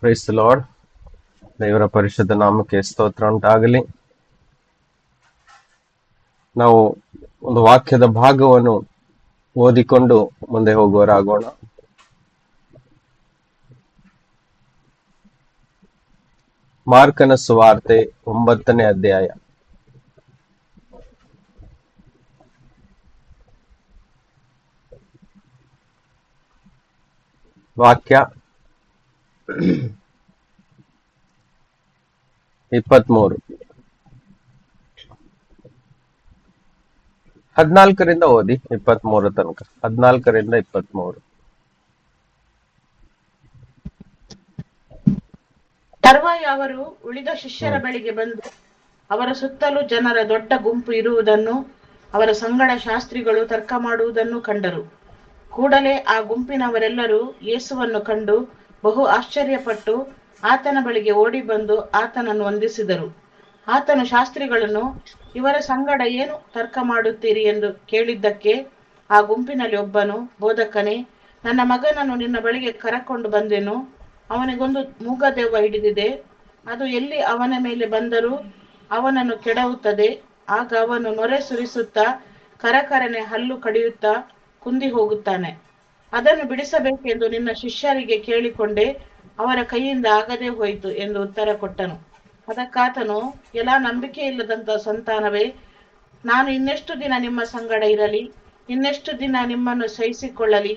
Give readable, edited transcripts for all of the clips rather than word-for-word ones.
Price the lord. ದೇವರ ಪರಿಶುದ್ಧ ನಾಮಕ್ಕೆ ಸ್ತೋತ್ರ ಉಂಟಾಗಲಿ. ನಾವು ಒಂದು ವಾಕ್ಯದ ಭಾಗವನ್ನು ಓದಿಕೊಂಡು ಮುಂದೆ ಹೋಗುವರಾಗೋಣ. ಮಾರ್ಕನ ಸುವಾರ್ತೆ 9ನೇ ಅಧ್ಯಾಯ. ವಾಕ್ಯ 23, 14ರಿಂದ ಓದಿ 23 ತನಕ. 14ರಿಂದ 23. ತರುವಾಯ ಅವರು ಉಳಿದ ಶಿಷ್ಯರ ಬಳಿಗೆ ಬಂದು ಅವರ ಸುತ್ತಲೂ ಜನರ ದೊಡ್ಡ ಗುಂಪು ಇರುವುದನ್ನು, ಅವರ ಸಂಗಡ ಶಾಸ್ತ್ರಿಗಳು ತರ್ಕ ಮಾಡುವುದನ್ನು ಕಂಡರು. ಕೂಡಲೇ ಆ ಗುಂಪಿನವರೆಲ್ಲರೂ ಯೇಸುವನ್ನು ಕಂಡು ಬಹು ಆಶ್ಚರ್ಯಪಟ್ಟು ಆತನ ಬಳಿಗೆ ಓಡಿ ಬಂದು ಆತನನ್ನು ವಂದಿಸಿದರು. ಆತನು ಶಾಸ್ತ್ರಿಗಳನ್ನು, ಇವರ ಸಂಗಡ ಏನು ತರ್ಕ ಮಾಡುತ್ತೀರಿ ಎಂದು ಕೇಳಿದ್ದಕ್ಕೆ ಆ ಗುಂಪಿನಲ್ಲಿ ಒಬ್ಬನು, ಬೋಧಕನೇ, ನನ್ನ ಮಗನನ್ನು ನಿನ್ನ ಬಳಿಗೆ ಕರಕೊಂಡು ಬಂದೆನು. ಅವನಿಗೊಂದು ಮೂಗದೆವ್ವ ಹಿಡಿದಿದೆ. ಅದು ಎಲ್ಲಿ ಅವನ ಮೇಲೆ ಬಂದರೂ ಅವನನ್ನು ಕೆಡವುತ್ತದೆ. ಆಗ ಅವನು ನೊರೆ ಸುರಿಸುತ್ತಾ ಕರಕರನೆ ಹಲ್ಲು ಕಡಿಯುತ್ತಾ ಕುಂದಿ ಹೋಗುತ್ತಾನೆ. ಅದನ್ನು ಬಿಡಿಸಬೇಕೆಂದು ನಿನ್ನ ಶಿಷ್ಯರಿಗೆ ಕೇಳಿಕೊಂಡೆ, ಅವರ ಕೈಯಿಂದ ಆಗದೆ ಹೋಯಿತು ಎಂದು ಉತ್ತರ ಕೊಟ್ಟನು. ಅದಕ್ಕಾತನು, ಎಲ್ಲಾ ನಂಬಿಕೆ ಇಲ್ಲದಂತ ಸಂತಾನವೇ, ನಾನು ಇನ್ನೆಷ್ಟು ದಿನ ನಿಮ್ಮ ಸಂಗಡ ಇರಲಿ? ಇನ್ನೆಷ್ಟು ದಿನ ನಿಮ್ಮನ್ನು ಸಹಿಸಿಕೊಳ್ಳಲಿ?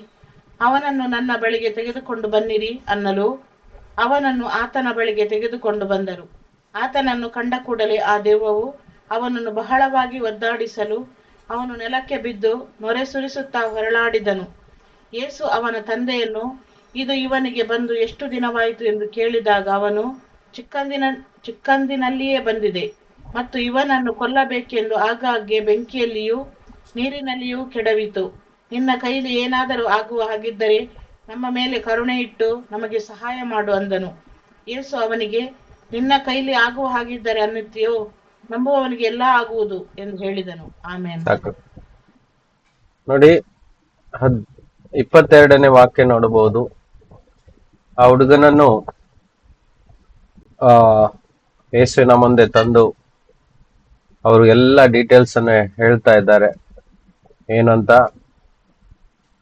ಅವನನ್ನು ನನ್ನ ಬಳಿಗೆ ತೆಗೆದುಕೊಂಡು ಬನ್ನಿರಿ ಅನ್ನಲು ಅವನನ್ನು ಆತನ ಬಳಿಗೆ ತೆಗೆದುಕೊಂಡು ಬಂದರು. ಆತನನ್ನು ಕಂಡ ಕೂಡಲೇ ಆ ದೆವ್ವವು ಅವನನ್ನು ಬಹಳವಾಗಿ ಒದ್ದಾಡಿಸಲು ಅವನು ನೆಲಕ್ಕೆ ಬಿದ್ದು ನೊರೆ ಸುರಿಸುತ್ತಾ ಹೊರಳಾಡಿದನು. ಯೇಸು ಅವನ ತಂದೆಯನ್ನು, ಇದು ಇವನಿಗೆ ಬಂದು ಎಷ್ಟು ದಿನವಾಯಿತು ಎಂದು ಕೇಳಿದಾಗ ಅವನು, ಚಿಕ್ಕಂದಿನಲ್ಲಿಯೇ ಬಂದಿದೆ ಮತ್ತು ಇವನನ್ನು ಕೊಲ್ಲಬೇಕೆಂದು ಆಗಾಗ್ಗೆ ಬೆಂಕಿಯಲ್ಲಿಯೂ ನೀರಿನಲ್ಲಿಯೂ ಕೆಡವಿತು. ನಿನ್ನ ಕೈಲಿ ಏನಾದರೂ ಆಗುವ ಹಾಗಿದ್ದರೆ ನಮ್ಮ ಮೇಲೆ ಕರುಣೆ ಇಟ್ಟು ನಮಗೆ ಸಹಾಯ ಮಾಡು ಅಂದನು. ಯೇಸು ಅವನಿಗೆ, ನಿನ್ನ ಕೈಲಿ ಆಗುವ ಹಾಗಿದ್ದರೆ ಅನ್ನುತ್ತೀಯೋ? ನಂಬುವವನಿಗೆ ಎಲ್ಲಾ ಆಗುವುದು ಎಂದು ಹೇಳಿದನು. ಆಮೇನ್. ಸಾಕು ನೋಡಿ. 22ನೇ ವಾಕ್ಯ ನೋಡಬಹುದು. ಆ ಹುಡುಗನನ್ನು ಯೇಸುವಿನ ಮುಂದೆ ತಂದು ಅವರು ಎಲ್ಲ ಡೀಟೇಲ್ಸ್ ಅನ್ನು ಹೇಳ್ತಾ ಇದ್ದಾರೆ. ಏನಂತ,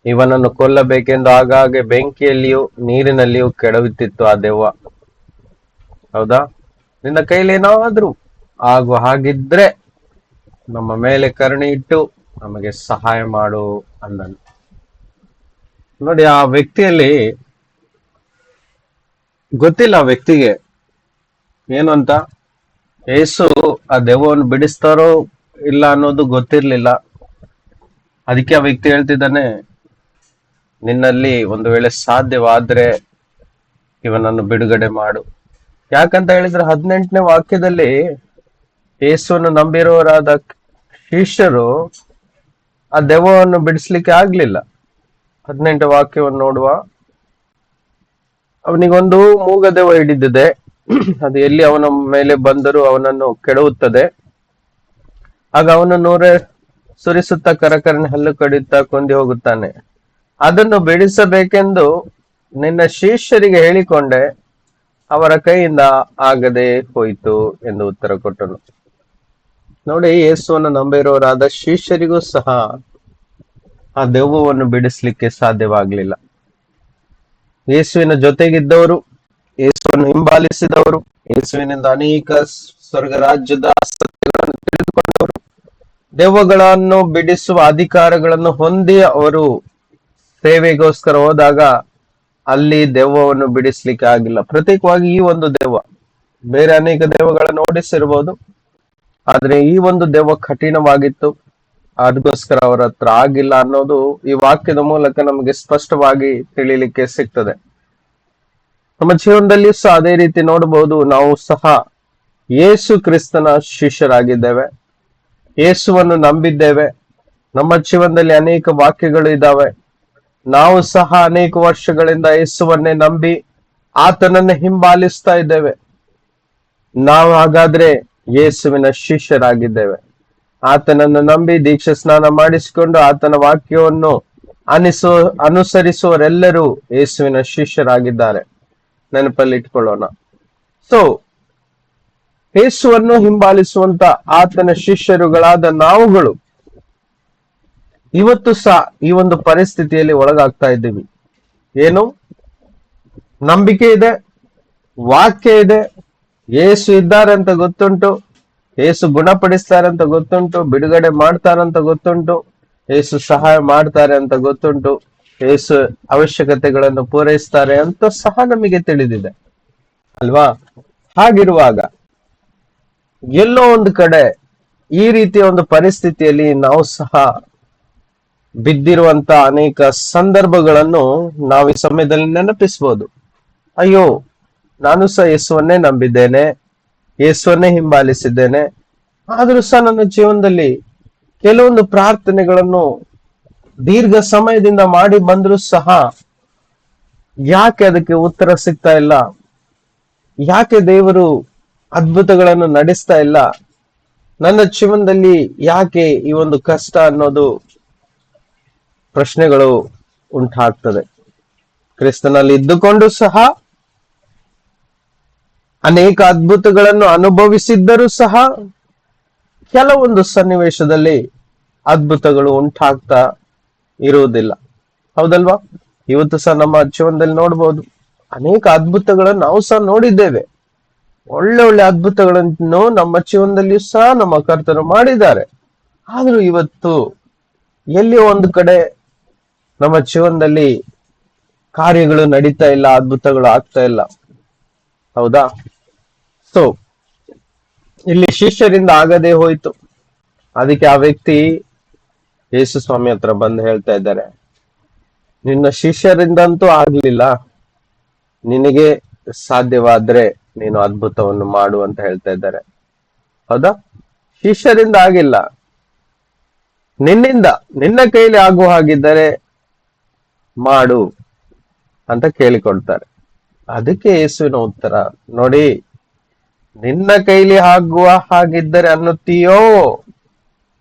ಇವನನ್ನು ಕೊಲ್ಲಬೇಕೆಂದು ಆಗಾಗ್ಗೆ ಬೆಂಕಿಯಲ್ಲಿಯೂ ನೀರಿನಲ್ಲಿಯೂ ಕೆಡವುತ್ತಿತ್ತು ಆ ದೆವ್ವ. ಹೌದಾ? ನಿನ್ನ ಕೈಲಿ ಏನಾದ್ರೂ ಆಗುವ ಹಾಗಿದ್ರೆ ನಮ್ಮ ಮೇಲೆ ಕರುಣೆ ಇಟ್ಟು ನಮಗೆ ಸಹಾಯ ಮಾಡು ಅಂದನು. ನೋಡಿ, ಆ ವ್ಯಕ್ತಿಯಲ್ಲಿ ಗೊತ್ತಿಲ್ಲ, ಆ ವ್ಯಕ್ತಿಗೆ ಏನು ಅಂತ. ಯೇಸು ಆ ದೆವ್ವವನ್ನು ಬಿಡಿಸ್ತಾರೋ ಇಲ್ಲ ಅನ್ನೋದು ಗೊತ್ತಿರ್ಲಿಲ್ಲ. ಅದಕ್ಕೆ ಆ ವ್ಯಕ್ತಿ ಹೇಳ್ತಿದ್ದಾನೆ, ನಿನ್ನಲ್ಲಿ ಒಂದು ವೇಳೆ ಸಾಧ್ಯವಾದ್ರೆ ಇವನನ್ನು ಬಿಡುಗಡೆ ಮಾಡು. ಯಾಕಂತ ಹೇಳಿದ್ರೆ 18ನೇ ವಾಕ್ಯದಲ್ಲಿ ಯೇಸುವನ್ನು ನಂಬಿರೋರಾದ ಶಿಷ್ಯರು ಆ ದೆವ್ವವನ್ನು ಬಿಡಿಸ್ಲಿಕ್ಕೆ ಆಗ್ಲಿಲ್ಲ. 18ನೇ ವಾಕ್ಯವನ್ನು ನೋಡುವ, ಅವನಿಗೊಂದು ಮೂಗದೆವ್ವ ಹಿಡಿದಿದೆ. ಅದು ಎಲ್ಲಿ ಅವನ ಮೇಲೆ ಬಂದರೂ ಅವನನ್ನು ಕೆಡವುತ್ತದೆ. ಆಗ ಅವನು ನೊರೆ ಸುರಿಸುತ್ತಾ ಕರಕರನೆ ಹಲ್ಲು ಕಡಿಯುತ್ತಾ ಕೊಂದಿ ಹೋಗುತ್ತಾನೆ. ಅದನ್ನು ಬಿಡಿಸಬೇಕೆಂದು ನಿನ್ನ ಶಿಷ್ಯರಿಗೆ ಹೇಳಿಕೊಂಡೆ, ಅವರ ಕೈಯಿಂದ ಆಗದೆ ಹೋಯಿತು ಎಂದು ಉತ್ತರ ಕೊಟ್ಟನು. ನೋಡಿ, ಯೇಸುವನ್ನು ನಂಬಿರೋರಾದ ಶಿಷ್ಯರಿಗೂ ಸಹ ಆ ದೆವ್ವವನ್ನು ಬಿಡಿಸ್ಲಿಕ್ಕೆ ಸಾಧ್ಯವಾಗ್ಲಿಲ್ಲ. ಯೇಸುವಿನ ಜೊತೆಗಿದ್ದವರು, ಯೇಸುವನ್ನು ಹಿಂಬಾಲಿಸಿದವರು, ಯೇಸುವಿನಿಂದ ಅನೇಕ ಸ್ವರ್ಗ ರಾಜ್ಯದ ಸತ್ಯಗಳನ್ನು ತಿಳಿದುಕೊಂಡವರು, ದೆವ್ವಗಳನ್ನು ಬಿಡಿಸುವ ಅಧಿಕಾರಗಳನ್ನು ಹೊಂದಿ ಅವರು ಸೇವೆಗೋಸ್ಕರ ಹೋದಾಗ ಅಲ್ಲಿ ದೆವ್ವವನ್ನು ಬಿಡಿಸ್ಲಿಕ್ಕೆ ಆಗಿಲ್ಲ. ಪ್ರತ್ಯೇಕವಾಗಿ ಈ ಒಂದು ದೆವ್ವ, ಬೇರೆ ಅನೇಕ ದೆವ್ವಗಳನ್ನು ಓಡಿಸಿರ್ಬೋದು, ಆದ್ರೆ ಈ ಒಂದು ದೆವ್ವ ಕಠಿಣವಾಗಿತ್ತು. ಅದಕ್ಕೋಸ್ಕರ ಅವರ ಹತ್ರ ಆಗಿಲ್ಲ ಅನ್ನೋದು ಈ ವಾಕ್ಯದ ಮೂಲಕ ನಮಗೆ ಸ್ಪಷ್ಟವಾಗಿ ತಿಳಿಲಿಕ್ಕೆ ಸಿಗ್ತದೆ. ನಮ್ಮ ಜೀವನದಲ್ಲಿ ಸಹ ಅದೇ ರೀತಿ ನೋಡಬಹುದು. ನಾವು ಸಹ ಯೇಸು ಕ್ರಿಸ್ತನ ಶಿಷ್ಯರಾಗಿದ್ದೇವೆ, ಯೇಸುವನ್ನು ನಂಬಿದ್ದೇವೆ. ನಮ್ಮ ಜೀವನದಲ್ಲಿ ಅನೇಕ ವಾಕ್ಯಗಳು ಇದ್ದಾವೆ. ನಾವು ಸಹ ಅನೇಕ ವರ್ಷಗಳಿಂದ ಯೇಸುವನ್ನೇ ನಂಬಿ ಆತನನ್ನ ಹಿಂಬಾಲಿಸ್ತಾ ಇದ್ದೇವೆ. ನಾವು ಹಾಗಾದ್ರೆ ಯೇಸುವಿನ ಶಿಷ್ಯರಾಗಿದ್ದೇವೆ. ಆತನನ್ನು ನಂಬಿ ದೀಕ್ಷಾ ಸ್ನಾನ ಮಾಡಿಸಿಕೊಂಡು ಆತನ ವಾಕ್ಯವನ್ನು ಅನುಸರಿಸುವರೆಲ್ಲರೂ ಯೇಸುವಿನ ಶಿಷ್ಯರಾಗಿದ್ದಾರೆ. ನೆನಪಲ್ಲಿ ಇಟ್ಕೊಳ್ಳೋಣ. ಸೊ ಯೇಸುವನ್ನು ಹಿಂಬಾಲಿಸುವಂತ ಆತನ ಶಿಷ್ಯರುಗಳಾದ ನಾವುಗಳು ಇವತ್ತು ಸಹ ಈ ಒಂದು ಪರಿಸ್ಥಿತಿಯಲ್ಲಿ ಒಳಗಾಗ್ತಾ ಇದ್ದೀವಿ. ಏನು? ನಂಬಿಕೆ ಇದೆ, ವಾಕ್ಯ ಇದೆ, ಯೇಸು ಇದ್ದಾರೆ ಅಂತ ಗೊತ್ತುಂಟು, ಯೇಸು ಗುಣಪಡಿಸ್ತಾರೆ ಅಂತ ಗೊತ್ತುಂಟು, ಬಿಡುಗಡೆ ಮಾಡ್ತಾರಂತ ಗೊತ್ತುಂಟು, ಯೇಸು ಸಹಾಯ ಮಾಡ್ತಾರೆ ಅಂತ ಗೊತ್ತುಂಟು, ಯೇಸು ಅವಶ್ಯಕತೆಗಳನ್ನು ಪೂರೈಸ್ತಾರೆ ಅಂತ ಸಹ ನಮಗೆ ತಿಳಿದಿದೆ ಅಲ್ವಾ? ಹಾಗಿರುವಾಗ ಎಲ್ಲೋ ಒಂದು ಕಡೆ ಈ ರೀತಿಯ ಒಂದು ಪರಿಸ್ಥಿತಿಯಲ್ಲಿ ನಾವು ಸಹ ಬಿದ್ದಿರುವಂತ ಅನೇಕ ಸಂದರ್ಭಗಳನ್ನು ನಾವು ಈ ಸಮಯದಲ್ಲಿ ನೆನಪಿಸಬಹುದು. ಅಯ್ಯೋ, ನಾನು ಸಹ ಯೇಸುವನ್ನೇ ನಂಬಿದ್ದೇನೆ, ಯೇಸುವನ್ನೇ ಹಿಂಬಾಲಿಸಿದ್ದೇನೆ, ಆದರೂ ಸಹ ನನ್ನ ಜೀವನದಲ್ಲಿ ಕೆಲವೊಂದು ಪ್ರಾರ್ಥನೆಗಳನ್ನು ದೀರ್ಘ ಸಮಯದಿಂದ ಮಾಡಿ ಬಂದರೂ ಸಹ ಯಾಕೆ ಅದಕ್ಕೆ ಉತ್ತರ ಸಿಗ್ತಾ ಇಲ್ಲ? ಯಾಕೆ ದೇವರು ಅದ್ಭುತಗಳನ್ನು ನಡೆಸ್ತಾ ಇಲ್ಲ? ನನ್ನ ಜೀವನದಲ್ಲಿ ಯಾಕೆ ಈ ಒಂದು ಕಷ್ಟ ಅನ್ನೋದು ಪ್ರಶ್ನೆಗಳು ಉಂಟಾಗ್ತದೆ. ಕ್ರಿಸ್ತನಲ್ಲಿ ಇದ್ದುಕೊಂಡು ಸಹ ಅನೇಕ ಅದ್ಭುತಗಳನ್ನು ಅನುಭವಿಸಿದ್ದರೂ ಸಹ ಕೆಲವೊಂದು ಸನ್ನಿವೇಶದಲ್ಲಿ ಅದ್ಭುತಗಳು ಉಂಟಾಗ್ತಾ ಇರುವುದಿಲ್ಲ. ಹೌದಲ್ವಾ? ಇವತ್ತು ಸಹ ನಮ್ಮ ಜೀವನದಲ್ಲಿ ನೋಡ್ಬೋದು, ಅನೇಕ ಅದ್ಭುತಗಳನ್ನು ನಾವು ಸಹ ನೋಡಿದ್ದೇವೆ. ಒಳ್ಳೆ ಒಳ್ಳೆ ಅದ್ಭುತಗಳನ್ನು ನಮ್ಮ ಜೀವನದಲ್ಲಿಯೂ ಸಹ ನಮ್ಮ ಕರ್ತರು ಮಾಡಿದ್ದಾರೆ. ಆದ್ರೂ ಇವತ್ತು ಎಲ್ಲಿಯೋ ಒಂದು ಕಡೆ ನಮ್ಮ ಜೀವನದಲ್ಲಿ ಕಾರ್ಯಗಳು ನಡೀತಾ ಇಲ್ಲ, ಅದ್ಭುತಗಳು ಆಗ್ತಾ ಇಲ್ಲ. ಹೌದಾ? ಸೊ ಇಲ್ಲಿ ಶಿಷ್ಯರಿಂದ ಆಗದೆ ಹೋಯ್ತು. ಅದಕ್ಕೆ ಆ ವ್ಯಕ್ತಿ ಯೇಸು ಸ್ವಾಮಿ ಹತ್ರ ಬಂದು ಹೇಳ್ತಾ ಇದ್ದಾರೆ, ನಿನ್ನ ಶಿಷ್ಯರಿಂದಂತೂ ಆಗ್ಲಿಲ್ಲ, ನಿನಗೆ ಸಾಧ್ಯವಾದ್ರೆ ನೀನು ಅದ್ಭುತವನ್ನು ಮಾಡು ಅಂತ ಹೇಳ್ತಾ ಇದ್ದಾರೆ. ಹೌದಾ? ಶಿಷ್ಯರಿಂದ ಆಗಿಲ್ಲ, ನಿನ್ನಿಂದ, ನಿನ್ನ ಕೈಲಿ ಆಗುವ ಹಾಗಿದ್ದರೆ ಮಾಡು ಅಂತ ಕೇಳಿಕೊಡ್ತಾರೆ. ಅದಕ್ಕೆ ಯೇಸುವಿನ ಉತ್ತರ ನೋಡಿ, ನಿನ್ನ ಕೈಲಿ ಆಗುವ ಹಾಗಿದ್ದರೆ ಅನ್ನುತ್ತೀಯೋ?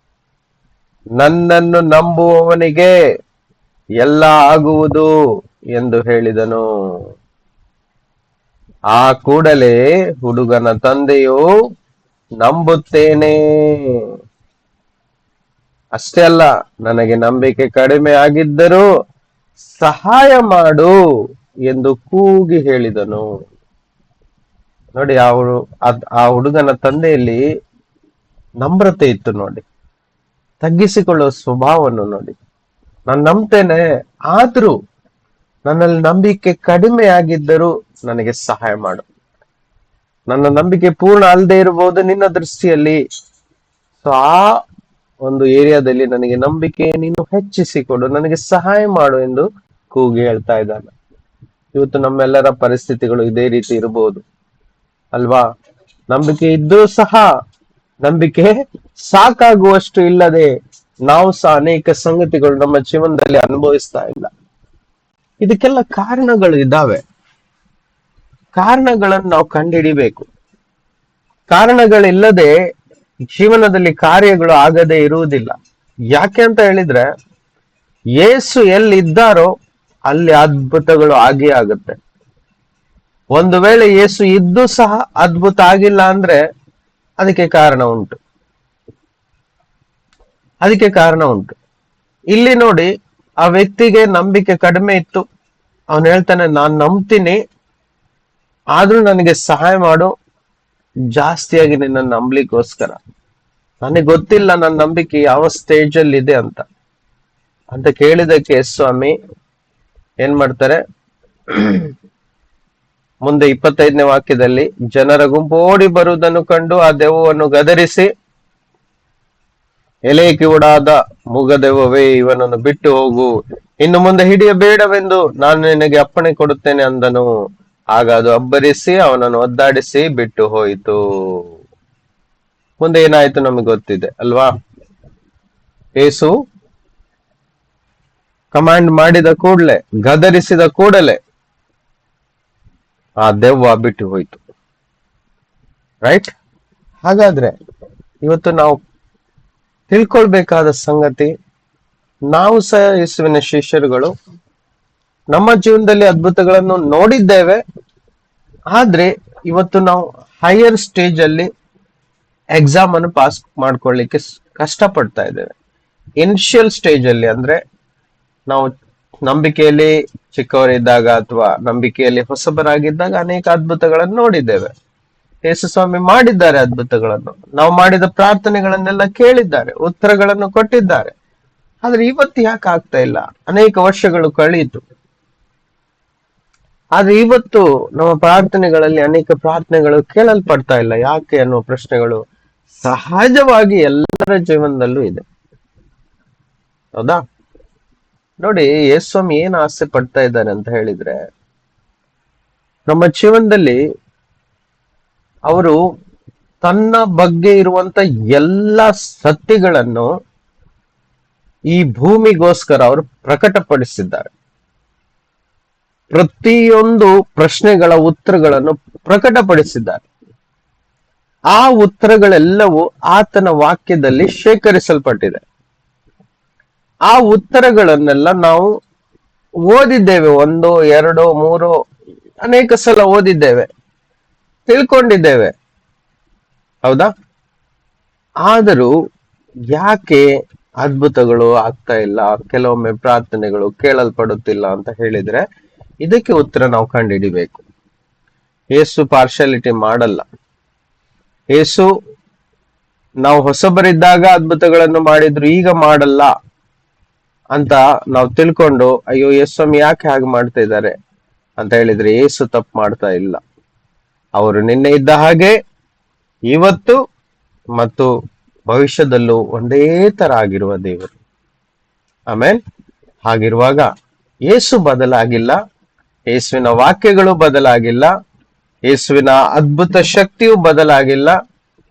ನನ್ನನ್ನು ನಂಬುವವನಿಗೆ ಎಲ್ಲ ಆಗುವುದು ಎಂದು ಹೇಳಿದನು. ಆ ಕೂಡಲೇ ಹುಡುಗನ ತಂದೆಯು ನಂಬುತ್ತೇನೆ, ಅಷ್ಟೇ ಅಲ್ಲ, ನನಗೆ ನಂಬಿಕೆ ಕಡಿಮೆ ಆಗಿದ್ದರೂ ಸಹಾಯ ಮಾಡು ಎಂದು ಕೂಗಿ ಹೇಳಿದನು. ನೋಡಿ, ಆ ಹುಡುಗನ ತಂದೆಯಲ್ಲಿ ನಮ್ರತೆ ಇತ್ತು ನೋಡಿ, ತಗ್ಗಿಸಿಕೊಳ್ಳುವ ಸ್ವಭಾವವನ್ನು ನೋಡಿ. ನಾನು ನಂಬ್ತೇನೆ, ಆದ್ರೂ ನನ್ನಲ್ಲಿ ನಂಬಿಕೆ ಕಡಿಮೆ ಆಗಿದ್ದರೂ ನನಗೆ ಸಹಾಯ ಮಾಡು. ನನ್ನ ನಂಬಿಕೆ ಪೂರ್ಣ ಅಲ್ಲದೆ ಇರಬಹುದು ನಿನ್ನ ದೃಷ್ಟಿಯಲ್ಲಿ, ಸೊ ಆ ಒಂದು ಏರಿಯಾದಲ್ಲಿ ನನಗೆ ನಂಬಿಕೆ ನೀನು ಹೆಚ್ಚಿಸಿಕೊಡು, ನನಗೆ ಸಹಾಯ ಮಾಡು ಎಂದು ಕೂಗಿ ಹೇಳ್ತಾ ಇದ್ದಾನೆ. ಇವತ್ತು ನಮ್ಮೆಲ್ಲರ ಪರಿಸ್ಥಿತಿಗಳು ಇದೇ ರೀತಿ ಇರಬಹುದು ಅಲ್ವಾ? ನಂಬಿಕೆ ಇದ್ರೂ ಸಹ ನಂಬಿಕೆ ಸಾಕಾಗುವಷ್ಟು ಇಲ್ಲದೆ ನಾವು ಸಹ ಅನೇಕ ಸಂಗತಿಗಳು ನಮ್ಮ ಜೀವನದಲ್ಲಿ ಅನುಭವಿಸ್ತಾ ಇಲ್ಲ. ಇದಕ್ಕೆಲ್ಲ ಕಾರಣಗಳು ಇದ್ದಾವೆ. ಕಾರಣಗಳನ್ನು ನಾವು ಕಂಡುಹಿಡಿಬೇಕು. ಕಾರಣಗಳಿಲ್ಲದೆ ಜೀವನದಲ್ಲಿ ಕಾರ್ಯಗಳು ಆಗದೆ ಇರುವುದಿಲ್ಲ. ಯಾಕೆ ಅಂತ ಹೇಳಿದ್ರೆ, ಯೇಸು ಎಲ್ಲಿದ್ದಾರೋ ಅಲ್ಲಿ ಅದ್ಭುತಗಳು ಆಗೇ ಆಗುತ್ತೆ. ಒಂದು ವೇಳೆ ಯೇಸು ಇದ್ದು ಸಹ ಅದ್ಭುತ ಆಗಿಲ್ಲ ಅಂದ್ರೆ ಅದಕ್ಕೆ ಕಾರಣ ಉಂಟು. ಇಲ್ಲಿ ನೋಡಿ, ಆ ವ್ಯಕ್ತಿಗೆ ನಂಬಿಕೆ ಕಡಿಮೆ ಇತ್ತು. ಅವನು ಹೇಳ್ತಾನೆ, ನಾನು ನಂಬ್ತೀನಿ, ಆದ್ರೂ ನನಗೆ ಸಹಾಯ ಮಾಡು, ಜಾಸ್ತಿಯಾಗಿ ನಿನ್ನ ನಂಬಲಿಕ್ಕೋಸ್ಕರ. ನನಗೆ ಗೊತ್ತಿಲ್ಲ ನನ್ನ ನಂಬಿಕೆ ಯಾವ ಸ್ಟೇಜ್ ಅಲ್ಲಿ ಇದೆ ಅಂತ ಕೇಳಿದಕ್ಕೆ ಸ್ವಾಮಿ ಏನ್ ಮಾಡ್ತಾರೆ, ಮುಂದೆ 25ನೇ ವಾಕ್ಯದಲ್ಲಿ, ಜನರ ಗುಂಪು ಓಡಿ ಬರುವುದನ್ನು ಕಂಡು ಆ ದೆವ್ವವನ್ನು ಗದರಿಸಿ, ಎಲೆ ಕಿವುಡಾದ ಮೂಗದೆವ್ವವೇ, ಇವನನ್ನು ಬಿಟ್ಟು ಹೋಗು, ಇನ್ನು ಮುಂದೆ ಹಿಡಿಯಬೇಡವೆಂದು ನಾನು ನಿನಗೆ ಅಪ್ಪಣೆ ಕೊಡುತ್ತೇನೆ ಅಂದನು. ಆಗ ಅದು ಅಬ್ಬರಿಸಿ ಅವನನ್ನು ಒದ್ದಾಡಿಸಿ ಬಿಟ್ಟು ಹೋಯಿತು. ಮುಂದೆ ಏನಾಯ್ತು ನಮಗೆ ಗೊತ್ತಿದೆ ಅಲ್ವಾ? ಯೇಸು ಕಮಾಂಡ್ ಮಾಡಿದ ಕೂಡಲೇ, ಗದರಿಸಿದ ಕೂಡಲೇ ಆ ದೆವ್ವ ಬಿಟ್ಟು ಹೋಯ್ತು. ರೈಟ್? ಹಾಗಾದ್ರೆ ಇವತ್ತು ನಾವು ತಿಳ್ಕೊಳ್ಬೇಕಾದ ಸಂಗತಿ, ನಾವು ಸಹ ಯೇಸುವಿನ ಶಿಷ್ಯರುಗಳು, ನಮ್ಮ ಜೀವನದಲ್ಲಿ ಅದ್ಭುತಗಳನ್ನು ನೋಡಿದ್ದೇವೆ, ಆದ್ರೆ ಇವತ್ತು ನಾವು ಹೈಯರ್ ಸ್ಟೇಜ್ ಅಲ್ಲಿ ಎಕ್ಸಾಮ್ ಅನ್ನು ಪಾಸ್ ಮಾಡ್ಕೊಳ್ಳಿಕ್ಕೆ ಕಷ್ಟ ಪಡ್ತಾ ಇದ್ದೇವೆ. ಇನಿಷಿಯಲ್ ಸ್ಟೇಜ್ ಅಲ್ಲಿ ಅಂದ್ರೆ ನಾವು ನಂಬಿಕೆಯಲ್ಲಿ ಚಿಕ್ಕವರಿದ್ದಾಗ ಅಥವಾ ನಂಬಿಕೆಯಲ್ಲಿ ಹೊಸಬರಾಗಿದ್ದಾಗ ಅನೇಕ ಅದ್ಭುತಗಳನ್ನು ನೋಡಿದ್ದೇವೆ. ಯೇಸು ಸ್ವಾಮಿ ಮಾಡಿದ್ದಾರೆ ಅದ್ಭುತಗಳನ್ನು, ನಾವು ಮಾಡಿದ ಪ್ರಾರ್ಥನೆಗಳನ್ನೆಲ್ಲ ಕೇಳಿದ್ದಾರೆ, ಉತ್ತರಗಳನ್ನು ಕೊಟ್ಟಿದ್ದಾರೆ. ಆದ್ರೆ ಇವತ್ತು ಯಾಕೆ ಆಗ್ತಾ ಇಲ್ಲ? ಅನೇಕ ವರ್ಷಗಳು ಕಳೆಯಿತು, ಆದ್ರೆ ಇವತ್ತು ನಮ್ಮ ಪ್ರಾರ್ಥನೆಗಳಲ್ಲಿ ಅನೇಕ ಪ್ರಾರ್ಥನೆಗಳು ಕೇಳಲ್ಪಡ್ತಾ ಇಲ್ಲ. ಯಾಕೆ ಅನ್ನುವ ಪ್ರಶ್ನೆಗಳು ಸಹಜವಾಗಿ ಎಲ್ಲರ ಜೀವನದಲ್ಲೂ ಇದೆ. ಹೌದಾ? ನೋಡಿ, ಯೇಸ್ವಾಮಿ ಏನ್ ಆಸೆ ಪಡ್ತಾ ಇದ್ದಾರೆ ಅಂತ ಹೇಳಿದ್ರೆ, ನಮ್ಮ ಜೀವನದಲ್ಲಿ ಅವರು ತನ್ನ ಬಗ್ಗೆ ಇರುವಂತ ಎಲ್ಲ ಸತ್ಯಗಳನ್ನು ಈ ಭೂಮಿಗೋಸ್ಕರ ಅವರು ಪ್ರಕಟಪಡಿಸಿದ್ದಾರೆ. ಪ್ರತಿಯೊಂದು ಪ್ರಶ್ನೆಗಳ ಉತ್ತರಗಳನ್ನು ಪ್ರಕಟಪಡಿಸಿದ್ದಾರೆ. ಆ ಉತ್ತರಗಳೆಲ್ಲವೂ ಆತನ ವಾಕ್ಯದಲ್ಲಿ ಶೇಖರಿಸಲ್ಪಟ್ಟಿದೆ. ಆ ಉತ್ತರಗಳನ್ನೆಲ್ಲ ನಾವು ಓದಿದ್ದೇವೆ, 1, 2, 3 ಅನೇಕ ಸಲ ಓದಿದ್ದೇವೆ, ತಿಳ್ಕೊಂಡಿದ್ದೇವೆ. ಹೌದಾ? ಆದರೂ ಯಾಕೆ ಅದ್ಭುತಗಳು ಆಗ್ತಾ ಇಲ್ಲ, ಕೆಲವೊಮ್ಮೆ ಪ್ರಾರ್ಥನೆಗಳು ಕೇಳಲ್ಪಡುತ್ತಿಲ್ಲ ಅಂತ ಹೇಳಿದ್ರೆ ಇದಕ್ಕೆ ಉತ್ತರ ನಾವು ಕಂಡುಹಿಡಿಬೇಕು. ಯೇಸು ಪಾರ್ಶಾಲಿಟಿ ಮಾಡಲ್ಲ. ಯೇಸು ನಾವು ಹೊಸಬರಿದ್ದಾಗ ಅದ್ಭುತಗಳನ್ನು ಮಾಡಿದ್ರು, ಈಗ ಮಾಡಲ್ಲ ಅಂತ ನಾವು ತಿಳ್ಕೊಂಡು ಅಯ್ಯೋ ಯೇಸ್ವಾಮಿ ಯಾಕೆ ಹಾಗೆ ಮಾಡ್ತಾ ಇದ್ದಾರೆ ಅಂತ ಹೇಳಿದ್ರೆ ಯೇಸು ತಪ್ಪು ಮಾಡ್ತಾ ಇಲ್ಲ. ಅವರು ನಿನ್ನೆ ಇದ್ದ ಹಾಗೆ ಇವತ್ತು ಮತ್ತು ಭವಿಷ್ಯದಲ್ಲೂ ಒಂದೇ ತರ ಆಗಿರುವ ದೇವರು. ಆಮೇಲೆ ಹಾಗಿರುವಾಗ ಯೇಸು ಬದಲಾಗಿಲ್ಲ, ಯೇಸುವಿನ ವಾಕ್ಯಗಳು ಬದಲಾಗಿಲ್ಲ, ಯೇಸುವಿನ ಅದ್ಭುತ ಶಕ್ತಿಯು ಬದಲಾಗಿಲ್ಲ,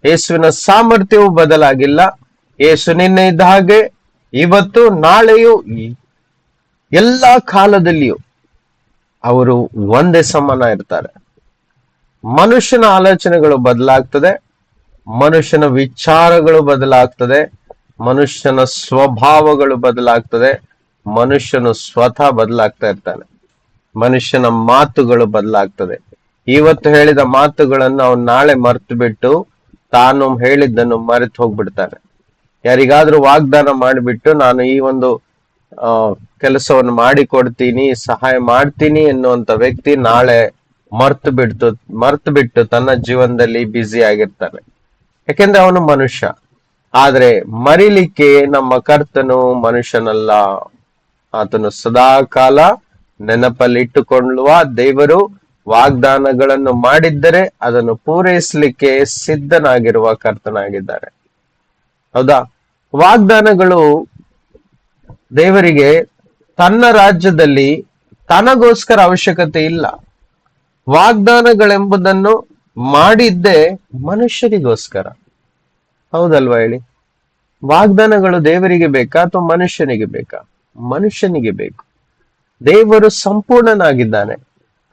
ಯೇಸುವಿನ ಸಾಮರ್ಥ್ಯವು ಬದಲಾಗಿಲ್ಲ. ಯೇಸು ನಿನ್ನೆ ಇದ್ದ ಹಾಗೆ ಇವತ್ತು ನಾಳೆಯೂ ಎಲ್ಲಾ ಕಾಲದಲ್ಲಿಯೂ ಅವರು ಒಂದೇ ಸಮಾನ ಇರ್ತಾರೆ. ಮನುಷ್ಯನ ಆಲೋಚನೆಗಳು ಬದಲಾಗ್ತದೆ, ಮನುಷ್ಯನ ವಿಚಾರಗಳು ಬದಲಾಗ್ತದೆ, ಮನುಷ್ಯನ ಸ್ವಭಾವಗಳು ಬದಲಾಗ್ತದೆ, ಮನುಷ್ಯನು ಸ್ವತಃ ಬದಲಾಗ್ತಾ ಇರ್ತಾನೆ, ಮನುಷ್ಯನ ಮಾತುಗಳು ಬದಲಾಗ್ತದೆ. ಇವತ್ತು ಹೇಳಿದ ಮಾತುಗಳನ್ನು ಅವನು ನಾಳೆ ಮರ್ತು ಬಿಟ್ಟು ತಾನು ಹೇಳಿದ್ದನ್ನು ಮರೆತು ಹೋಗ್ಬಿಡ್ತಾನೆ. ಯಾರಿಗಾದ್ರೂ ವಾಗ್ದಾನ ಮಾಡಿಬಿಟ್ಟು ನಾನು ಈ ಒಂದು ಕೆಲಸವನ್ನು ಮಾಡಿಕೊಡ್ತೀನಿ, ಸಹಾಯ ಮಾಡ್ತೀನಿ ಎನ್ನುವಂತ ವ್ಯಕ್ತಿ ನಾಳೆ ಮರ್ತು ಬಿಟ್ಟು ತನ್ನ ಜೀವನದಲ್ಲಿ ಬ್ಯುಸಿ ಆಗಿರ್ತಾನೆ. ಯಾಕೆಂದ್ರೆ ಅವನು ಮನುಷ್ಯ. ಆದ್ರೆ ಮರಿಲಿಕ್ಕೆ ನಮ್ಮ ಕರ್ತನು ಮನುಷ್ಯನಲ್ಲ. ಆತನು ಸದಾ ಕಾಲ ನೆನಪಲ್ಲಿಟ್ಟುಕೊಳ್ಳುವ ದೇವರು. ವಾಗ್ದಾನಗಳನ್ನು ಮಾಡಿದ್ದರೆ ಅದನ್ನು ಪೂರೈಸಲಿಕ್ಕೆ ಸಿದ್ಧನಾಗಿರುವ ಕರ್ತನಾಗಿದ್ದಾರೆ. ಹೌದಾ? ವಾಗ್ದಾನಗಳು ದೇವರಿಗೆ ತನ್ನ ರಾಜ್ಯದಲ್ಲಿ ತನಗೋಸ್ಕರ ಅವಶ್ಯಕತೆ ಇಲ್ಲ. ವಾಗ್ದಾನಗಳೆಂಬುದನ್ನು ಮಾಡಿದ್ದೇ ಮನುಷ್ಯರಿಗೋಸ್ಕರ. ಹೌದಲ್ವಾ ಹೇಳಿ? ವಾಗ್ದಾನಗಳು ದೇವರಿಗೆ ಬೇಕಾ ಅಥವಾ ಮನುಷ್ಯನಿಗೆ ಬೇಕಾ? ಮನುಷ್ಯನಿಗೆ ಬೇಕು. ದೇವರು ಸಂಪೂರ್ಣನಾಗಿದ್ದಾನೆ,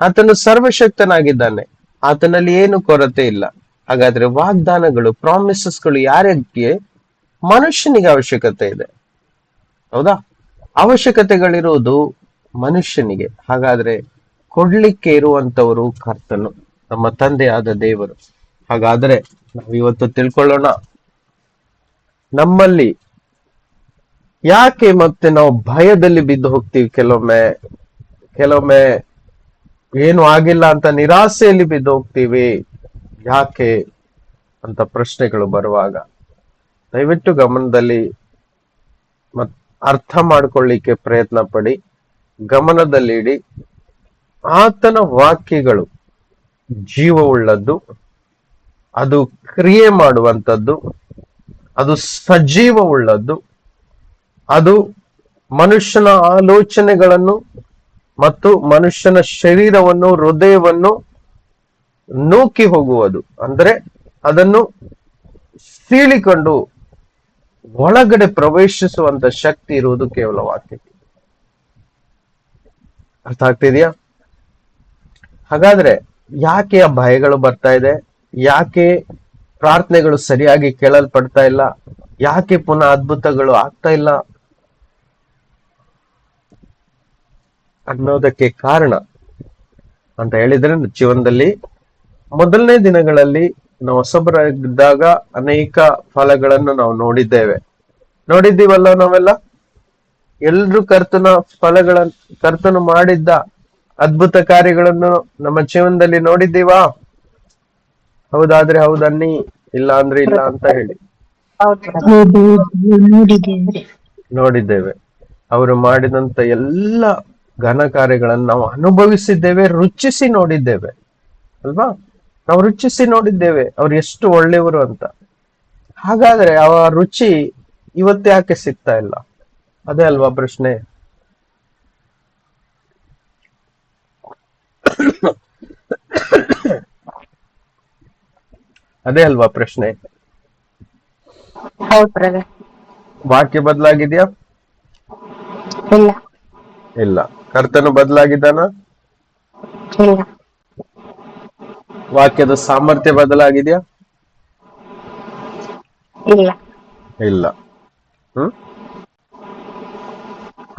ಆತನು ಸರ್ವಶಕ್ತನಾಗಿದ್ದಾನೆ, ಆತನಲ್ಲಿ ಏನು ಕೊರತೆ ಇಲ್ಲ. ಹಾಗಾದ್ರೆ ವಾಗ್ದಾನಗಳು, ಪ್ರಾಮಿಸಸ್ಗಳು ಯಾರಿಗೆ? ಮನುಷ್ಯನಿಗೆ ಅವಶ್ಯಕತೆ ಇದೆ. ಹೌದಾ? ಅವಶ್ಯಕತೆಗಳಿರುವುದು ಮನುಷ್ಯನಿಗೆ. ಹಾಗಾದ್ರೆ ಕೊಡ್ಲಿಕ್ಕೆ ಇರುವಂತವರು ಕರ್ತನು, ನಮ್ಮ ತಂದೆಯಾದ ದೇವರು. ಹಾಗಾದ್ರೆ ನಾವು ಇವತ್ತು ತಿಳ್ಕೊಳ್ಳೋಣ, ನಮ್ಮಲ್ಲಿ ಯಾಕೆ ಮತ್ತೆ ನಾವು ಭಯದಲ್ಲಿ ಬಿದ್ದು ಹೋಗ್ತೀವಿ? ಕೆಲವೊಮ್ಮೆ ಏನು ಆಗಿಲ್ಲ ಅಂತ ನಿರಾಸೆಯಲ್ಲಿ ಬಿದ್ದು ಹೋಗ್ತೀವಿ. ಯಾಕೆ ಅಂತ ಪ್ರಶ್ನೆಗಳು ಬರುವಾಗ ದಯವಿಟ್ಟು ಗಮನದಲ್ಲಿ ಅರ್ಥ ಮಾಡ್ಕೊಳ್ಳಿಕ್ಕೆ ಪ್ರಯತ್ನ ಪಡಿ, ಗಮನದಲ್ಲಿಡಿ. ಆತನ ವಾಕ್ಯಗಳು ಜೀವವುಳ್ಳದ್ದು, ಅದು ಕ್ರಿಯೆ ಮಾಡುವಂಥದ್ದು, ಅದು ಸಜೀವವುಳ್ಳದ್ದು, ಅದು ಮನುಷ್ಯನ ಆಲೋಚನೆಗಳನ್ನು ಮತ್ತು ಮನುಷ್ಯನ ಶರೀರವನ್ನು, ಹೃದಯವನ್ನು ನೂಕಿ ಹೋಗುವುದು. ಅಂದ್ರೆ ಅದನ್ನು ಸೀಳಿಕೊಂಡು ಒಳಗಡೆ ಪ್ರವೇಶಿಸುವಂತ ಶಕ್ತಿ ಇರುವುದು ಕೇವಲ ವಾಕ್ಯಕ್ಕೆ. ಅರ್ಥ ಆಗ್ತಿದ್ಯಾ? ಹಾಗಾದ್ರೆ ಯಾಕೆ ಆ ಭಯಗಳು ಬರ್ತಾ ಇದೆ? ಯಾಕೆ ಪ್ರಾರ್ಥನೆಗಳು ಸರಿಯಾಗಿ ಕೇಳಲ್ಪಡ್ತಾ ಇಲ್ಲ? ಯಾಕೆ ಪುನಃ ಅದ್ಭುತಗಳು ಆಗ್ತಾ ಇಲ್ಲ ಅನ್ನೋದಕ್ಕೆ ಕಾರಣ ಅಂತ ಹೇಳಿದ್ರೆ ಜೀವನದಲ್ಲಿ ಮೊದಲನೇ ದಿನಗಳಲ್ಲಿ ನಾವು ಹೊಸಬರಾಗಿದ್ದಾಗ ಅನೇಕ ಫಲಗಳನ್ನು ನಾವು ನೋಡಿದ್ದೀವಲ್ಲ ನಾವೆಲ್ಲ. ಎಲ್ರು ಕರ್ತನು ಮಾಡಿದ್ದ ಅದ್ಭುತ ಕಾರ್ಯಗಳನ್ನು ನಮ್ಮ ಜೀವನದಲ್ಲಿ ನೋಡಿದ್ದೀವಾ? ಹೌದಾದ್ರೆ ಹೌದನ್ನಿ, ಇಲ್ಲ ಅಂದ್ರೆ ಇಲ್ಲ ಅಂತ ಹೇಳಿ. ಹೌದು, ನೋಡಿದ್ದೇವೆ. ನೋಡಿದ್ದೇವೆ. ಅವರು ಮಾಡಿದಂತ ಎಲ್ಲ ಘನ ಕಾರ್ಯಗಳನ್ನು ನಾವು ಅನುಭವಿಸಿದ್ದೇವೆ, ರುಚಿಸಿ ನೋಡಿದ್ದೇವೆ ಅಲ್ವಾ? ನಾವು ರುಚಿಸಿ ನೋಡಿದ್ದೇವೆ ಅವ್ರು ಎಷ್ಟು ಒಳ್ಳೆಯವರು ಅಂತ. ಹಾಗಾದ್ರೆ ಆ ರುಚಿ ಇವತ್ತು ಯಾಕೆ ಸಿಗ್ತಾ ಇಲ್ಲ? ಅದೇ ಅಲ್ವಾ ಪ್ರಶ್ನೆ. ಅದೇ ಅಲ್ವಾ ಪ್ರಶ್ನೆ. ಹೌದು ಬ್ರದರ್. ವಾಕ್ಯ ಬದಲಾಗಿದ್ಯಾ? ಇಲ್ಲ. ಇಲ್ಲ. ಕರ್ತನು ಬದಲಾಗಿದ್ದಾನ? ಇಲ್ಲ. ವಾಕ್ಯದ ಸಾಮರ್ಥ್ಯ ಬದಲಾಗಿದ್ಯಾ? ಇಲ್ಲ. ಇಲ್ಲ.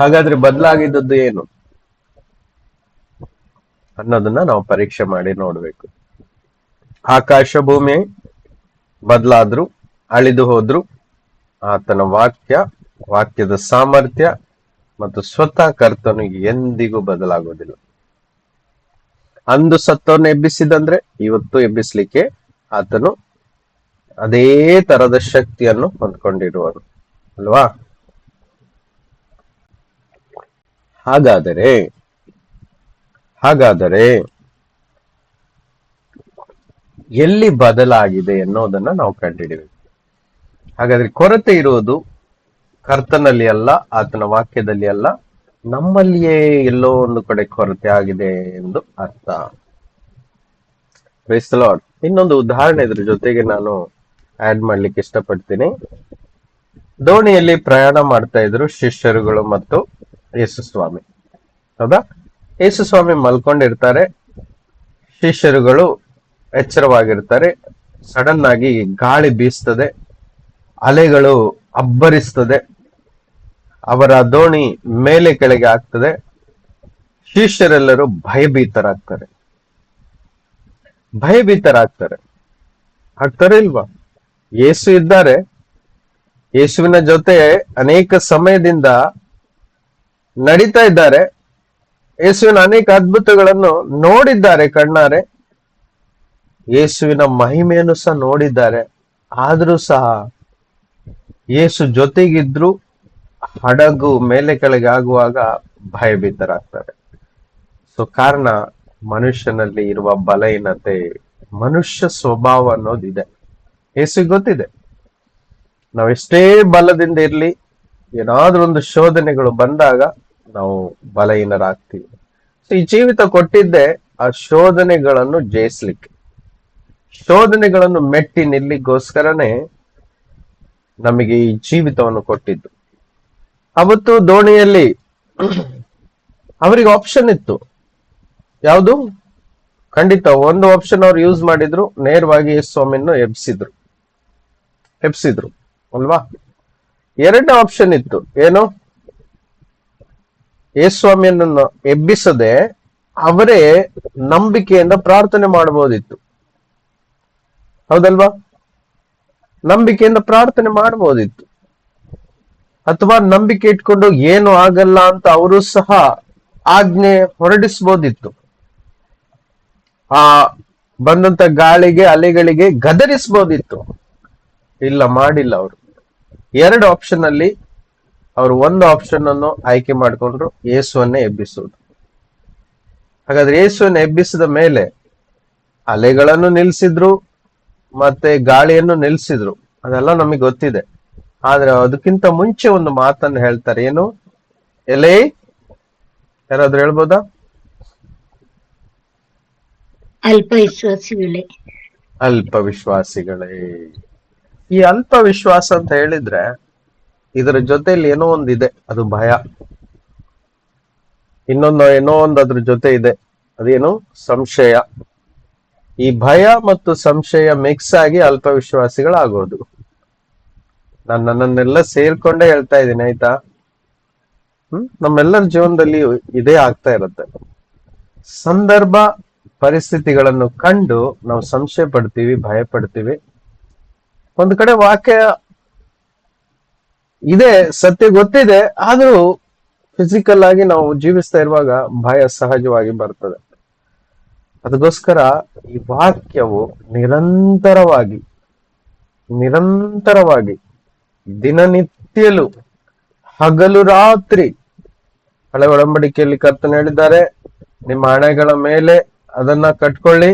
ಹಾಗಾದ್ರೆ ಬದಲಾಗಿದ್ದದ್ದು ಏನು ಅನ್ನೋದನ್ನ ನಾವು ಪರೀಕ್ಷೆ ಮಾಡಿ ನೋಡ್ಬೇಕು. ಆಕಾಶ ಭೂಮಿ ಬದಲಾದ್ರು, ಅಳಿದು ಹೋದ್ರು, ಆತನ ವಾಕ್ಯದ ಸಾಮರ್ಥ್ಯ ಮತ್ತು ಸ್ವತಃ ಕರ್ತನು ಎಂದಿಗೂ ಬದಲಾಗೋದಿಲ್ಲ. ಅಂದು ಸತ್ತವನ್ನ ಎಬ್ಬಿಸಿದಂದ್ರೆ ಇವತ್ತು ಎಬ್ಬಿಸ್ಲಿಕ್ಕೆ ಆತನು ಅದೇ ತರದ ಶಕ್ತಿಯನ್ನು ಹೊಂದ್ಕೊಂಡಿರುವನು ಅಲ್ವಾ? ಹಾಗಾದರೆ ಎಲ್ಲಿ ಬದಲಾಗಿದೆ ಅನ್ನೋದನ್ನ ನಾವು ಕಂಡುಹಿಡಿಯಬೇಕು. ಹಾಗಾದ್ರೆ ಕೊರತೆ ಇರುವುದು ಕರ್ತನಲ್ಲಿ ಅಲ್ಲ, ಆತನ ವಾಕ್ಯದಲ್ಲಿ ಅಲ್ಲ, ನಮ್ಮಲ್ಲಿಯೇ ಎಲ್ಲೋ ಒಂದು ಕಡೆ ಕೊರತೆ ಆಗಿದೆ ಎಂದು ಅರ್ಥ. Praise the Lord. ಇನ್ನೊಂದು ಉದಾಹರಣೆ ಇದ್ರ ಜೊತೆಗೆ ನಾನು ಆಡ್ ಮಾಡ್ಲಿಕ್ಕೆ ಇಷ್ಟಪಡ್ತೀನಿ. ದೋಣಿಯಲ್ಲಿ ಪ್ರಯಾಣ ಮಾಡ್ತಾ ಇದ್ರು ಶಿಷ್ಯರುಗಳು ಮತ್ತು ಯೇಸುಸ್ವಾಮಿ. ಹೌದಾ? ಯೇಸುಸ್ವಾಮಿ ಮಲ್ಕೊಂಡಿರ್ತಾರೆ, ಶಿಷ್ಯರುಗಳು ಎಚ್ಚರವಾಗಿರ್ತಾರೆ. ಸಡನ್ ಆಗಿ ಗಾಳಿ ಬೀಸ್ತದೆ, ಅಲೆಗಳು ಅಬ್ಬರಿಸ್ತದೆ, ಅವರ ದೋಣಿ ಮೇಲೆ ಕೆಳಗೆ ಆಗ್ತದೆ. ಶಿಷ್ಯರೆಲ್ಲರೂ ಭಯಭೀತರಾಗ್ತಾರೆ. ಆಗ್ತಾರೆ ಇಲ್ವಾ? ಯೇಸು ಇದ್ದಾರೆ, ಯೇಸುವಿನ ಜೊತೆ ಅನೇಕ ಸಮಯದಿಂದ ನಡೀತಾ ಇದ್ದಾರೆ, ಯೇಸುವಿನ ಅನೇಕ ಅದ್ಭುತಗಳನ್ನು ನೋಡಿದ್ದಾರೆ ಕಣ್ಣಾರೆ, ಯೇಸುವಿನ ಮಹಿಮೆಯನ್ನು ಸಹ ನೋಡಿದ್ದಾರೆ. ಆದ್ರೂ ಸಹ ಯೇಸು ಜೊತೆಗಿದ್ರು ಹಡಗು ಮೇಲೆ ಕೆಳಗೆ ಆಗುವಾಗ ಭಯಭೀತರಾಗ್ತಾರೆ. ಸೊ ಕಾರಣ ಮನುಷ್ಯನಲ್ಲಿ ಇರುವ ಬಲಹೀನತೆ, ಮನುಷ್ಯ ಸ್ವಭಾವ ಅನ್ನೋದಿದೆ. ಯೇಸುವಿಗೆ ಗೊತ್ತಿದೆ, ನಾವೆಷ್ಟೇ ಬಲದಿಂದ ಇರ್ಲಿ, ಏನಾದ್ರೂ ಒಂದು ಶೋಧನೆಗಳು ಬಂದಾಗ ನಾವು ಬಲಹೀನರಾಗ್ತೀವಿ. ಸೊ ಈ ಜೀವಿತ ಕೊಟ್ಟಿದ್ದೆ ಆ ಶೋಧನೆಗಳನ್ನು ಜಯಿಸ್ಲಿಕ್ಕೆ, ಶೋಧನೆಗಳನ್ನು ಮೆಟ್ಟಿ ನಿಲ್ಲಿಗೋಸ್ಕರನೇ ನಮಗೆ ಈ ಜೀವಿತವನ್ನು ಕೊಟ್ಟಿದ್ದು. ಅವತ್ತು ದೋಣಿಯಲ್ಲಿ ಅವರಿಗೆ ಆಪ್ಷನ್ ಇತ್ತು. ಯಾವುದು? ಖಂಡಿತ ಒಂದು ಆಪ್ಷನ್ ಅವ್ರು ಯೂಸ್ ಮಾಡಿದ್ರು, ನೇರವಾಗಿ ಯೇಸುಸ್ವಾಮಿಯನ್ನು ಎಬ್ಸಿದ್ರು ಅಲ್ವಾ? ಎರಡನೇ ಆಪ್ಷನ್ ಇತ್ತು, ಏನು? ಯೇಸುಸ್ವಾಮಿಯನ್ನು ಎಬ್ಬಿಸದೆ ಅವರೇ ನಂಬಿಕೆಯಿಂದ ಪ್ರಾರ್ಥನೆ ಮಾಡಬಹುದಿತ್ತು. ಹೌದಲ್ವಾ? ನಂಬಿಕೆಯಿಂದ ಪ್ರಾರ್ಥನೆ ಮಾಡಬಹುದಿತ್ತು. ಅಥವಾ ನಂಬಿಕೆ ಇಟ್ಕೊಂಡು ಏನು ಆಗಲ್ಲ ಅಂತ ಅವರು ಸಹ ಆಜ್ಞೆ ಹೊರಡಿಸಬಹುದಿತ್ತು. ಆ ಬಂದಂತ ಗಾಳಿಗೆ, ಅಲೆಗಳಿಗೆ ಗದರಿಸಬಹುದಿತ್ತು. ಇಲ್ಲ, ಮಾಡಿಲ್ಲ ಅವರು. ಎರಡು ಆಪ್ಷನ್ ಅಲ್ಲಿ ಅವರು ಒಂದು ಆಪ್ಷನ್ ಅನ್ನು ಆಯ್ಕೆ ಮಾಡಿಕೊಂಡ್ರು, ಯೇಸುವನ್ನೇ ಎಬ್ಬಿಸುವುದು. ಹಾಗಾದ್ರೆ ಯೇಸುವನ್ನ ಎಬ್ಬಿಸಿದ ಮೇಲೆ ಅಲೆಗಳನ್ನು ನಿಲ್ಸಿದ್ರು, ಮತ್ತೆ ಗಾಳಿಯನ್ನು ನಿಲ್ಸಿದ್ರು. ಅದೆಲ್ಲ ನಮಗೆ ಗೊತ್ತಿದೆ. ಆದ್ರೆ ಅದಕ್ಕಿಂತ ಮುಂಚೆ ಒಂದು ಮಾತನ್ನು ಹೇಳ್ತಾರೆ, ಏನು? ಎಲೆ, ಯಾರಾದ್ರೂ ಹೇಳ್ಬೋದಾ? ಅಲ್ಪ ವಿಶ್ವಾಸಿಗಳೇ. ಈ ಅಲ್ಪ ವಿಶ್ವಾಸ ಅಂತ ಹೇಳಿದ್ರೆ ಇದರ ಜೊತೆಯಲ್ಲಿ ಏನೋ ಒಂದಿದೆ, ಅದು ಭಯ. ಏನೋ ಒಂದು ಅದ್ರ ಜೊತೆ ಇದೆ, ಅದೇನು? ಸಂಶಯ. ಈ ಭಯ ಮತ್ತು ಸಂಶಯ ಮಿಕ್ಸ್ ಆಗಿ ಅಲ್ಪ ವಿಶ್ವಾಸಿಗಳಾಗೋದು. ನನ್ನನ್ನೆಲ್ಲ ಸೇರ್ಕೊಂಡೇ ಹೇಳ್ತಾ ಇದ್ದೀನಿ, ಆಯ್ತಾ? ನಮ್ಮೆಲ್ಲರ ಜೀವನದಲ್ಲಿ ಇದೇ ಆಗ್ತಾ ಇರುತ್ತೆ. ಸಂದರ್ಭ ಪರಿಸ್ಥಿತಿಗಳನ್ನು ಕಂಡು ನಾವು ಸಂಶಯ ಪಡ್ತೀವಿ, ಭಯ ಪಡ್ತೀವಿ. ಒಂದು ಕಡೆ ವಾಕ್ಯ ಇದೆ, ಸತ್ಯ ಗೊತ್ತಿದೆ, ಆದ್ರೂ ಫಿಸಿಕಲ್ ಆಗಿ ನಾವು ಜೀವಿಸ್ತಾ ಇರುವಾಗ ಭಯ ಸಹಜವಾಗಿ ಬರ್ತದೆ. ಅದಕ್ಕೋಸ್ಕರ ಈ ವಾಕ್ಯವು ನಿರಂತರವಾಗಿ ದಿನನಿತ್ಯಲು ಹಗಲು ರಾತ್ರಿ, ಹಳೆ ಒಡಂಬಡಿಕೆಯಲ್ಲಿ ಕರ್ತನು ಹೇಳಿದ್ದಾರೆ, ನಿಮ್ಮ ಹಣೆಗಳ ಮೇಲೆ ಅದನ್ನ ಕಟ್ಕೊಳ್ಳಿ,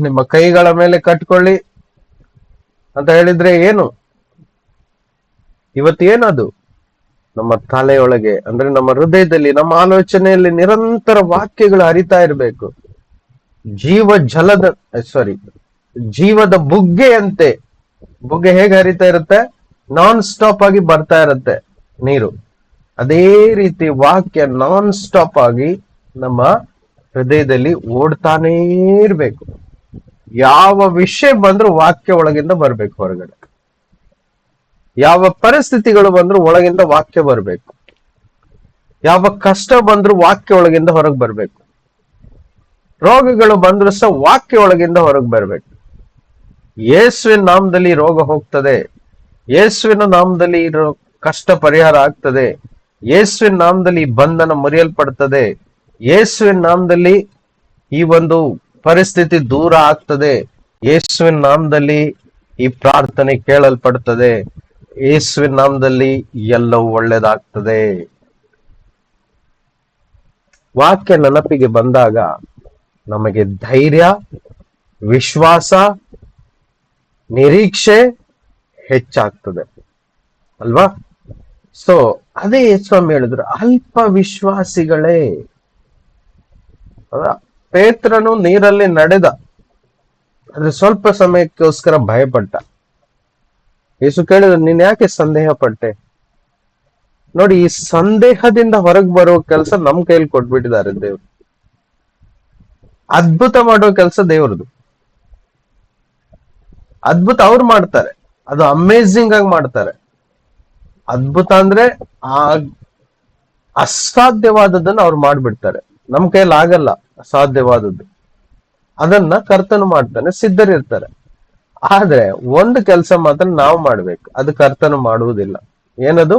ನಿಮ್ಮ ಕೈಗಳ ಮೇಲೆ ಕಟ್ಕೊಳ್ಳಿ ಅಂತ ಹೇಳಿದ್ರೆ ಏನು? ಇವತ್ತೇನದು? ನಮ್ಮ ತಲೆಯೊಳಗೆ ಅಂದ್ರೆ ನಮ್ಮ ಹೃದಯದಲ್ಲಿ, ನಮ್ಮ ಆಲೋಚನೆಯಲ್ಲಿ ನಿರಂತರ ವಾಕ್ಯಗಳು ಹರಿತಾ ಇರಬೇಕು. ಜೀವದ ಬುಗ್ಗೆಯಂತೆ. ಬುಗ್ಗೆ ಹೇಗೆ ಹರಿತಾ ಇರುತ್ತೆ? ನಾನ್ ಸ್ಟಾಪ್ ಆಗಿ ಬರ್ತಾ ಇರುತ್ತೆ ನೀರು. ಅದೇ ರೀತಿ ವಾಕ್ಯ ನಾನ್ ಸ್ಟಾಪ್ ಆಗಿ ನಮ್ಮ ಹೃದಯದಲ್ಲಿ ಓಡ್ತಾನೇ ಇರ್ಬೇಕು. ಯಾವ ವಿಷಯ ಬಂದ್ರೂ ವಾಕ್ಯ ಒಳಗಿಂದ ಬರ್ಬೇಕು ಹೊರಗಡೆ. ಯಾವ ಪರಿಸ್ಥಿತಿಗಳು ಬಂದ್ರೂ ಒಳಗಿಂದ ವಾಕ್ಯ ಬರ್ಬೇಕು. ಯಾವ ಕಷ್ಟ ಬಂದ್ರೂ ವಾಕ್ಯ ಒಳಗಿಂದ ಹೊರಗೆ ಬರ್ಬೇಕು. ರೋಗಗಳು ಬಂದ್ರೂ ಸಹ ವಾಕ್ಯ ಒಳಗಿಂದ ಹೊರಗೆ ಬರ್ಬೇಕು. ಯೇಸುವಿನ ನಾಮದಲ್ಲಿ ರೋಗ ಹೋಗ್ತದೆ, ಯೇಸುವಿನ ನಾಮದಲ್ಲಿ ಕಷ್ಟ ಪರಿಹಾರ ಆಗ್ತದೆ, ಯೇಸುವಿನ ನಾಮದಲ್ಲಿ ಬಂಧನ ಮುರಿಯಲ್ಪಡ್ತದೆ, ಯೇಸುವಿನ ನಾಮದಲ್ಲಿ ಈ ಒಂದು ಪರಿಸ್ಥಿತಿ ದೂರ ಆಗ್ತದೆ, ಯೇಸುವಿನ ನಾಮದಲ್ಲಿ ಈ ಪ್ರಾರ್ಥನೆ ಕೇಳಲ್ಪಡ್ತದೆ, ಯೇಸುವಿನ ನಾಮದಲ್ಲಿ ಎಲ್ಲವೂ ಒಳ್ಳೇದಾಗ್ತದೆ. ವಾಕ್ಯ ನೆನಪಿಗೆ ಬಂದಾಗ ನಮಗೆ ಧೈರ್ಯ, ವಿಶ್ವಾಸ, ನಿರೀಕ್ಷೆ ಹೆಚ್ಚಾಗ್ತದೆ ಅಲ್ವಾ? ಸೊ ಅದೇ ಸ್ವಾಮಿ ಹೇಳಿದ್ರು, ಅಲ್ಪ ವಿಶ್ವಾಸಿಗಳೇ. ಪೇತ್ರನು ನೀರಲ್ಲಿ ನಡೆದ, ಆದ್ರೆ ಸ್ವಲ್ಪ ಸಮಯಕ್ಕೋಸ್ಕರ ಭಯಪಟ್ಟ. ಯೇಸು ಕೇಳಿದ್ರು, ನೀನ್ ಯಾಕೆ ಸಂದೇಹ ಪಟ್ಟೆ? ನೋಡಿ, ಈ ಸಂದೇಹದಿಂದ ಹೊರಗೆ ಬರೋ ಕೆಲಸ ನಮ್ ಕೈಲಿ ಕೊಟ್ಬಿಟ್ಟಿದ್ದಾರೆ ದೇವ್ರು. ಅದ್ಭುತ ಮಾಡೋ ಕೆಲಸ ದೇವ್ರದು. ಅದ್ಭುತ ಅವ್ರು ಮಾಡ್ತಾರೆ, ಅದು ಅಮೇಝಿಂಗ್ ಆಗಿ ಮಾಡ್ತಾರೆ. ಅದ್ಭುತ ಅಂದ್ರೆ ಆ ಅಸಾಧ್ಯವಾದದನ್ನ ಅವ್ರು ಮಾಡ್ಬಿಡ್ತಾರೆ. ನಮ್ ಕೈಯಲ್ಲಿ ಆಗಲ್ಲ ಅಸಾಧ್ಯವಾದದ್ದು, ಅದನ್ನ ಕರ್ತನು ಮಾಡ್ತಾನೆ, ಸಿದ್ಧರಿರ್ತಾರೆ. ಆದ್ರೆ ಒಂದು ಕೆಲಸ ಮಾತ್ರ ನಾವು ಮಾಡ್ಬೇಕು, ಅದು ಕರ್ತನು ಮಾಡುವುದಿಲ್ಲ. ಏನದು?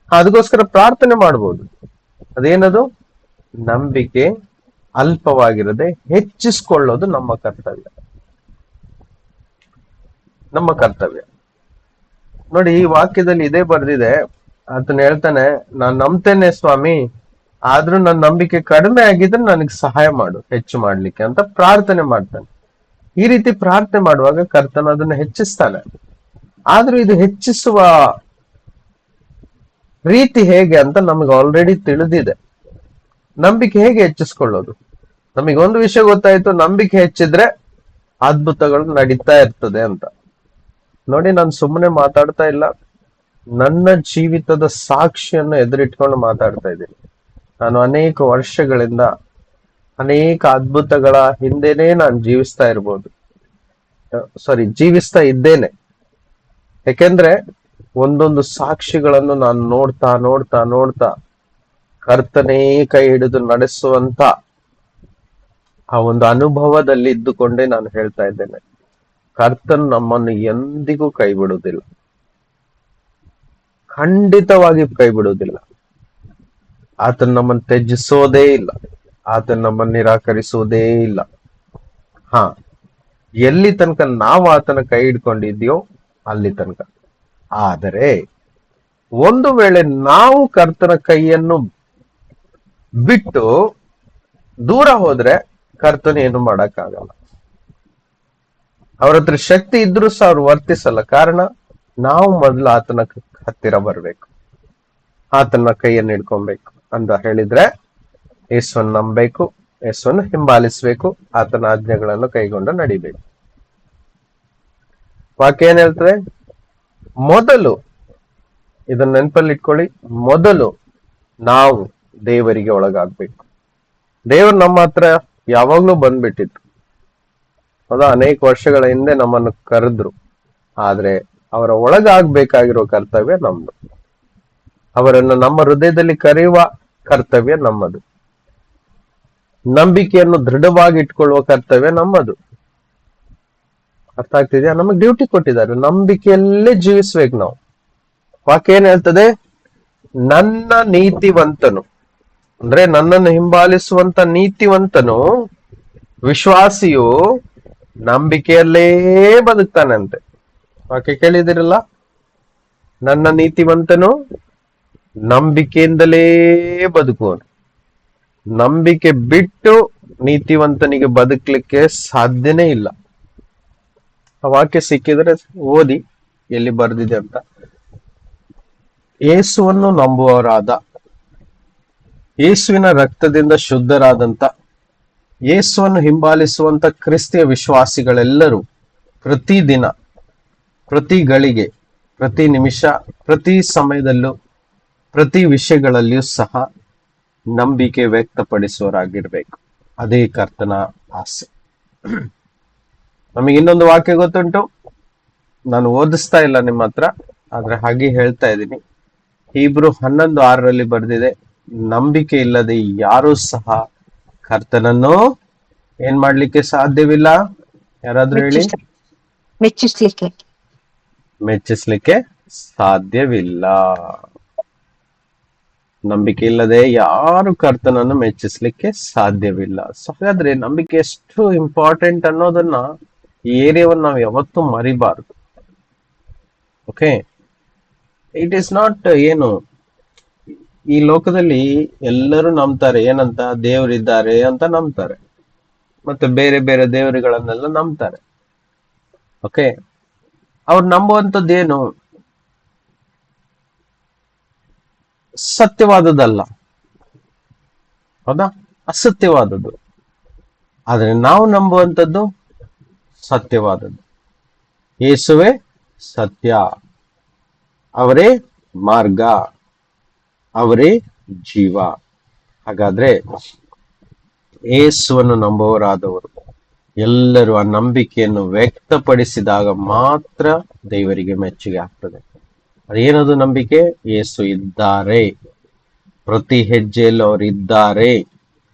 ಅದಕ್ಕೋಸ್ಕರ ಪ್ರಾರ್ಥನೆ ಮಾಡ್ಬೋದು. ಅದೇನದು? ನಂಬಿಕೆ ಅಲ್ಪವಾಗಿರದೆ ಹೆಚ್ಚಿಸ್ಕೊಳ್ಳೋದು ನಮ್ಮ ಕರ್ತವ್ಯ. ನೋಡಿ, ಈ ವಾಕ್ಯದಲ್ಲಿ ಇದೇ ಬರ್ದಿದೆ. ಆತನ ಹೇಳ್ತಾನೆ, ನಾನ್ ನಂಬ್ತೇನೆ ಸ್ವಾಮಿ, ಆದ್ರೂ ನನ್ನ ನಂಬಿಕೆ ಕಡಿಮೆ ಆಗಿದ್ರೆ ನನಗೆ ಸಹಾಯ ಮಾಡು ಹೆಚ್ಚು ಮಾಡ್ಲಿಕ್ಕೆ ಅಂತ ಪ್ರಾರ್ಥನೆ ಮಾಡ್ತಾನೆ. ಈ ರೀತಿ ಪ್ರಾರ್ಥನೆ ಮಾಡುವಾಗ ಕರ್ತನ ಅದನ್ನ ಹೆಚ್ಚಿಸ್ತಾನೆ. ಆದ್ರೂ ಇದು ಹೆಚ್ಚಿಸುವ ರೀತಿ ಹೇಗೆ ಅಂತ ನಮಗೆ ಆಲ್ರೆಡಿ ತಿಳಿದಿದೆ. ನಂಬಿಕೆ ಹೇಗೆ ಹೆಚ್ಚಿಸ್ಕೊಳ್ಳೋದು? ನಮಗೆ ಒಂದು ವಿಷಯ ಗೊತ್ತಾಯ್ತು, ನಂಬಿಕೆ ಹೆಚ್ಚಿದ್ರೆ ಅದ್ಭುತಗಳು ನಡೀತಾ ಇರ್ತದೆ ಅಂತ. ನೋಡಿ, ನಾನು ಸುಮ್ಮನೆ ಮಾತಾಡ್ತಾ ಇಲ್ಲ, ನನ್ನ ಜೀವಿತದ ಸಾಕ್ಷಿಯನ್ನು ಎದುರಿಟ್ಕೊಂಡು ಮಾತಾಡ್ತಾ ಇದ್ದೀನಿ. ನಾನು ಅನೇಕ ವರ್ಷಗಳಿಂದ ಅನೇಕ ಅದ್ಭುತಗಳ ಹಿಂದೆನೆ ನಾನು ಜೀವಿಸ್ತಾ ಇದ್ದೇನೆ. ಯಾಕೆಂದ್ರೆ ಒಂದೊಂದು ಸಾಕ್ಷಿಗಳನ್ನು ನಾನು ನೋಡ್ತಾ ಕರ್ತನೇ ಕೈ ಹಿಡಿದು ನಡೆಸುವಂತ ಆ ಒಂದು ಅನುಭವದಲ್ಲಿ ಇದ್ದುಕೊಂಡೇ ನಾನು ಹೇಳ್ತಾ ಇದ್ದೇನೆ, ಕರ್ತನ್ ನಮ್ಮನ್ನು ಎಂದಿಗೂ ಕೈ ಬಿಡುವುದಿಲ್ಲ, ಖಂಡಿತವಾಗಿ ಕೈ ಬಿಡುವುದಿಲ್ಲ. ಆತನ ನಮ್ಮನ್ನು ತ್ಯಜಿಸೋದೇ ಇಲ್ಲ, ಆತನ ನಮ್ಮನ್ನು ನಿರಾಕರಿಸುವುದೇ ಇಲ್ಲ. ಎಲ್ಲಿ ತನಕ ನಾವು ಆತನ ಕೈ ಹಿಡ್ಕೊಂಡಿದ್ಯೋ ಅಲ್ಲಿ ತನಕ. ಆದರೆ ಒಂದು ವೇಳೆ ನಾವು ಕರ್ತನ ಕೈಯನ್ನು ಬಿಟ್ಟು ದೂರ ಹೋದ್ರೆ ಕರ್ತನ ಏನು ಮಾಡಕ್ಕಾಗಲ್ಲ. ಅವ್ರ ಹತ್ರ ಶಕ್ತಿ ಇದ್ರೂ ಸಹ ಅವ್ರು ವರ್ತಿಸಲ್ಲ. ಕಾರಣ, ನಾವು ಮೊದಲು ಆತನ ಹತ್ತಿರ ಬರ್ಬೇಕು, ಆತನ ಕೈಯನ್ನು ಹಿಡ್ಕೊಬೇಕು ಅಂತ ಹೇಳಿದ್ರೆ ಯೇಸುವನ್ನು ನಂಬಬೇಕು, ಯೇಸುವನ್ನು ಹಿಂಬಾಲಿಸ್ಬೇಕು, ಆತನ ಆಜ್ಞೆಗಳನ್ನು ಕೈಗೊಂಡು ನಡಿಬೇಕು. ವಾಕ್ಯ ಏನ್ ಹೇಳ್ತದೆ? ಮೊದಲು, ಇದನ್ನ ನೆನಪಲ್ಲಿ ಇಟ್ಕೊಳ್ಳಿ, ಮೊದಲು ನಾವು ದೇವರಿಗೆ ಒಳಗಾಗ್ಬೇಕು. ದೇವರು ನಮ್ಮ ಹತ್ರ ಯಾವಾಗ್ಲೂ ಬಂದ್ಬಿಟ್ಟಿತ್ತು. ಅನೇಕ ವರ್ಷಗಳ ಹಿಂದೆ ನಮ್ಮನ್ನು ಕರೆದ್ರು. ಆದ್ರೆ ಅವರ ಒಳಗಾಗ್ಬೇಕಾಗಿರೋ ಕರ್ತವ್ಯ ನಮ್ದು. ಅವರನ್ನು ನಮ್ಮ ಹೃದಯದಲ್ಲಿ ಕರೆಯುವ ಕರ್ತವ್ಯ ನಮ್ಮದು. ನಂಬಿಕೆಯನ್ನು ದೃಢವಾಗಿ ಇಟ್ಕೊಳ್ಳುವ ಕರ್ತವ್ಯ ನಮ್ಮದು. ಅರ್ಥ ಆಗ್ತಿದ್ಯಾ? ನಮಗೆ ಡ್ಯೂಟಿ ಕೊಟ್ಟಿದ್ದಾರೆ, ನಂಬಿಕೆಯಲ್ಲೇ ಜೀವಿಸ್ಬೇಕು ನಾವು. ವಾಕ್ಯ ಏನ್ ಹೇಳ್ತದೆ? ನನ್ನ ನೀತಿವಂತನು ಅಂದ್ರೆ ನನ್ನನ್ನು ಹಿಂಬಾಲಿಸುವಂತ ನೀತಿವಂತನು, ವಿಶ್ವಾಸಿಯು ನಂಬಿಕೆಯಲ್ಲೇ ಬದುಕ್ತಾನಂತೆ. ವಾಕ್ಯ ಕೇಳಿದಿರಲ್ಲ? ನನ್ನ ನೀತಿವಂತನು ನಂಬಿಕೆಯಿಂದಲೇ ಬದುಕುವನು. ನಂಬಿಕೆ ಬಿಟ್ಟು ನೀತಿವಂತನಿಗೆ ಬದುಕಲಿಕ್ಕೆ ಸಾಧ್ಯನೇ ಇಲ್ಲ. ಆ ವಾಕ್ಯ ಸಿಕ್ಕಿದ್ರೆ ಓದಿ ಎಲ್ಲಿ ಬರ್ದಿದೆ ಅಂತ. ಯೇಸುವನ್ನು ನಂಬುವವರಾದ, ಯೇಸುವಿನ ರಕ್ತದಿಂದ ಶುದ್ಧರಾದಂತ, ಯೇಸುವನ್ನು ಹಿಂಬಾಲಿಸುವಂತ ಕ್ರಿಸ್ತಿಯ ವಿಶ್ವಾಸಿಗಳೆಲ್ಲರೂ ಪ್ರತಿದಿನ, ಪ್ರತಿ ಗಳಿಗೆ, ಪ್ರತಿ ನಿಮಿಷ, ಪ್ರತಿ ಸಮಯದಲ್ಲೂ, ಪ್ರತಿ ವಿಷಯಗಳಲ್ಲಿಯೂ ಸಹ ನಂಬಿಕೆ ವ್ಯಕ್ತಪಡಿಸುವವರಾಗಿರ್ಬೇಕು. ಅದೇ ಕರ್ತನ ಆಸೆ. ನಮಗೆ ಇನ್ನೊಂದು ವಾಕ್ಯ ಗೊತ್ತುಂಟು, ನಾನು ಓದಿಸ್ತಾ ಇಲ್ಲ ನಿಮ್ಮ ಹತ್ರ, ಆದ್ರೆ ಹಾಗೆ ಹೇಳ್ತಾ ಇದ್ದೀನಿ. ಹೀಬ್ರು 11:6 ಬರೆದಿದೆ, ನಂಬಿಕೆ ಇಲ್ಲದೆ ಯಾರೂ ಸಹ ಕರ್ತನನ್ನು ಏನ್ ಮಾಡ್ಲಿಕ್ಕೆ ಸಾಧ್ಯವಿಲ್ಲ. ಯಾರಾದ್ರೂ ಹೇಳಿ. ಮೆಚ್ಚಿಸ್ಲಿಕ್ಕೆ ಮೆಚ್ಚಿಸ್ಲಿಕ್ಕೆ ಸಾಧ್ಯವಿಲ್ಲ. ನಂಬಿಕೆ ಇಲ್ಲದೆ ಯಾರು ಕರ್ತನನ್ನು ಮೆಚ್ಚಿಸ್ಲಿಕ್ಕೆ ಸಾಧ್ಯವಿಲ್ಲ. ಸೊ ಹಾಗಾದ್ರೆ ನಂಬಿಕೆ ಎಷ್ಟು ಇಂಪಾರ್ಟೆಂಟ್ ಅನ್ನೋದನ್ನ, ಈ ಏರಿಯಾವನ್ನು ನಾವು ಯಾವತ್ತೂ ಮರಿಬಾರದು. ಓಕೆ, ಇಟ್ ಈಸ್ ನಾಟ್ ಏನು, ಈ ಲೋಕದಲ್ಲಿ ಎಲ್ಲರೂ ನಂಬ್ತಾರೆ ಏನಂತ, ದೇವರಿದ್ದಾರೆ ಅಂತ ನಂಬ್ತಾರೆ, ಮತ್ತೆ ಬೇರೆ ಬೇರೆ ದೇವರುಗಳನ್ನೆಲ್ಲ ನಂಬ್ತಾರೆ. ಓಕೆ, ಅವ್ರು ನಂಬುವಂಥದ್ದೇನು ಸತ್ಯವಾದದ್ದಲ್ಲ, ಹೌದಾ? ಅಸತ್ಯವಾದದ್ದು. ಆದ್ರೆ ನಾವು ನಂಬುವಂಥದ್ದು ಸತ್ಯವಾದದ್ದು. ಯೇಸುವೇ ಸತ್ಯ, ಅವರೇ ಮಾರ್ಗ, ಅವರೇ ಜೀವ. ಹಾಗಾದ್ರೆ ಯೇಸುವನ್ನು ನಂಬುವವರಾದವರು ಎಲ್ಲರೂ ಆ ನಂಬಿಕೆಯನ್ನು ವ್ಯಕ್ತಪಡಿಸಿದಾಗ ಮಾತ್ರ ದೇವರಿಗೆ ಮೆಚ್ಚುಗೆ ಆಗ್ತದೆ. ಅದೇನದು ನಂಬಿಕೆ? ಯೇಸು ಇದ್ದಾರೆ, ಪ್ರತಿ ಹೆಜ್ಜೆಯಲ್ಲೂ ಅವರು ಇದ್ದಾರೆ,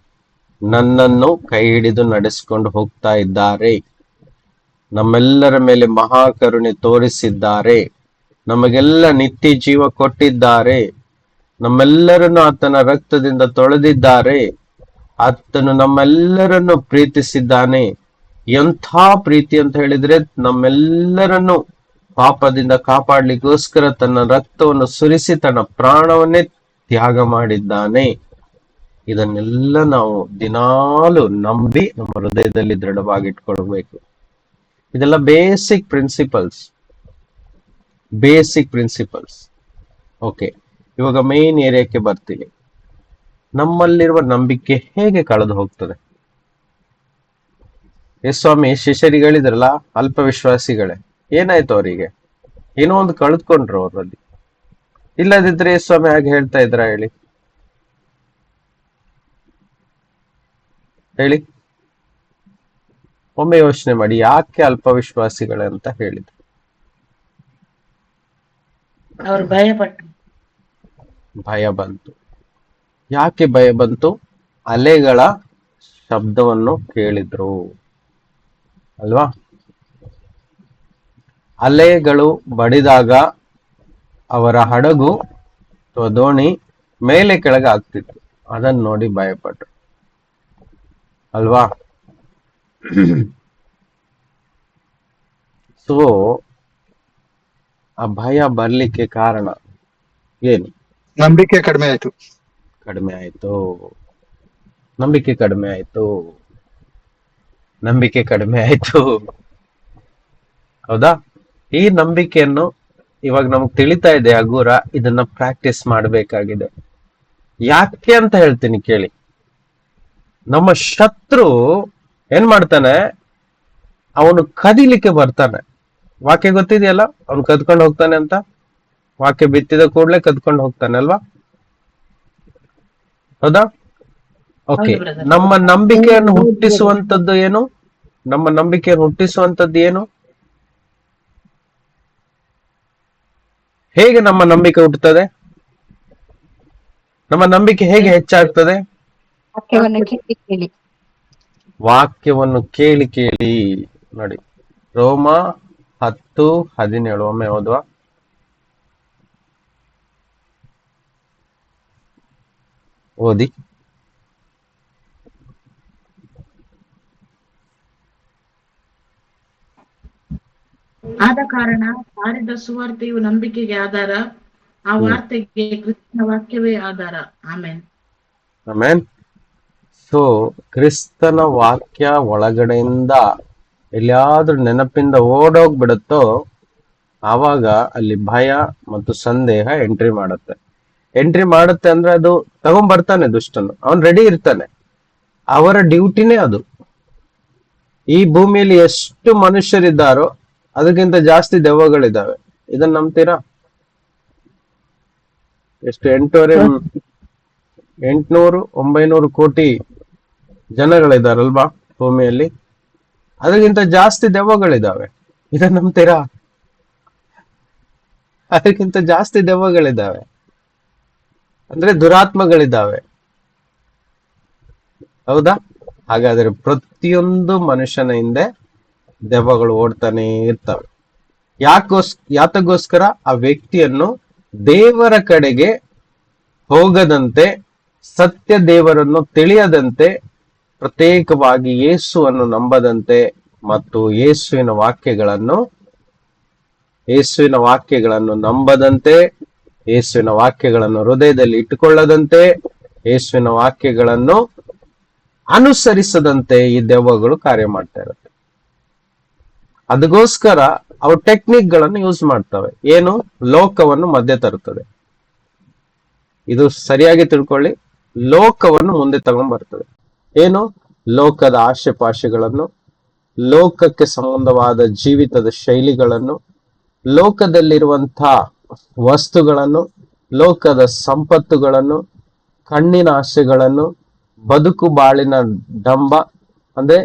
ನನ್ನನ್ನು ಕೈ ಹಿಡಿದು ನಡೆಸಿಕೊಂಡು ಹೋಗ್ತಾ ಇದ್ದಾರೆ, ನಮ್ಮೆಲ್ಲರ ಮೇಲೆ ಮಹಾಕರುಣೆ ತೋರಿಸಿದ್ದಾರೆ, ನಮಗೆಲ್ಲ ನಿತ್ಯ ಜೀವ ಕೊಟ್ಟಿದ್ದಾರೆ, ನಮ್ಮೆಲ್ಲರನ್ನು ಆತನ ರಕ್ತದಿಂದ ತೊಳೆದಿದ್ದಾರೆ, ಆತನು ನಮ್ಮೆಲ್ಲರನ್ನು ಪ್ರೀತಿಸಿದ್ದಾನೆ. ಎಂಥ ಪ್ರೀತಿ ಅಂತ ಹೇಳಿದ್ರೆ, ನಮ್ಮೆಲ್ಲರನ್ನು ಪಾಪದಿಂದ ಕಾಪಾಡ್ಲಿಕ್ಕೋಸ್ಕರ ತನ್ನ ರಕ್ತವನ್ನು ಸುರಿಸಿ ತನ್ನ ಪ್ರಾಣವನ್ನೇ ತ್ಯಾಗ ಮಾಡಿದ್ದಾನೆ. ಇದನ್ನೆಲ್ಲ ನಾವು ದಿನಾಲು ನಂಬಿ ನಮ್ಮ ಹೃದಯದಲ್ಲಿ ದೃಢವಾಗಿಟ್ಕೊಳ್ಬೇಕು. ಇದೆಲ್ಲ ಬೇಸಿಕ್ ಪ್ರಿನ್ಸಿಪಲ್ಸ್. ಓಕೆ, ಇವಾಗ ಮೇನ್ ಏರಿಯಾಕ್ಕೆ ಬರ್ತೀನಿ. ನಮ್ಮಲ್ಲಿರುವ ನಂಬಿಕೆ ಹೇಗೆ ಕಳೆದು ಹೋಗ್ತದೆ? ಸ್ವಾಮಿ ಶಿಷ್ಯರಿಗೆ ಹೇಳಿದ್ರಲ್ಲ, ಅಲ್ಪ ವಿಶ್ವಾಸಿಗಳೇ, ಏನಾಯ್ತು ಅವರಿಗೆ? ಏನೋ ಒಂದು ಕಳೆದುಕೊಂಡ್ರು ಅವರಲ್ಲಿ. ಇಲ್ಲದಿದ್ರೆ ಸ್ವಾಮಿ ಹಾಗೆ ಹೇಳ್ತಾ ಇದ್ರ? ಹೇಳಿ, ಒಮ್ಮೆ ಯೋಚನೆ ಮಾಡಿ, ಯಾಕೆ ಅಲ್ಪ ವಿಶ್ವಾಸಿಗಳೇ ಅಂತ ಹೇಳಿದ್ರು? ಅವರು ಭಯ ಬಂತು. ಯಾಕೆ ಭಯ ಬಂತು? ಅಲೆಗಳ ಶಬ್ದವನ್ನು ಕೇಳಿದ್ರು ಅಲ್ವಾ? ಅಲೆಗಳು ಬಡಿದಾಗ ಅವರ ಹಡಗು ಅಥವಾ ದೋಣಿ ಮೇಲೆ ಕೆಳಗೆ ಆಗ್ತಿತ್ತು. ಅದನ್ನು ನೋಡಿ ಭಯಪಟ್ರು ಅಲ್ವಾ? ಸೊ ಆ ಭಯ ಬರ್ಲಿಕ್ಕೆ ಕಾರಣ ಏನು? ನಂಬಿಕೆ ಕಡಿಮೆ ಆಯ್ತು. ನಂಬಿಕೆ ಕಡಿಮೆ ಆಯ್ತು. ಹೌದಾ? ಈ ನಂಬಿಕೆಯನ್ನು ಇವಾಗ ನಮ್ಗೆ ತಿಳಿತಾ ಇದೆ ಹಗೂರ, ಇದನ್ನ ಪ್ರಾಕ್ಟೀಸ್ ಮಾಡಬೇಕಾಗಿದೆ. ಯಾಕೆ ಅಂತ ಹೇಳ್ತೀನಿ ಕೇಳಿ. ನಮ್ಮ ಶತ್ರು ಏನ್ ಮಾಡ್ತಾನೆ? ಅವನು ಕದಿಲಿಕ್ಕೆ ಬರ್ತಾನೆ. ವಾಕ್ಯ ಗೊತ್ತಿದೆಯಲ್ಲ, ಅವನು ಕದ್ಕೊಂಡು ಹೋಗ್ತಾನೆ ಅಂತ. ವಾಕ್ಯ ಬಿತ್ತಿದ ಕೂಡಲೇ ಕದ್ಕೊಂಡು ಹೋಗ್ತಾನೆ ಅಲ್ವಾ? ಹೌದಾ? ಓಕೆ, ನಮ್ಮ ನಂಬಿಕೆಯನ್ನು ಹುಟ್ಟಿಸುವಂತದ್ದು ಏನು? ಹೇಗೆ ನಮ್ಮ ನಂಬಿಕೆ ಹುಟ್ಟುತ್ತದೆ? ನಮ್ಮ ನಂಬಿಕೆ ಹೇಗೆ ಹೆಚ್ಚಾಗ್ತದೆ? ವಾಕ್ಯವನ್ನು ಕೇಳಿ ಕೇಳಿ ವಾಕ್ಯವನ್ನು ಕೇಳಿ ಕೇಳಿ. ನೋಡಿ, ರೋಮ 10:17 ಒಮ್ಮೆ ಓದುವ. ಓದಿ. ಆದ ಕಾರಣ ಸಾರಿದ ಸುವಾರ್ತೆಯು ನಂಬಿಕೆಗೆ ಆಧಾರ, ಆ ವಾರ್ತೆಗೆ ಕ್ರಿಸ್ತನ ವಾಕ್ಯವೇ ಆಧಾರ. ಆಮೇನ್. ಆಮೇನ್. ಸೊ ಕ್ರಿಸ್ತನ ವಾಕ್ಯ ಒಳಗಡೆಯಿಂದ ಎಲ್ಲಿಯಾದ್ರೂ ನೆನಪಿಂದ ಓಡೋಗ್ಬಿಡುತ್ತೋ ಆವಾಗ ಅಲ್ಲಿ ಭಯ ಮತ್ತು ಸಂದೇಹ ಎಂಟ್ರಿ ಮಾಡುತ್ತೆ ಅಂದ್ರೆ ಅದು ತಗೊಂಡ್ಬರ್ತಾನೆ ದುಷ್ಟನು. ಅವನ್ ರೆಡಿ ಇರ್ತಾನೆ. ಅವರ ಡ್ಯೂಟಿನೇ ಅದು. ಈ ಭೂಮಿಯಲ್ಲಿ ಎಷ್ಟು ಮನುಷ್ಯರಿದ್ದಾರೋ ಅದಕ್ಕಿಂತ ಜಾಸ್ತಿ ದೆವ್ವಗಳಿದ್ದಾವೆ. ಇದನ್ನ ನಂಬ್ತೀರಾ? ಎಷ್ಟು 800-900 ಕೋಟಿ ಜನಗಳಿದಾರಲ್ವಾ ಭೂಮಿಯಲ್ಲಿ? ಅದಕ್ಕಿಂತ ಜಾಸ್ತಿ ದೆವ್ವಗಳಿದಾವೆ. ಇದನ್ನ ನಂಬ್ತೀರಾ? ಅದಕ್ಕಿಂತ ಜಾಸ್ತಿ ದೆವ್ವಗಳಿದ್ದಾವೆ, ಅಂದ್ರೆ ದುರಾತ್ಮಗಳಿದ್ದಾವೆ. ಹೌದಾ? ಹಾಗಾದ್ರೆ ಪ್ರತಿಯೊಂದು ಮನುಷ್ಯನ ಹಿಂದೆ ದೆವ್ವಗಳು ಓಡ್ತಾನೆ ಇರ್ತವೆ. ಯಾತಗೋಸ್ಕರ? ಆ ವ್ಯಕ್ತಿಯನ್ನು ದೇವರ ಕಡೆಗೆ ಹೋಗದಂತೆ, ಸತ್ಯ ದೇವರನ್ನು ತಿಳಿಯದಂತೆ, ಪ್ರತ್ಯೇಕವಾಗಿ ಯೇಸುವನ್ನು ನಂಬದಂತೆ ಮತ್ತು ಯೇಸುವಿನ ವಾಕ್ಯಗಳನ್ನು ನಂಬದಂತೆ, ಯೇಸುವಿನ ವಾಕ್ಯಗಳನ್ನು ಹೃದಯದಲ್ಲಿ ಇಟ್ಟುಕೊಳ್ಳದಂತೆ, ಯೇಸುವಿನ ವಾಕ್ಯಗಳನ್ನು ಅನುಸರಿಸದಂತೆ ಈ ದೆವ್ವಗಳು ಕಾರ್ಯ ಮಾಡ್ತಾ ಇರುತ್ತೆ. ಅದಕ್ಕೋಸ್ಕರ ಅವು ಟೆಕ್ನಿಕ್ ಗಳನ್ನು ಯೂಸ್ ಮಾಡ್ತವೆ. ಏನು? ಲೋಕವನ್ನು ಮಧ್ಯೆ ತರುತ್ತದೆ. ಇದು ಸರಿಯಾಗಿ ತಿಳ್ಕೊಳ್ಳಿ. ಲೋಕವನ್ನು ಮುಂದೆ ತಗೊಂಡ್ಬರ್ತದೆ. ಏನು? ಲೋಕದ ಆಶೆ ಪಾಶೆಗಳನ್ನು, ಲೋಕಕ್ಕೆ ಸಂಬಂಧವಾದ ಜೀವಿತದ ಶೈಲಿಗಳನ್ನು, ಲೋಕದಲ್ಲಿರುವಂತಹ ವಸ್ತುಗಳನ್ನು, ಲೋಕದ ಸಂಪತ್ತುಗಳನ್ನು, ಕಣ್ಣಿನ ಆಸೆಗಳನ್ನು, ಬದುಕು ಬಾಳಿನ ಡಂಬ ಅಂದ್ರೆ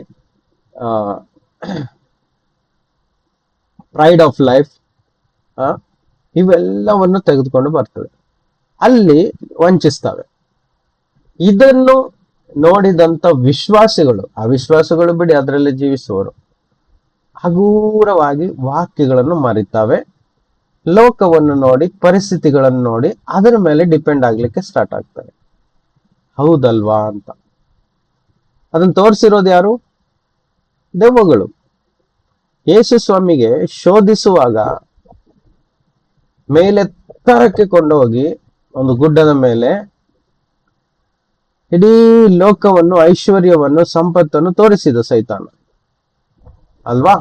ಪ್ರೈಡ್ ಆಫ್ ಲೈಫ್, ಇವೆಲ್ಲವನ್ನು ತೆಗೆದುಕೊಂಡು ಬರ್ತದೆ. ಅಲ್ಲಿ ವಂಚಿಸ್ತವೆ. ಇದನ್ನು ನೋಡಿದಂತ ವಿಶ್ವಾಸಿಗಳು, ಅವಿಶ್ವಾಸಿಗಳು ಬಿಡಿ, ಅದರಲ್ಲಿ ಜೀವಿಸುವವರು ಹಗೂರವಾಗಿ ವಾಕ್ಯಗಳನ್ನು ಮರಿತಾವೆ. ಲೋಕವನ್ನು ನೋಡಿ, ಪರಿಸ್ಥಿತಿಗಳನ್ನು ನೋಡಿ ಅದರ ಮೇಲೆ ಡಿಪೆಂಡ್ ಆಗ್ಲಿಕ್ಕೆ ಸ್ಟಾರ್ಟ್ ಆಗ್ತಾರೆ. ಹೌದಲ್ವಾ ಅಂತ ಅದನ್ನು ತೋರಿಸಿರೋದು ಯಾರು? ದೆವ್ವಗಳು. ಯೇಸು ಸ್ವಾಮಿಗೆ ಶೋಧಿಸುವಾಗ ಮೇಲೆತ್ತರಕ್ಕೆ ಕೊಂಡೋಗಿ ಒಂದು ಗುಡ್ಡದ ಮೇಲೆ ಇಡೀ ಲೋಕವನ್ನು, ಐಶ್ವರ್ಯವನ್ನು, ಸಂಪತ್ತನ್ನು ತೋರಿಸಿದ ಸೈತಾನ ಅಲ್ವಾ?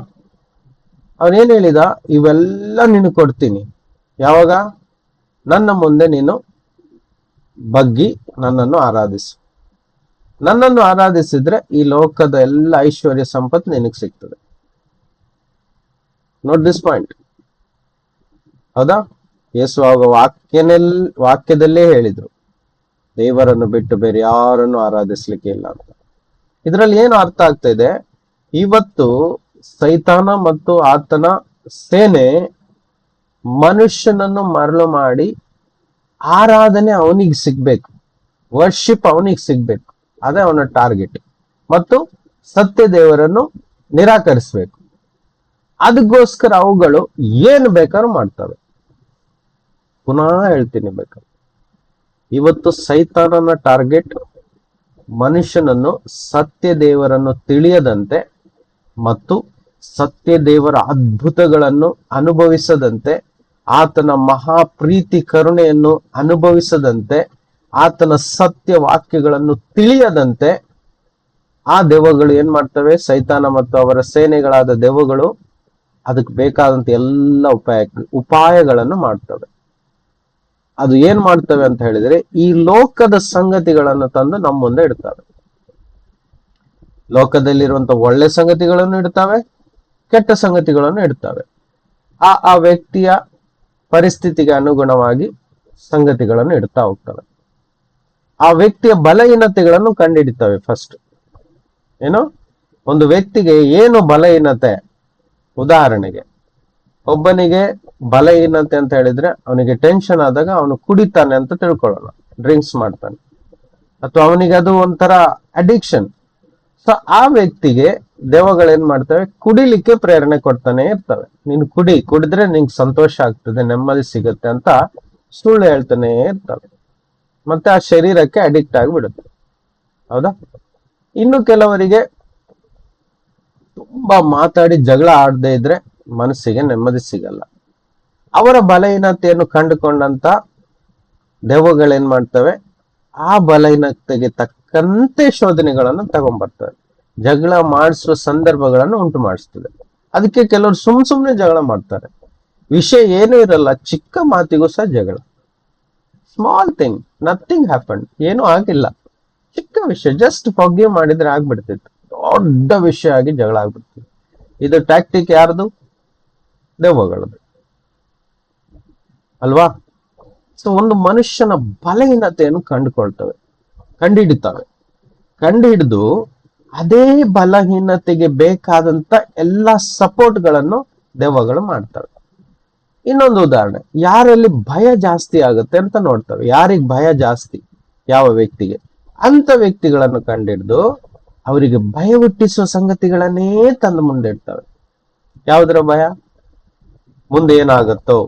ಅವನೇನ್ ಹೇಳಿದ? ಇವೆಲ್ಲ ನೀನು ಕೊಡ್ತೀನಿ. ಯಾವಾಗ? ನನ್ನ ಮುಂದೆ ನೀನು ಬಗ್ಗಿ ನನ್ನನ್ನು ಆರಾಧಿಸು. ನನ್ನನ್ನು ಆರಾಧಿಸಿದ್ರೆ ಈ ಲೋಕದ ಎಲ್ಲ ಐಶ್ವರ್ಯ ಸಂಪತ್ತು ನಿನಗೆ ಸಿಗ್ತದೆ. Note this point. ಹೌದಾ? ಯೇಸು ಆಗ ವಾಕ್ಯದಲ್ಲೇ ಹೇಳಿದ್ರು, ದೇವರನ್ನು ಬಿಟ್ಟು ಬೇರೆ ಯಾರನ್ನು ಆರಾಧಿಸ್ಲಿಕ್ಕೆ ಇಲ್ಲ ಅಂತ. ಇದರಲ್ಲಿ ಏನು ಅರ್ಥ ಆಗ್ತಾ ಇದೆ? ಇವತ್ತು ಸೈತಾನ ಮತ್ತು ಆತನ ಸೇನೆ ಮನುಷ್ಯನನ್ನು ಮರಳು ಮಾಡಿ ಆರಾಧನೆ ಅವನಿಗೆ ಸಿಗ್ಬೇಕು, ವರ್ಷಿಪ್ ಅವನಿಗೆ ಸಿಗ್ಬೇಕು, ಅದೇ ಅವನ ಟಾರ್ಗೆಟ್. ಮತ್ತು ಸತ್ಯ ದೇವರನ್ನು ನಿರಾಕರಿಸ್ಬೇಕು. ಅದಕ್ಕೋಸ್ಕರ ಅವುಗಳು ಏನು ಬೇಕಾದ್ರೂ ಮಾಡ್ತವೆ. ಪುನಃ ಹೇಳ್ತೀನಿ ಬೇಕಾದ್ರೆ, ಇವತ್ತು ಸೈತಾನನ ಟಾರ್ಗೆಟ್ ಮನುಷ್ಯನನ್ನು ಸತ್ಯ ದೇವರನ್ನು ತಿಳಿಯದಂತೆ ಮತ್ತು ಸತ್ಯ ದೇವರ ಅದ್ಭುತಗಳನ್ನು ಅನುಭವಿಸದಂತೆ, ಆತನ ಮಹಾಪ್ರೀತಿ ಕರುಣೆಯನ್ನು ಅನುಭವಿಸದಂತೆ, ಆತನ ಸತ್ಯ ವಾಕ್ಯಗಳನ್ನು ತಿಳಿಯದಂತೆ ಆ ದೆವ್ವಗಳು ಏನ್ ಮಾಡ್ತವೆ? ಸೈತಾನ ಮತ್ತು ಅವರ ಸೇನೆಗಳಾದ ದೆವ್ವಗಳು ಅದಕ್ಕೆ ಬೇಕಾದಂತ ಎಲ್ಲ ಉಪಾಯಗಳನ್ನು ಮಾಡ್ತವೆ. ಅದು ಏನ್ ಮಾಡ್ತವೆ ಅಂತ ಹೇಳಿದ್ರೆ, ಈ ಲೋಕದ ಸಂಗತಿಗಳನ್ನು ತಂದು ನಮ್ಮ ಮುಂದೆ ಇಡ್ತವೆ. ಲೋಕದಲ್ಲಿರುವಂತ ಒಳ್ಳೆ ಸಂಗತಿಗಳನ್ನು ಇಡ್ತವೆ, ಕೆಟ್ಟ ಸಂಗತಿಗಳನ್ನು ಇಡ್ತವೆ. ಆ ವ್ಯಕ್ತಿಯ ಪರಿಸ್ಥಿತಿಗೆ ಅನುಗುಣವಾಗಿ ಸಂಗತಿಗಳನ್ನು ಇಡ್ತಾ ಹೋಗ್ತವೆ. ಆ ವ್ಯಕ್ತಿಯ ಬಲಹೀನತೆಗಳನ್ನು ಕಂಡುಹಿಡಿತವೆ. ಫಸ್ಟ್ ಏನು? ಒಂದು ವ್ಯಕ್ತಿಗೆ ಏನು ಬಲಹೀನತೆ? ಉದಾಹರಣೆಗೆ, ಒಬ್ಬನಿಗೆ ಬಲಹೀನತೆ ಅಂತ ಹೇಳಿದ್ರೆ, ಅವನಿಗೆ ಟೆನ್ಷನ್ ಆದಾಗ ಅವನು ಕುಡಿತಾನೆ ಅಂತ ತಿಳ್ಕೊಳ್ಳೋಣ, ಡ್ರಿಂಕ್ಸ್ ಮಾಡ್ತಾನೆ, ಅಥವಾ ಅವನಿಗೆ ಅದು ಒಂಥರ ಅಡಿಕ್ಷನ್. ಸೊ ಸೊ ಆ ವ್ಯಕ್ತಿಗೆ ದೆವ್ವಗಳೇನ್ ಮಾಡ್ತವೆ, ಕುಡಿಲಿಕ್ಕೆ ಪ್ರೇರಣೆ ಕೊಡ್ತಾನೆ ಇರ್ತವೆ. ನೀನು ಕುಡಿದ್ರೆ ನಿಂಗೆ ಸಂತೋಷ ಆಗ್ತದೆ, ನೆಮ್ಮದಿ ಸಿಗುತ್ತೆ ಅಂತ ಸುಳ್ಳು ಹೇಳ್ತಾನೆ ಇರ್ತವೆ. ಮತ್ತೆ ಆ ಶರೀರಕ್ಕೆ ಅಡಿಕ್ಟ್ ಆಗಿಬಿಡುತ್ತೆ. ಹೌದಾ? ಇನ್ನು ಕೆಲವರಿಗೆ ತುಂಬಾ ಮಾತಾಡಿ ಜಗಳ ಆಡದೆ ಇದ್ರೆ ಮನಸ್ಸಿಗೆ ನೆಮ್ಮದಿ ಸಿಗಲ್ಲ. ಅವರ ಬಲಹೀನತೆಯನ್ನು ಕಂಡುಕೊಂಡಂತ ದೆವ್ವಗಳೇನ್ ಮಾಡ್ತವೆ, ಆ ಬಲಹೀನತೆಗೆ ತಕ್ಕಂತೆ ಶೋಧನೆಗಳನ್ನು ತಗೊಂಡ್ಬರ್ತವೆ, ಜಗಳ ಮಾಡಿಸುವ ಸಂದರ್ಭಗಳನ್ನು ಉಂಟು ಮಾಡಿಸ್ತದೆ. ಅದಕ್ಕೆ ಕೆಲವರು ಸುಮ್ನೆ ಜಗಳ ಮಾಡ್ತಾರೆ, ವಿಷಯ ಏನೂ ಇರಲ್ಲ, ಚಿಕ್ಕ ಮಾತಿಗೂ ಸಹ ಜಗಳ. ಸ್ಮಾಲ್ ಥಿಂಗ್, ನಥಿಂಗ್ ಹ್ಯಾಪನ್, ಏನೂ ಆಗಿಲ್ಲ, ಚಿಕ್ಕ ವಿಷಯ ಜಸ್ಟ್ ಫಾರ್ಗಿವ್ ಮಾಡಿದ್ರೆ ಆಗ್ಬಿಡ್ತಿತ್ತು, ದೊಡ್ಡ ವಿಷಯ ಆಗಿ ಜಗಳ ಆಗ್ಬಿಡ್ತಿತ್ತು. ಇದು ಟ್ಯಾಕ್ಟಿಕ್ ಯಾರ್ದು? ದೆವ್ವಗಳದು ಅಲ್ವಾ? ಸೊ ಒಂದು ಮನುಷ್ಯನ ಬಲಹೀನತೆಯನ್ನು ಕಂಡುಹಿಡಿದು ಅದೇ ಬಲಹೀನತೆಗೆ ಬೇಕಾದಂತ ಎಲ್ಲ ಸಪೋರ್ಟ್ಗಳನ್ನು ದೆವ್ವಗಳು ಮಾಡ್ತವೆ. ಇನ್ನೊಂದು ಉದಾಹರಣೆ, ಯಾರಲ್ಲಿ ಭಯ ಜಾಸ್ತಿ ಆಗುತ್ತೆ ಅಂತ ನೋಡ್ತವೆ. ಯಾರಿಗೆ ಭಯ ಜಾಸ್ತಿ, ಯಾವ ವ್ಯಕ್ತಿಗೆ, ಅಂತ ವ್ಯಕ್ತಿಗಳನ್ನು ಕಂಡಿಡಿದು ಅವರಿಗೆ ಭಯ ಹುಟ್ಟಿಸುವ ಸಂಗತಿಗಳನ್ನೇ ತಂದು ಮುಂದೆ ಇಡ್ತವೆ. ಯಾವುದರ ಭಯ? ಮುಂದೆ ಏನಾಗುತ್ತೋ,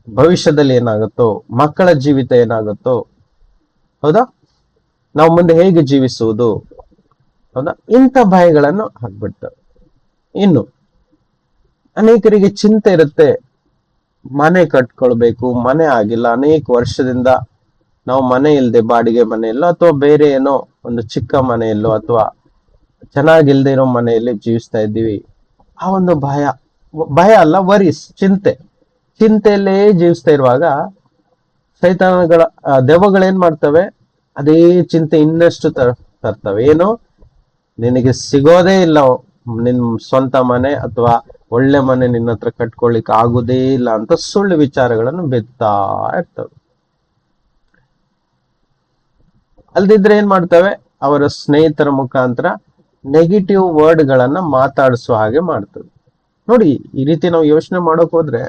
ಭವಿಷ್ಯದಲ್ಲಿ ಏನಾಗುತ್ತೋ, ಮಕ್ಕಳ ಜೀವಿತ ಏನಾಗುತ್ತೋ, ಹೌದಾ, ನಾವು ಮುಂದೆ ಹೇಗೆ ಜೀವಿಸುವುದು, ಹೌದಾ, ಇಂಥ ಭಯಗಳನ್ನು ಹಾಕ್ಬಿಡ್ತವೆ. ಇನ್ನು ಅನೇಕರಿಗೆ ಚಿಂತೆ ಇರುತ್ತೆ, ಮನೆ ಕಟ್ಕೊಳ್ಬೇಕು, ಮನೆ ಆಗಿಲ್ಲ, ಅನೇಕ ವರ್ಷದಿಂದ ನಾವು ಮನೆ ಇಲ್ಲದೆ ಬಾಡಿಗೆ ಮನೆಯಲ್ಲೋ ಅಥವಾ ಬೇರೆ ಏನೋ ಒಂದು ಚಿಕ್ಕ ಮನೆಯಲ್ಲೋ ಅಥವಾ ಚೆನ್ನಾಗಿಲ್ದೇ ಇರೋ ಮನೆಯಲ್ಲಿ ಜೀವಿಸ್ತಾ ಇದ್ದೀವಿ. ಆ ಒಂದು ಭಯ ಅಲ್ಲ, ವರೀಸ್, ಚಿಂತೆಯಲ್ಲೇ ಜೀವಿಸ್ತಾ ಇರುವಾಗ ಸೈತಾನಗಳ ದೆವ್ವಗಳೇನ್ ಮಾಡ್ತವೆ, ಅದೇ ಚಿಂತೆ ಇನ್ನಷ್ಟು ತರ್ತವೆ. ಏನು, ನಿನಗೆ ಸಿಗೋದೇ ಇಲ್ಲ ನಿನ್ ಸ್ವಂತ ಮನೆ ಅಥವಾ ಒಳ್ಳೆ ಮನೆ ನಿನ್ನ ಹತ್ರ ಕಟ್ಕೊಳ್ಳಿಕ್ಕೆ ಆಗುದೇ ಇಲ್ಲ ಅಂತ ಸುಳ್ಳು ವಿಚಾರಗಳನ್ನು ಬಿತ್ತಾ ಇರ್ತವೆ. ಅಲ್ದಿದ್ರೆ ಏನ್ ಮಾಡ್ತವೆ, ಅವರ ಸ್ನೇಹಿತರ ಮುಖಾಂತರ ನೆಗೆಟಿವ್ ವರ್ಡ್ಗಳನ್ನ ಮಾತಾಡಿಸುವ ಹಾಗೆ ಮಾಡ್ತವೆ. ನೋಡಿ, ಈ ರೀತಿ ನಾವು ಯೋಚನೆ ಮಾಡೋಕ್ ಹೋದ್ರೆ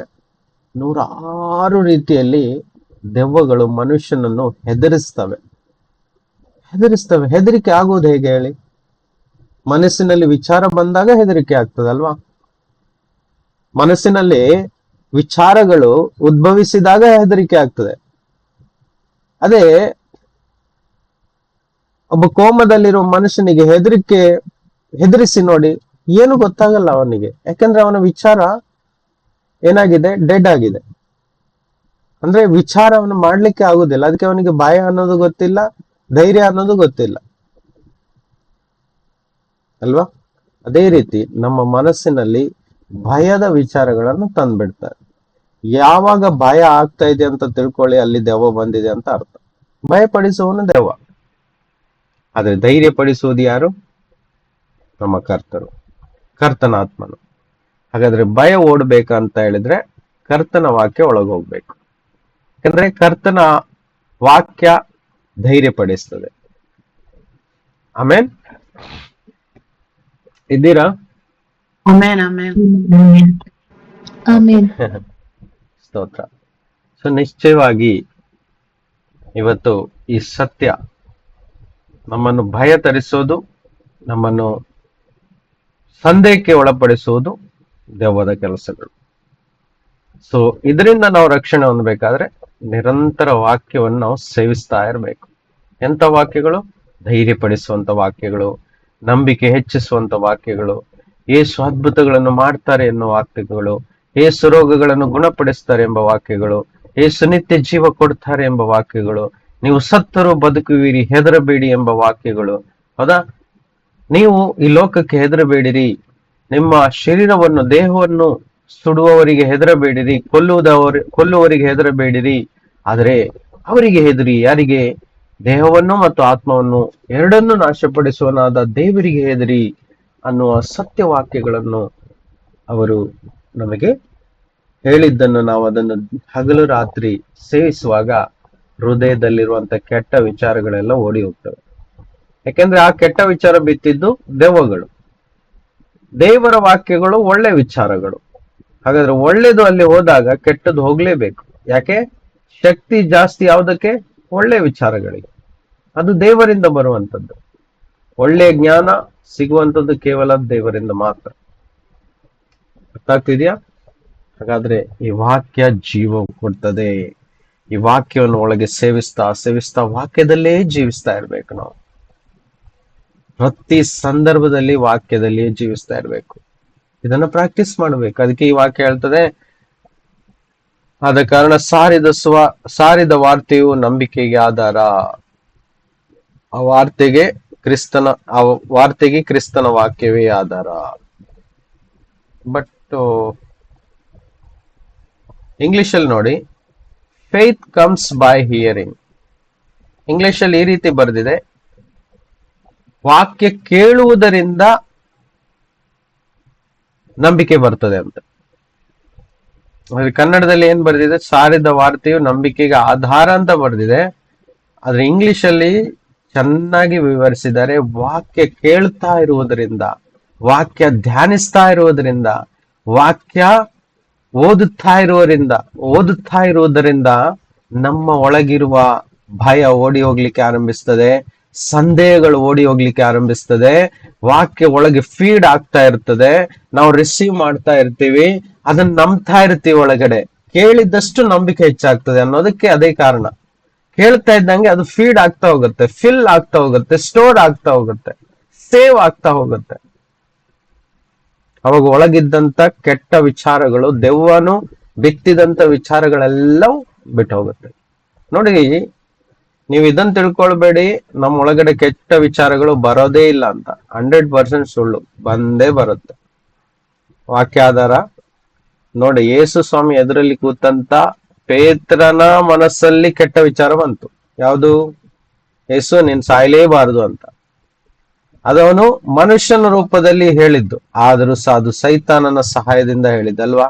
ನೂರಾರು ರೀತಿಯಲ್ಲಿ ದೆವ್ವಗಳು ಮನುಷ್ಯನನ್ನು ಹೆದರಿಸ್ತವೆ. ಹೆದರಿಕೆ ಆಗೋದು ಹೇಗೆ ಹೇಳಿ? ಮನಸ್ಸಿನಲ್ಲಿ ವಿಚಾರ ಬಂದಾಗ ಹೆದರಿಕೆ ಆಗ್ತದಲ್ವಾ? ಮನಸ್ಸಿನಲ್ಲಿ ವಿಚಾರಗಳು ಉದ್ಭವಿಸಿದಾಗ ಹೆದರಿಕೆ ಆಗ್ತದೆ. ಅದೇ ಒಬ್ಬ ಕೋಮದಲ್ಲಿರುವ ಮನುಷ್ಯನಿಗೆ ಹೆದರಿಸಿ ನೋಡಿ, ಏನು ಗೊತ್ತಾಗಲ್ಲ ಅವನಿಗೆ. ಯಾಕಂದ್ರೆ ಅವನ ವಿಚಾರ ಏನಾಗಿದೆ, ಡೆಡ್ ಆಗಿದೆ. ಅಂದ್ರೆ ವಿಚಾರ ಅವನು ಮಾಡ್ಲಿಕ್ಕೆ ಆಗುದಿಲ್ಲ. ಅದಕ್ಕೆ ಅವನಿಗೆ ಭಯ ಅನ್ನೋದು ಗೊತ್ತಿಲ್ಲ, ಧೈರ್ಯ ಅನ್ನೋದು ಗೊತ್ತಿಲ್ಲ ಅಲ್ವಾ? ಅದೇ ರೀತಿ ನಮ್ಮ ಮನಸ್ಸಿನಲ್ಲಿ ಭಯದ ವಿಚಾರಗಳನ್ನು ತಂದ್ಬಿಡ್ತಾರೆ. ಯಾವಾಗ ಭಯ ಆಗ್ತಾ ಇದೆ ಅಂತ ತಿಳ್ಕೊಳ್ಳಿ, ಅಲ್ಲಿ ದೆವ್ವ ಬಂದಿದೆ ಅಂತ ಅರ್ಥ. ಭಯಪಡಿಸುವವನು ದೆವ್ವ, ಆದ್ರೆ ಧೈರ್ಯ ಪಡಿಸುವುದು ಯಾರು? ನಮ್ಮ ಕರ್ತನ ಆತ್ಮನು. ಹಾಗಾದ್ರೆ ಭಯ ಓಡ್ಬೇಕಂತ ಹೇಳಿದ್ರೆ ಕರ್ತನ ವಾಕ್ಯ ಒಳಗೋಗ್ಬೇಕು. ಯಾಕಂದ್ರೆ ಕರ್ತನ ವಾಕ್ಯ ಧೈರ್ಯ ಪಡಿಸ್ತದೆ. ಆಮೇನ್, ಇದ್ದೀರಾ? ಸ್ತೋತ್ರ. ಸೊ ನಿಶ್ಚಯವಾಗಿ ಇವತ್ತು ಈ ಸತ್ಯ ನಮ್ಮನ್ನು ಭಯ ತರಿಸೋದು, ನಮ್ಮನ್ನು ಸಂದೇಹಕ್ಕೆ ಒಳಪಡಿಸುವುದು ದೆವ್ವದ ಕೆಲಸಗಳು. ಸೊ ಇದರಿಂದ ನಾವು ರಕ್ಷಣೆ ಹೊಂದಬೇಕಾದ್ರೆ ನಿರಂತರ ವಾಕ್ಯವನ್ನು ನಾವು ಸೇವಿಸ್ತಾ ಇರಬೇಕು. ಎಂತ ವಾಕ್ಯಗಳು? ಧೈರ್ಯಪಡಿಸುವಂತ ವಾಕ್ಯಗಳು, ನಂಬಿಕೆ ಹೆಚ್ಚಿಸುವಂತ ವಾಕ್ಯಗಳು, ಏಸು ಅದ್ಭುತಗಳನ್ನು ಮಾಡ್ತಾರೆ ಎನ್ನುವ ವಾಕ್ಯಗಳು, ಏಸು ರೋಗಗಳನ್ನು ಗುಣಪಡಿಸ್ತಾರೆ ಎಂಬ ವಾಕ್ಯಗಳು, ಏಸು ನಿತ್ಯ ಜೀವ ಕೊಡ್ತಾರೆ ಎಂಬ ವಾಕ್ಯಗಳು, ನೀವು ಸತ್ತರೂ ಬದುಕುವಿರಿ, ಹೆದರಬೇಡಿ ಎಂಬ ವಾಕ್ಯಗಳು. ಹೌದಾ? ನೀವು ಈ ಲೋಕಕ್ಕೆ ಹೆದರಬೇಡಿರಿ, ನಿಮ್ಮ ಶರೀರವನ್ನು, ದೇಹವನ್ನು ಸುಡುವವರಿಗೆ ಹೆದರಬೇಡಿರಿ, ಕೊಲ್ಲುವವರಿಗೆ ಹೆದರಬೇಡಿರಿ, ಆದರೆ ಅವರಿಗೆ ಹೆದರಿ. ಯಾರಿಗೆ? ದೇಹವನ್ನು ಮತ್ತು ಆತ್ಮವನ್ನು ಎರಡನ್ನೂ ನಾಶಪಡಿಸುವನಾದ ದೇವರಿಗೆ ಹೆದರಿ ಅನ್ನುವ ಸತ್ಯವಾಕ್ಯಗಳನ್ನು ಅವರು ನಮಗೆ ಹೇಳಿದ್ದನ್ನು ನಾವು ಅದನ್ನು ಹಗಲು ರಾತ್ರಿ ಸೇವಿಸುವಾಗ ಹೃದಯದಲ್ಲಿರುವಂತ ಕೆಟ್ಟ ವಿಚಾರಗಳೆಲ್ಲ ಓಡಿ ಹೋಗ್ತವೆ. ಯಾಕೆಂದ್ರೆ ಆ ಕೆಟ್ಟ ವಿಚಾರ ಬಿತ್ತಿದ್ದು ದೆವ್ವಗಳು. ದೇವರ ವಾಕ್ಯಗಳು ಒಳ್ಳೆ ವಿಚಾರಗಳು. ಹಾಗಾದ್ರೆ ಒಳ್ಳೇದು ಅಲ್ಲಿ ಹೋದಾಗ ಕೆಟ್ಟದ್ದು ಹೋಗ್ಲೇಬೇಕು. ಯಾಕೆ? ಶಕ್ತಿ ಜಾಸ್ತಿ ಯಾವುದಕ್ಕೆ? ಒಳ್ಳೆ ವಿಚಾರಗಳಿಗೆ. ಅದು ದೇವರಿಂದ ಬರುವಂತದ್ದು. ಒಳ್ಳೆಯ ಜ್ಞಾನ ಸಿಗುವಂಥದ್ದು ಕೇವಲ ದೇವರಿಂದ ಮಾತ್ರ. ಅರ್ಥ ಆಗ್ತಿದ್ಯಾ? ಹಾಗಾದ್ರೆ ಈ ವಾಕ್ಯ ಜೀವ ಕೊಡ್ತದೆ. ಈ ವಾಕ್ಯವನ್ನು ಒಳಗೆ ಸೇವಿಸ್ತಾ ಸೇವಿಸ್ತಾ ವಾಕ್ಯದಲ್ಲೇ ಜೀವಿಸ್ತಾ ಇರ್ಬೇಕು. ನಾವು ಪ್ರತಿ ಸಂದರ್ಭದಲ್ಲಿ ವಾಕ್ಯದಲ್ಲಿಯೇ ಜೀವಿಸ್ತಾ ಇರ್ಬೇಕು. ಇದನ್ನ ಪ್ರಾಕ್ಟೀಸ್ ಮಾಡ್ಬೇಕು. ಅದಕ್ಕೆ ಈ ವಾಕ್ಯ ಹೇಳ್ತದೆ, ಆದ ಕಾರಣ ಸಾರಿದ ವಾರ್ತೆಯು ನಂಬಿಕೆಗೆ ಆಧಾರ. ಆ ವಾರ್ತೆಗೆ ಕ್ರಿಸ್ತನ ವಾಕ್ಯವೇ ಆಧಾರ. ಬಟ್ ಇಂಗ್ಲಿಷ್ ಅಲ್ಲಿ ನೋಡಿ, faith comes by hearing. English ಅಲ್ಲಿ ಈ ರೀತಿ ಬರೆದಿದೆ, ವಾಕ್ಯ ಕೇಳುವುದರಿಂದ ನಂಬಿಕೆ ಬರ್ತದೆ ಅಂತ. ಕನ್ನಡದಲ್ಲಿ ಏನ್ ಬರೆದಿದೆ, ಸಾರಿದ ವಾರ್ತೆಯು ನಂಬಿಕೆಗೆ ಆಧಾರ ಅಂತ ಬರೆದಿದೆ. ಆದ್ರೆ ಇಂಗ್ಲಿಷ್ ಅಲ್ಲಿ ಚೆನ್ನಾಗಿ ವಿವರಿಸಿದ್ದಾರೆ. ವಾಕ್ಯ ಕೇಳ್ತಾ ಇರುವುದರಿಂದ, ವಾಕ್ಯ ಧ್ಯಾನಿಸ್ತಾ ಇರುವುದರಿಂದ, ವಾಕ್ಯ ಓದುತ್ತಾ ಇರುವುದರಿಂದ ನಮ್ಮ ಒಳಗಿರುವ ಭಯ ಓಡಿ ಹೋಗ್ಲಿಕ್ಕೆ ಆರಂಭಿಸ್ತದೆ, ಸಂದೇಹಗಳು ಓಡಿ ಹೋಗ್ಲಿಕ್ಕೆ ಆರಂಭಿಸ್ತದೆ. ವಾಕ್ಯ ಒಳಗೆ ಫೀಡ್ ಆಗ್ತಾ ಇರ್ತದೆ, ನಾವು ರಿಸೀವ್ ಮಾಡ್ತಾ ಇರ್ತೀವಿ, ಅದನ್ನ ನಂಬ್ತಾ ಇರ್ತೀವಿ. ಒಳಗಡೆ ಕೇಳಿದಷ್ಟು ನಂಬಿಕೆ ಹೆಚ್ಚಾಗ್ತದೆ ಅನ್ನೋದಕ್ಕೆ ಅದೇ ಕಾರಣ. ಕೇಳ್ತಾ ಇದ್ದಂಗೆ ಅದು ಫೀಡ್ ಆಗ್ತಾ ಹೋಗುತ್ತೆ, ಫಿಲ್ ಆಗ್ತಾ ಹೋಗುತ್ತೆ, ಸ್ಟೋರ್ ಆಗ್ತಾ ಹೋಗುತ್ತೆ, ಸೇವ್ ಆಗ್ತಾ ಹೋಗುತ್ತೆ. ಅವಾಗ ಒಳಗಿದ್ದಂತ ಕೆಟ್ಟ ವಿಚಾರಗಳು, ದೆವ್ವನು ಬಿತ್ತಿದಂತ ವಿಚಾರಗಳೆಲ್ಲವೂ ಬಿಟ್ಟು ಹೋಗುತ್ತೆ. ನೋಡಿ, ನೀವು ಇದನ್ನ ತಿಳ್ಕೊಳ್ಬೇಡಿ, ನಮ್ಮ ಒಳಗಡೆ ಕೆಟ್ಟ ವಿಚಾರಗಳು ಬರೋದೇ ಇಲ್ಲ ಅಂತ. 100% ಸುಳ್ಳು, ಬಂದೇ ಬರುತ್ತೆ. ವಾಕ್ಯಾಧಾರ ನೋಡಿ, ಯೇಸು ಸ್ವಾಮಿ ಎದುರಲ್ಲಿ ಕೂತಂತ ಪೇತ್ರನ ಮನಸ್ಸಲ್ಲಿ ಕೆಟ್ಟ ವಿಚಾರ ಬಂತು. ಯಾವುದು? ಯೇಸು ನೀನ್ ಸಾಯಲೇಬಾರದು ಅಂತ. ಅದವನು ಮನುಷ್ಯನ ರೂಪದಲ್ಲಿ ಹೇಳಿದ್ದು, ಆದರೂ ಅದು ಸೈತಾನನ ಸಹಾಯದಿಂದ ಹೇಳಿದ್ದಲ್ವಾ.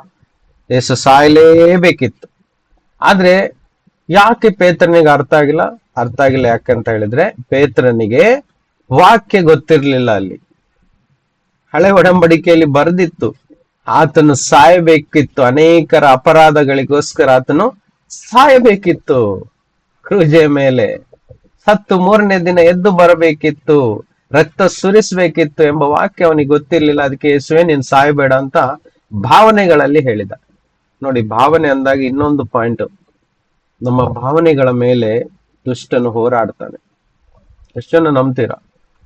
ಯೇಸು ಸಾಯಲೇಬೇಕಿತ್ತು. ಆದ್ರೆ ಯಾಕೆ ಪೇತ್ರನಿಗೆ ಅರ್ಥ ಆಗಿಲ್ಲ ಯಾಕಂತ ಹೇಳಿದ್ರೆ, ಪೇತ್ರನಿಗೆ ವಾಕ್ಯ ಗೊತ್ತಿರ್ಲಿಲ್ಲ. ಅಲ್ಲಿ ಹಳೆ ಒಡಂಬಡಿಕೆಯಲ್ಲಿ ಬರೆದಿತ್ತು, ಆತನು ಸಾಯಬೇಕಿತ್ತು, ಅನೇಕರ ಅಪರಾಧಗಳಿಗೋಸ್ಕರ ಆತನು ಸಾಯಬೇಕಿತ್ತು, ಕ್ರೂಜೆ ಮೇಲೆ ಸತ್ತು 3ನೇ ದಿನ ಎದ್ದು ಬರಬೇಕಿತ್ತು, ರಕ್ತ ಸುರಿಸಬೇಕಿತ್ತು ಎಂಬ ವಾಕ್ಯ ಅವನಿಗೆ ಗೊತ್ತಿರ್ಲಿಲ್ಲ. ಅದಕ್ಕೆ ಯೇಸುವೆ ನೀನ್ ಸಾಯಬೇಡ ಅಂತ ಭಾವನೆಗಳಲ್ಲಿ ಹೇಳಿದ. ನೋಡಿ, ಭಾವನೆ ಅಂದಾಗ ಇನ್ನೊಂದು ಪಾಯಿಂಟ್, ನಮ್ಮ ಭಾವನೆಗಳ ಮೇಲೆ ದುಷ್ಟನು ಹೋರಾಡ್ತಾನೆ. ಎಷ್ಟು ಜನ ನಂಬ್ತೀರಾ?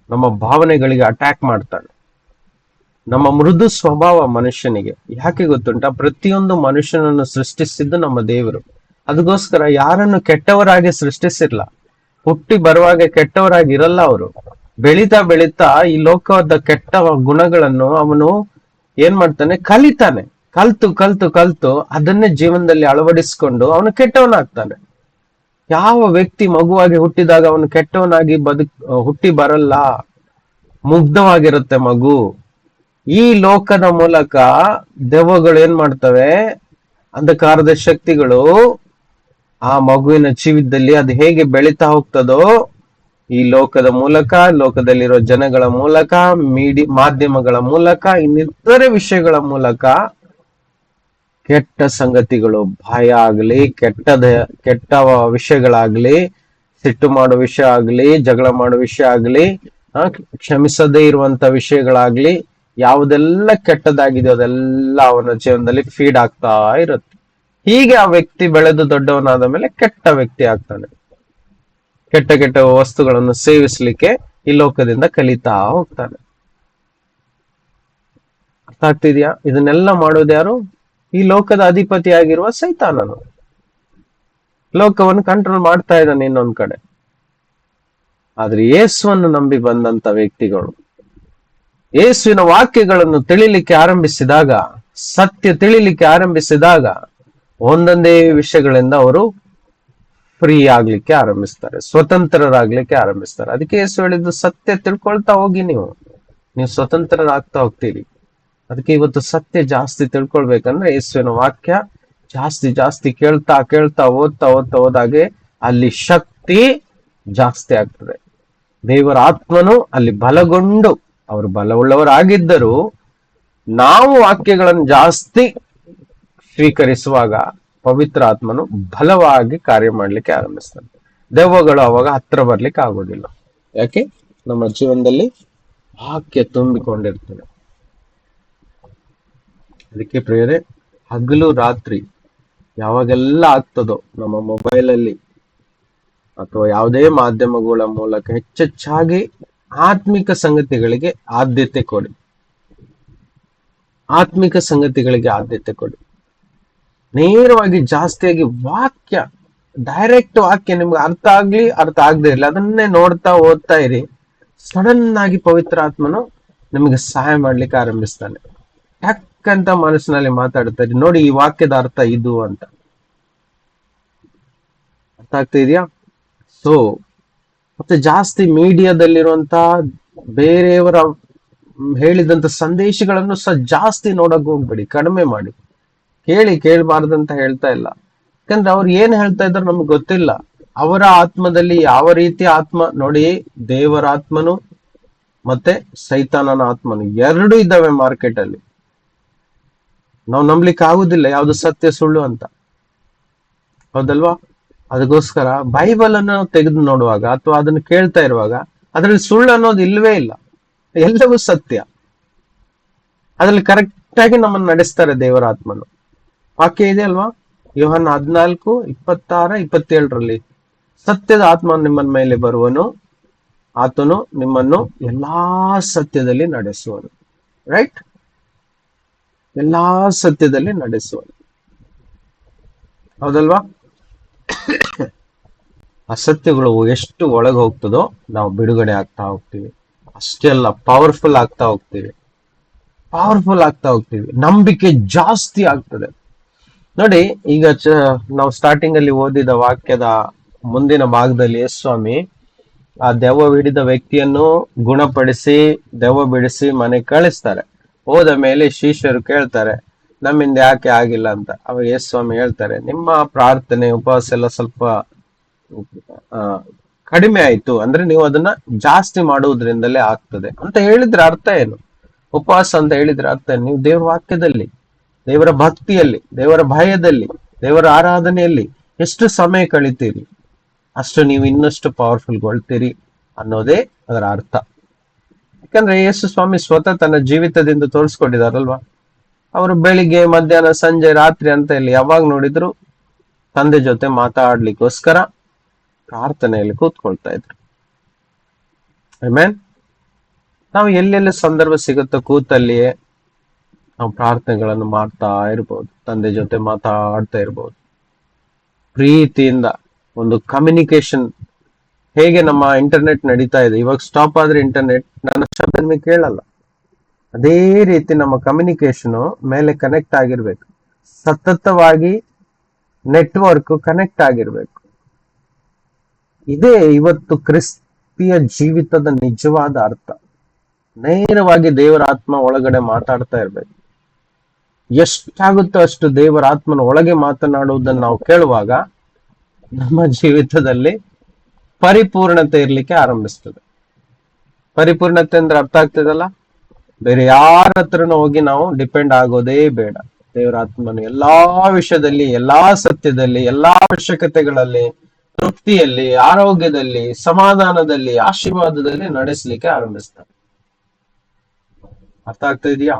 ನಮ್ಮ ಭಾವನೆಗಳಿಗೆ ಅಟ್ಯಾಕ್ ಮಾಡ್ತಾನೆ. ನಮ್ಮ ಮೃದು ಸ್ವಭಾವ ಮನುಷ್ಯನಿಗೆ ಯಾಕೆ ಗೊತ್ತುಂಟ? ಪ್ರತಿಯೊಂದು ಮನುಷ್ಯನನ್ನು ಸೃಷ್ಟಿಸಿದ್ದು ನಮ್ಮ ದೇವರು. ಅದಕ್ಕೋಸ್ಕರ ಯಾರನ್ನು ಕೆಟ್ಟವರಾಗಿ ಸೃಷ್ಟಿಸಿರ್ಲ. ಹುಟ್ಟಿ ಬರುವಾಗ ಕೆಟ್ಟವರಾಗಿ ಇರಲ್ಲ ಅವರು. ಬೆಳೀತಾ ಬೆಳೀತಾ ಈ ಲೋಕದ ಕೆಟ್ಟ ಗುಣಗಳನ್ನು ಅವನು ಏನ್ ಮಾಡ್ತಾನೆ? ಕಲಿತಾನೆ. ಕಲ್ತು ಅದನ್ನೇ ಜೀವನದಲ್ಲಿ ಅಳವಡಿಸಿಕೊಂಡು ಅವನು ಕೆಟ್ಟವನಾಗ್ತಾನೆ. ಯಾವ ವ್ಯಕ್ತಿ ಮಗುವಾಗಿ ಹುಟ್ಟಿದಾಗ ಅವನು ಕೆಟ್ಟವನಾಗಿ ಹುಟ್ಟಿ ಬರಲ್ಲ. ಮುಗ್ಧವಾಗಿರುತ್ತೆ ಮಗು. ಈ ಲೋಕದ ಮೂಲಕ ದೆವ್ವಗಳು ಏನ್ ಮಾಡ್ತವೆ? ಅಂಧಕಾರದ ಶಕ್ತಿಗಳು ಆ ಮಗುವಿನ ಜೀವಿತದಲ್ಲಿ ಅದು ಹೇಗೆ ಬೆಳೀತಾ ಹೋಗ್ತದೋ, ಈ ಲೋಕದ ಮೂಲಕ, ಲೋಕದಲ್ಲಿರೋ ಜನಗಳ ಮೂಲಕ, ಮಾಧ್ಯಮಗಳ ಮೂಲಕ, ಇನ್ನಿತರೆ ವಿಷಯಗಳ ಮೂಲಕ ಕೆಟ್ಟ ಸಂಗತಿಗಳು, ಭಯ ಆಗ್ಲಿ, ಕೆಟ್ಟ ವಿಷಯಗಳಾಗ್ಲಿ, ಸಿಟ್ಟು ಮಾಡೋ ವಿಷಯ ಆಗ್ಲಿ, ಜಗಳ ಮಾಡೋ ವಿಷಯ ಆಗ್ಲಿ, ಕ್ಷಮಿಸದೇ ಇರುವಂತ ವಿಷಯಗಳಾಗ್ಲಿ, ಯಾವುದೆಲ್ಲ ಕೆಟ್ಟದಾಗಿದೆಯೋ ಅದೆಲ್ಲ ಅವನ ಜೀವನದಲ್ಲಿ ಫೀಡ್ ಆಗ್ತಾ ಇರುತ್ತೆ. ಹೀಗೆ ಆ ವ್ಯಕ್ತಿ ಬೆಳೆದು ದೊಡ್ಡವನಾದ ಮೇಲೆ ಕೆಟ್ಟ ವ್ಯಕ್ತಿ ಆಗ್ತಾನೆ. ಕೆಟ್ಟ ವಸ್ತುಗಳನ್ನು ಸೇವಿಸ್ಲಿಕ್ಕೆ ಈ ಲೋಕದಿಂದ ಕಲಿತಾ ಹೋಗ್ತಾನೆ. ಅರ್ಥ ಆಗ್ತಿದ್ಯಾ? ಇದನ್ನೆಲ್ಲ ಮಾಡೋದು ಯಾರು? ಈ ಲೋಕದ ಅಧಿಪತಿಯಾಗಿರುವ ಸೈತಾನನು. ಲೋಕವನ್ನು ಕಂಟ್ರೋಲ್ ಮಾಡ್ತಾ ಇದ್ದಾನೆ ಇನ್ನೊಂದ್ ಕಡೆ. ಆದ್ರೆ ಯೇಸುವನ್ನು ನಂಬಿ ಬಂದಂತ ವ್ಯಕ್ತಿಗಳು ಯೇಸುವಿನ ವಾಕ್ಯಗಳನ್ನು ತಿಳಿಲಿಕ್ಕೆ ಆರಂಭಿಸಿದಾಗ, ಸತ್ಯ ತಿಳಿಲಿಕ್ಕೆ ಆರಂಭಿಸಿದಾಗ, ಒಂದೊಂದೇ ವಿಷಯಗಳಿಂದ ಅವರು ಫ್ರೀ ಆಗ್ಲಿಕ್ಕೆ ಆರಂಭಿಸ್ತಾರೆ, ಸ್ವತಂತ್ರರಾಗ್ಲಿಕ್ಕೆ ಆರಂಭಿಸ್ತಾರೆ. ಅದಕ್ಕೆ ಯೇಸು ಹೇಳಿದ್ದು, ಸತ್ಯ ತಿಳ್ಕೊಳ್ತಾ ಹೋಗಿ ನೀವು ಸ್ವತಂತ್ರರಾಗ್ತಾ ಹೋಗ್ತೀರಿ. ಅದಕ್ಕೆ ಇವತ್ತು ಸತ್ಯ ಜಾಸ್ತಿ ತಿಳ್ಕೊಳ್ಬೇಕಂದ್ರೆ ಯೇಸುವಿನ ವಾಕ್ಯ ಜಾಸ್ತಿ ಕೇಳ್ತಾ ಹೋದಾಗೆ ಅಲ್ಲಿ ಶಕ್ತಿ ಜಾಸ್ತಿ ಆಗ್ತದೆ. ದೇವರ ಆತ್ಮನು ಅಲ್ಲಿ ಬಲಗೊಂಡು, ಅವರು ಬಲವುಳ್ಳವರಾಗಿದ್ದರೂ ನಾವು ವಾಕ್ಯಗಳನ್ನು ಜಾಸ್ತಿ ಸ್ವೀಕರಿಸುವಾಗ ಪವಿತ್ರ ಆತ್ಮನು ಬಲವಾಗಿ ಕಾರ್ಯ ಮಾಡ್ಲಿಕ್ಕೆ ಆರಂಭಿಸ್ತಾನೆ. ದೆವ್ವಗಳು ಅವಾಗ ಹತ್ರ ಬರ್ಲಿಕ್ಕೆ ಆಗೋದಿಲ್ಲ. ಯಾಕೆ? ನಮ್ಮ ಜೀವನದಲ್ಲಿ ವಾಕ್ಯ ತುಂಬಿಕೊಂಡಿರ್ತದೆ. ಅದಕ್ಕೆ ಪ್ರಿಯರೇ, ಹಗಲು ರಾತ್ರಿ ಯಾವಾಗೆಲ್ಲ ಆಗ್ತದೋ ನಮ್ಮ ಮೊಬೈಲಲ್ಲಿ ಅಥವಾ ಯಾವುದೇ ಮಾಧ್ಯಮಗಳ ಮೂಲಕ ಹೆಚ್ಚೆಚ್ಚಾಗಿ ಆತ್ಮಿಕ ಸಂಗತಿಗಳಿಗೆ ಆದ್ಯತೆ ಕೊಡಿ. ಆತ್ಮಿಕ ಸಂಗತಿಗಳಿಗೆ ಆದ್ಯತೆ ಕೊಡಿ. ನೇರವಾಗಿ ಜಾಸ್ತಿಯಾಗಿ ವಾಕ್ಯ, ಡೈರೆಕ್ಟ್ ವಾಕ್ಯ ನಿಮ್ಗೆ ಅರ್ಥ ಆಗ್ಲಿ ಅರ್ಥ ಆಗದೆ ಇರಲಿ, ಅದನ್ನೇ ನೋಡ್ತಾ ಓದ್ತಾ ಇರಿ. ಸಡನ್ ಆಗಿ ಪವಿತ್ರ ಆತ್ಮನು ನಿಮಗೆ ಸಹಾಯ ಮಾಡ್ಲಿಕ್ಕೆ ಆರಂಭಿಸ್ತಾನೆ. ಟಕ್ ಅಂತ ಮನಸ್ಸಿನಲ್ಲಿ ಮಾತಾಡ್ತಾರೆ, ನೋಡಿ ಈ ವಾಕ್ಯದ ಅರ್ಥ ಇದು ಅಂತ. ಅರ್ಥ ಆಗ್ತಾ ಇದೆಯಾ? ಸೊ ಮತ್ತೆ ಜಾಸ್ತಿ ಮೀಡಿಯಾದಲ್ಲಿರುವಂತ ಬೇರೆಯವರ ಹೇಳಿದಂತ ಸಂದೇಶಗಳನ್ನು ಸಹ ಜಾಸ್ತಿ ನೋಡಕ್ ಹೋಗ್ಬೇಡಿ, ಕಡಿಮೆ ಮಾಡಿ. ಕೇಳಬಾರ್ದಂತ ಹೇಳ್ತಾ ಇಲ್ಲ, ಯಾಕಂದ್ರೆ ಅವ್ರು ಏನ್ ಹೇಳ್ತಾ ಇದ್ರು ನಮ್ಗೆ ಗೊತ್ತಿಲ್ಲ. ಅವರ ಆತ್ಮದಲ್ಲಿ ಯಾವ ರೀತಿ ಆತ್ಮ ನೋಡಿ, ದೇವರ ಆತ್ಮನು ಮತ್ತೆ ಸೈತಾನನ ಆತ್ಮನು ಎರಡು ಇದ್ದಾವೆ ಮಾರ್ಕೆಟ್ ಅಲ್ಲಿ. ನಾವು ನಂಬ್ಲಿಕ್ಕೆ ಆಗುದಿಲ್ಲ ಯಾವ್ದು ಸತ್ಯ ಸುಳ್ಳು ಅಂತ, ಹೌದಲ್ವಾ? ಅದಕ್ಕೋಸ್ಕರ ಬೈಬಲ್ ಅನ್ನು ತೆಗೆದು ನೋಡುವಾಗ ಅಥವಾ ಅದನ್ನು ಕೇಳ್ತಾ ಇರುವಾಗ ಅದ್ರಲ್ಲಿ ಸುಳ್ಳು ಅನ್ನೋದು ಇಲ್ವೇ ಇಲ್ಲ, ಎಲ್ಲವೂ ಸತ್ಯ. ಅದ್ರಲ್ಲಿ ಕರೆಕ್ಟ್ ಆಗಿ ನಮ್ಮನ್ನು ನಡೆಸ್ತಾರೆ ದೇವರ ಆತ್ಮನು. ವಾಕ್ಯ ಇದೆ ಅಲ್ವಾ, ಯೋಹನ್ನ 14:26-27 ಸತ್ಯದ ಆತ್ಮ ನಿಮ್ಮ ಮೇಲೆ ಬರುವನು, ಆತನು ನಿಮ್ಮನ್ನು ಎಲ್ಲಾ ಸತ್ಯದಲ್ಲಿ ನಡೆಸುವನು. ರೈಟ್? ಎಲ್ಲಾ ಸತ್ಯದಲ್ಲಿ ನಡೆಸುವನು, ಹೌದಲ್ವಾ? ಅಸತ್ಯಗಳು ಎಷ್ಟು ಒಳಗೆ ಹೋಗ್ತದೋ ನಾವು ಬಿಡುಗಡೆ ಆಗ್ತಾ ಹೋಗ್ತೀವಿ. ಅಷ್ಟೇ ಅಲ್ಲ, ಪವರ್ಫುಲ್ ಆಗ್ತಾ ಹೋಗ್ತೀವಿ. ನಂಬಿಕೆ ಜಾಸ್ತಿ ಆಗ್ತದೆ. ನೋಡಿ, ಈಗ ನಾವು ಸ್ಟಾರ್ಟಿಂಗ್ ಅಲ್ಲಿ ಓದಿದ ವಾಕ್ಯದ ಮುಂದಿನ ಭಾಗದಲ್ಲಿ ಯೇಸು ಸ್ವಾಮಿ ಆ ದೆವ್ವ ಹಿಡಿದ ವ್ಯಕ್ತಿಯನ್ನು ಗುಣಪಡಿಸಿ ದೆವ್ವ ಬಿಡಿಸಿ ಮನೆಗೆ ಕಳಿಸ್ತಾರೆ. ಹೋದ ಮೇಲೆ ಶಿಷ್ಯರು ಕೇಳ್ತಾರೆ, ನಮ್ಮಿಂದ ಯಾಕೆ ಆಗಿಲ್ಲ ಅಂತ. ಅವಾಗ ಯೇಸು ಸ್ವಾಮಿ ಹೇಳ್ತಾರೆ, ನಿಮ್ಮ ಪ್ರಾರ್ಥನೆ ಉಪವಾಸ ಎಲ್ಲ ಸ್ವಲ್ಪ ಕಡಿಮೆ ಆಯ್ತು, ಅಂದ್ರೆ ನೀವು ಅದನ್ನ ಜಾಸ್ತಿ ಮಾಡುವುದರಿಂದಲೇ ಆಗ್ತದೆ ಅಂತ ಹೇಳಿದ್ರೆ ಅರ್ಥ ಏನು? ಉಪವಾಸ ಅಂತ ಹೇಳಿದ್ರೆ ಅರ್ಥ ಏನು? ನೀವು ದೇವರ ವಾಕ್ಯದಲ್ಲಿ, ದೇವರ ಭಕ್ತಿಯಲ್ಲಿ, ದೇವರ ಭಯದಲ್ಲಿ, ದೇವರ ಆರಾಧನೆಯಲ್ಲಿ ಎಷ್ಟು ಸಮಯ ಕಳಿತೀರಿ ಅಷ್ಟು ನೀವು ಇನ್ನಷ್ಟು ಪವರ್ಫುಲ್ಗೊಳ್ತೀರಿ ಅನ್ನೋದೇ ಅದರ ಅರ್ಥ. ಯಾಕಂದ್ರೆ ಯೇಸು ಸ್ವಾಮಿ ಸ್ವತಃ ತನ್ನ ಜೀವಿತದಿಂದ ತೋರಿಸ್ಕೊಂಡಿದಾರಲ್ವಾ. ಅವರು ಬೆಳಿಗ್ಗೆ, ಮಧ್ಯಾಹ್ನ, ಸಂಜೆ, ರಾತ್ರಿ ಅಂತ ಇಲ್ಲಿ ಯಾವಾಗ ನೋಡಿದ್ರು ತಂದೆ ಜೊತೆ ಮಾತಾಡ್ಲಿಕ್ಕೋಸ್ಕರ ಪ್ರಾರ್ಥನೆಯಲ್ಲಿ ಕೂತ್ಕೊಳ್ತಾ ಇದ್ರು. ಆಮೇನ್. ನಾವು ಎಲ್ಲೆಲ್ಲಿ ಸಂದರ್ಭ ಸಿಗುತ್ತೋ ಕೂತಲ್ಲಿಯೇ ನಾವು ಪ್ರಾರ್ಥನೆಗಳನ್ನು ಮಾಡ್ತಾ ಇರ್ಬೋದು, ತಂದೆ ಜೊತೆ ಮಾತಾಡ್ತಾ ಇರ್ಬೋದು. ಪ್ರೀತಿಯಿಂದ ಒಂದು ಕಮ್ಯುನಿಕೇಶನ್, ಹೇಗೆ ನಮ್ಮ ಇಂಟರ್ನೆಟ್ ನಡೀತಾ ಇದೆ, ಇವಾಗ ಸ್ಟಾಪ್ ಆದ್ರೆ ಇಂಟರ್ನೆಟ್ ನನ್ನ ಶಬ್ದ ನಿಮಗೆ ಕೇಳಲ್ಲ, ಅದೇ ರೀತಿ ನಮ್ಮ ಕಮ್ಯುನಿಕೇಶನ್ ಮೇಲೆ ಕನೆಕ್ಟ್ ಆಗಿರ್ಬೇಕು, ಸತತವಾಗಿ ನೆಟ್ವರ್ಕ್ ಕನೆಕ್ಟ್ ಆಗಿರ್ಬೇಕು. ಇದೇ ಇವತ್ತು ಕ್ರಿಸ್ತಿಯ ಜೀವಿತದ ನಿಜವಾದ ಅರ್ಥ. ನೇರವಾಗಿ ದೇವರ ಆತ್ಮ ಒಳಗಡೆ ಮಾತಾಡ್ತಾ ಇರ್ಬೇಕು. ಎಷ್ಟಾಗುತ್ತೋ ಅಷ್ಟು ದೇವರ ಆತ್ಮನ ಒಳಗೆ ಮಾತನಾಡುವುದನ್ನು ನಾವು ಕೇಳುವಾಗ ನಮ್ಮ ಜೀವಿತದಲ್ಲಿ ಪರಿಪೂರ್ಣತೆ ಇರ್ಲಿಕ್ಕೆ ಆರಂಭಿಸ್ತದೆ. ಪರಿಪೂರ್ಣತೆ ಅಂದ್ರೆ ಅರ್ಥ ಆಗ್ತದಲ್ಲ, ಬೇರೆ ಯಾರ ಹತ್ರನೂ ಹೋಗಿ ನಾವು ಡಿಪೆಂಡ್ ಆಗೋದೇ ಬೇಡ. ದೇವರ ಆತ್ಮನು ಎಲ್ಲಾ ವಿಷಯದಲ್ಲಿ, ಎಲ್ಲಾ ಸತ್ಯದಲ್ಲಿ, ಎಲ್ಲಾ ಅವಶ್ಯಕತೆಗಳಲ್ಲಿ, ತೃಪ್ತಿಯಲ್ಲಿ, ಆರೋಗ್ಯದಲ್ಲಿ, ಸಮಾಧಾನದಲ್ಲಿ, ಆಶೀರ್ವಾದದಲ್ಲಿ ನಡೆಸಲಿಕ್ಕೆ ಆರಂಭಿಸ್ತಾರೆ. ಅರ್ಥ ಆಗ್ತಾ ಇದೆಯಾ?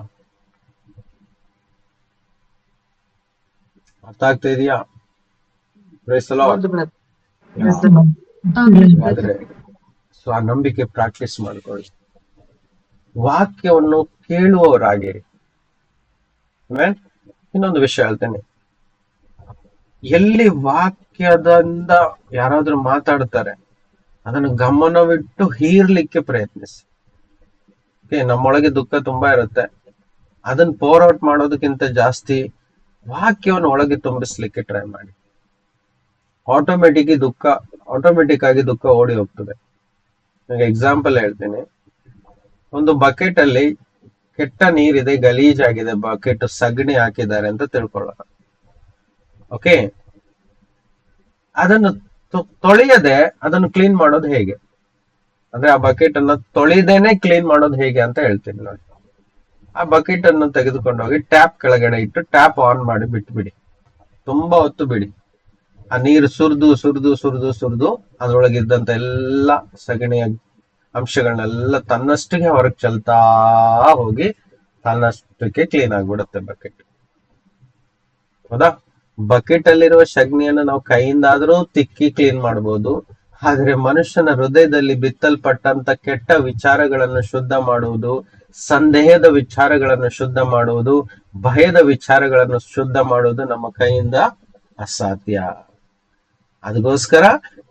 ಅರ್ಥ ಆಗ್ತಾ ಇದೆಯಾ? ಆದ್ರೆ ಆ ನಂಬಿಕೆ ಪ್ರಾಕ್ಟೀಸ್ ಮಾಡ್ಕೊಳ್ಳಿ. ವಾಕ್ಯವನ್ನು ಕೇಳುವವರಾಗಿರಿ. ಇನ್ನೊಂದು ವಿಷಯ ಹೇಳ್ತೇನೆ, ಎಲ್ಲಿ ವಾಕ್ಯದಿಂದ ಯಾರಾದ್ರೂ ಮಾತಾಡ್ತಾರೆ ಅದನ್ನು ಗಮನವಿಟ್ಟು ಹೀರ್ಲಿಕ್ಕೆ ಪ್ರಯತ್ನಿಸಿ. ನಮ್ಮೊಳಗೆ ದುಃಖ ತುಂಬಾ ಇರುತ್ತೆ, ಅದನ್ನ ಪೋರ್ ಔಟ್ ಮಾಡೋದಕ್ಕಿಂತ ಜಾಸ್ತಿ ವಾಕ್ಯವನ್ನು ಒಳಗೆ ತುಂಬಿಸ್ಲಿಕ್ಕೆ ಟ್ರೈ ಮಾಡಿ. ಆಟೋಮೆಟಿಕ್ ಆಗಿ ದುಃಖ ಓಡಿ ಹೋಗ್ತದೆ. ಎಕ್ಸಾಂಪಲ್ ಹೇಳ್ತೀನಿ. ಒಂದು ಬಕೆಟ್ ಅಲ್ಲಿ ಕೆಟ್ಟ ನೀರಿದೆ, ಗಲೀಜಾಗಿದೆ, ಬಕೆಟ್ ಸಗಣಿ ಹಾಕಿದ್ದಾರೆ ಅಂತ ತಿಳ್ಕೊಳ್ಳೋಣ. ಓಕೆ, ಅದನ್ನು ತೊಳೆಯದೆ ಅದನ್ನು ಕ್ಲೀನ್ ಮಾಡೋದು ಹೇಗೆ ಅಂದ್ರೆ, ಆ ಬಕೆಟ್ ಅನ್ನ ತೊಳೆದೇನೆ ಕ್ಲೀನ್ ಮಾಡೋದು ಹೇಗೆ ಅಂತ ಹೇಳ್ತೀನಿ ನೋಡಿ. ಆ ಬಕೆಟ್ ಅನ್ನು ತೆಗೆದುಕೊಂಡು ಹೋಗಿ ಟ್ಯಾಪ್ ಕೆಳಗಡೆ ಇಟ್ಟು ಟ್ಯಾಪ್ ಆನ್ ಮಾಡಿ ಬಿಟ್ಬಿಡಿ. ತುಂಬಾ ಹೊತ್ತು ಬಿಡಿ. ಆ ನೀರು ಸುರಿದು ಅದ್ರೊಳಗಿದ್ದಂತ ಎಲ್ಲ ಸಗಣಿಯ ಅಂಶಗಳನ್ನೆಲ್ಲ ತನ್ನಷ್ಟಕ್ಕೆ ಹೊರಗೆ ಚೆಲ್ತಾ ಹೋಗಿ ತನ್ನಷ್ಟಕ್ಕೆ ಕ್ಲೀನ್ ಆಗ್ಬಿಡುತ್ತೆ ಬಕೆಟ್. ಹೌದಾ? ಬಕೆಟ್ ಅಲ್ಲಿರುವ ಸಗಣಿಯನ್ನು ನಾವು ಕೈಯಿಂದಾದ್ರೂ ತಿಕ್ಕಿ ಕ್ಲೀನ್ ಮಾಡಬಹುದು, ಆದ್ರೆ ಮನುಷ್ಯನ ಹೃದಯದಲ್ಲಿ ಬಿತ್ತಲ್ಪಟ್ಟಂತ ಕೆಟ್ಟ ವಿಚಾರಗಳನ್ನು ಶುದ್ಧ ಮಾಡುವುದು, ಸಂದೇಹದ ವಿಚಾರಗಳನ್ನು ಶುದ್ಧ ಮಾಡುವುದು, ಭಯದ ವಿಚಾರಗಳನ್ನು ಶುದ್ಧ ಮಾಡುವುದು ನಮ್ಮ ಕೈಯಿಂದ ಅಸಾಧ್ಯ. ಅದಕ್ಕೋಸ್ಕರ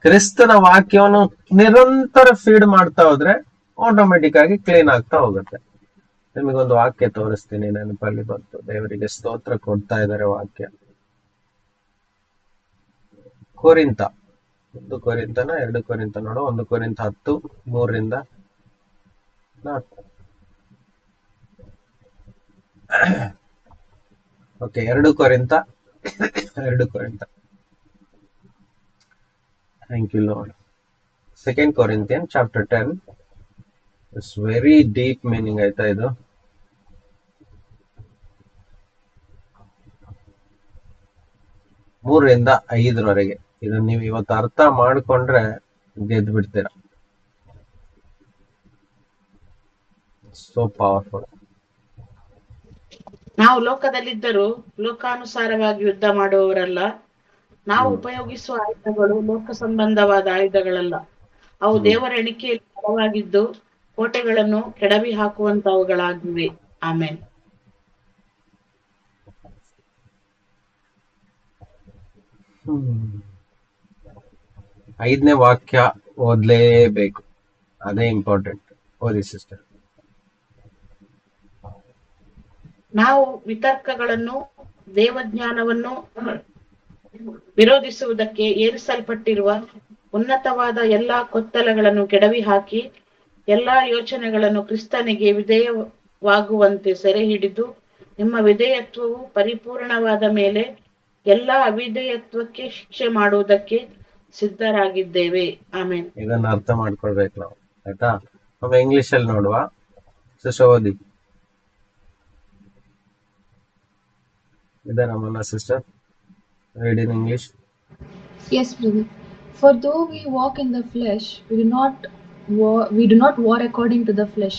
ಕ್ರಿಸ್ತನ ವಾಕ್ಯವನ್ನು ನಿರಂತರ ಫೀಡ್ ಮಾಡ್ತಾ ಹೋದ್ರೆ ಆಟೋಮೆಟಿಕ್ ಆಗಿ ಕ್ಲೀನ್ ಆಗ್ತಾ ಹೋಗುತ್ತೆ. ನಿಮಗೊಂದು ವಾಕ್ಯ ತೋರಿಸ್ತೀನಿ, ನೆನಪಲ್ಲಿ ಬಂತು. ದೇವರಿಗೆ ಸ್ತೋತ್ರ ಕೊಡ್ತಾ ಇದ್ದಾರೆ ವಾಕ್ಯ. ಕೊರಿಂತ, 1 ಕೊರಿಂತನ 2 ಕೊರಿಂತ ನೋಡು. 1 ಕೊರಿಂತ 10:3-4. ಓಕೆ, 2 ಕೊರಿಂತ. Thank you Lord. 2 Corinthians chapter 10. It's very deep meaning ಆಯ್ತಾ ಇದು. ಮೂರರಿಂದ 5 ಇದನ್ನ ನೀವು ಇವತ್ತು ಅರ್ಥ ಮಾಡ್ಕೊಂಡ್ರೆ ಗೆದ್ದು ಬಿಡ್ತೀರಾ. So powerful. ನಾವು ಲೋಕದಲ್ಲಿದ್ದರೂ ಲೋಕಾನುಸಾರವಾಗಿ ಯುದ್ಧ ಮಾಡುವವರಲ್ಲ. ನಾವು ಉಪಯೋಗಿಸುವ ಆಯುಧಗಳು ಲೋಕ ಸಂಬಂಧವಾದ ಆಯುಧಗಳಲ್ಲ. ಅವು ದೇವರ ಎಣಿಕೆಯಲ್ಲಿ ಬಲವಾಗಿದ್ದು ಕೋಟೆಗಳನ್ನು ಕೆಡವಿ ಹಾಕುವಂತವುಗಳಾಗಿವೆ. ಆಮೇನ್. 5ನೇ ವಾಕ್ಯ ಓದ್ಲೇಬೇಕು, ಅದೇ ಇಂಪಾರ್ಟೆಂಟ್. ಓದಿ ಸಿಸ್ಟರ್. ನಾವು ವಿತರ್ಕಗಳನ್ನು ದೇವಜ್ಞಾನವನ್ನು ವಿರೋಧಿಸುವುದಕ್ಕೆ ಏರಿಸಲ್ಪಟ್ಟಿರುವ ಉನ್ನತವಾದ ಎಲ್ಲಾ ಕೊತ್ತಲಗಳನ್ನು ಕೆಡವಿ ಹಾಕಿ ಎಲ್ಲಾ ಯೋಚನೆಗಳನ್ನು ಕ್ರಿಸ್ತನಿಗೆ ವಿಧೇಯವಾಗುವಂತೆ ಸೆರೆ ಹಿಡಿದು ನಿಮ್ಮ ವಿಧೇಯತ್ವವು ಪರಿಪೂರ್ಣವಾದ ಮೇಲೆ ಎಲ್ಲಾ ಅವಿಧೇಯತ್ವಕ್ಕೆ ಶಿಕ್ಷೆ ಮಾಡುವುದಕ್ಕೆ ಸಿದ್ಧರಾಗಿದ್ದೇವೆ. ಆಮೇನ್. ಇದನ್ನ ಅರ್ಥ ಮಾಡ್ಕೊಳ್ಬೇಕು ನಾವು, ಆಯ್ತಾ? ನಮ್ಮ ಇಂಗ್ಲಿಷ್ ಅಲ್ಲಿ ನೋಡುವ. ಓದಿ. ಇದೆ ನಮ್ಮನ್ನ sister, read in English. Yes, brother. For though we walk in the flesh, we do not war according to the flesh.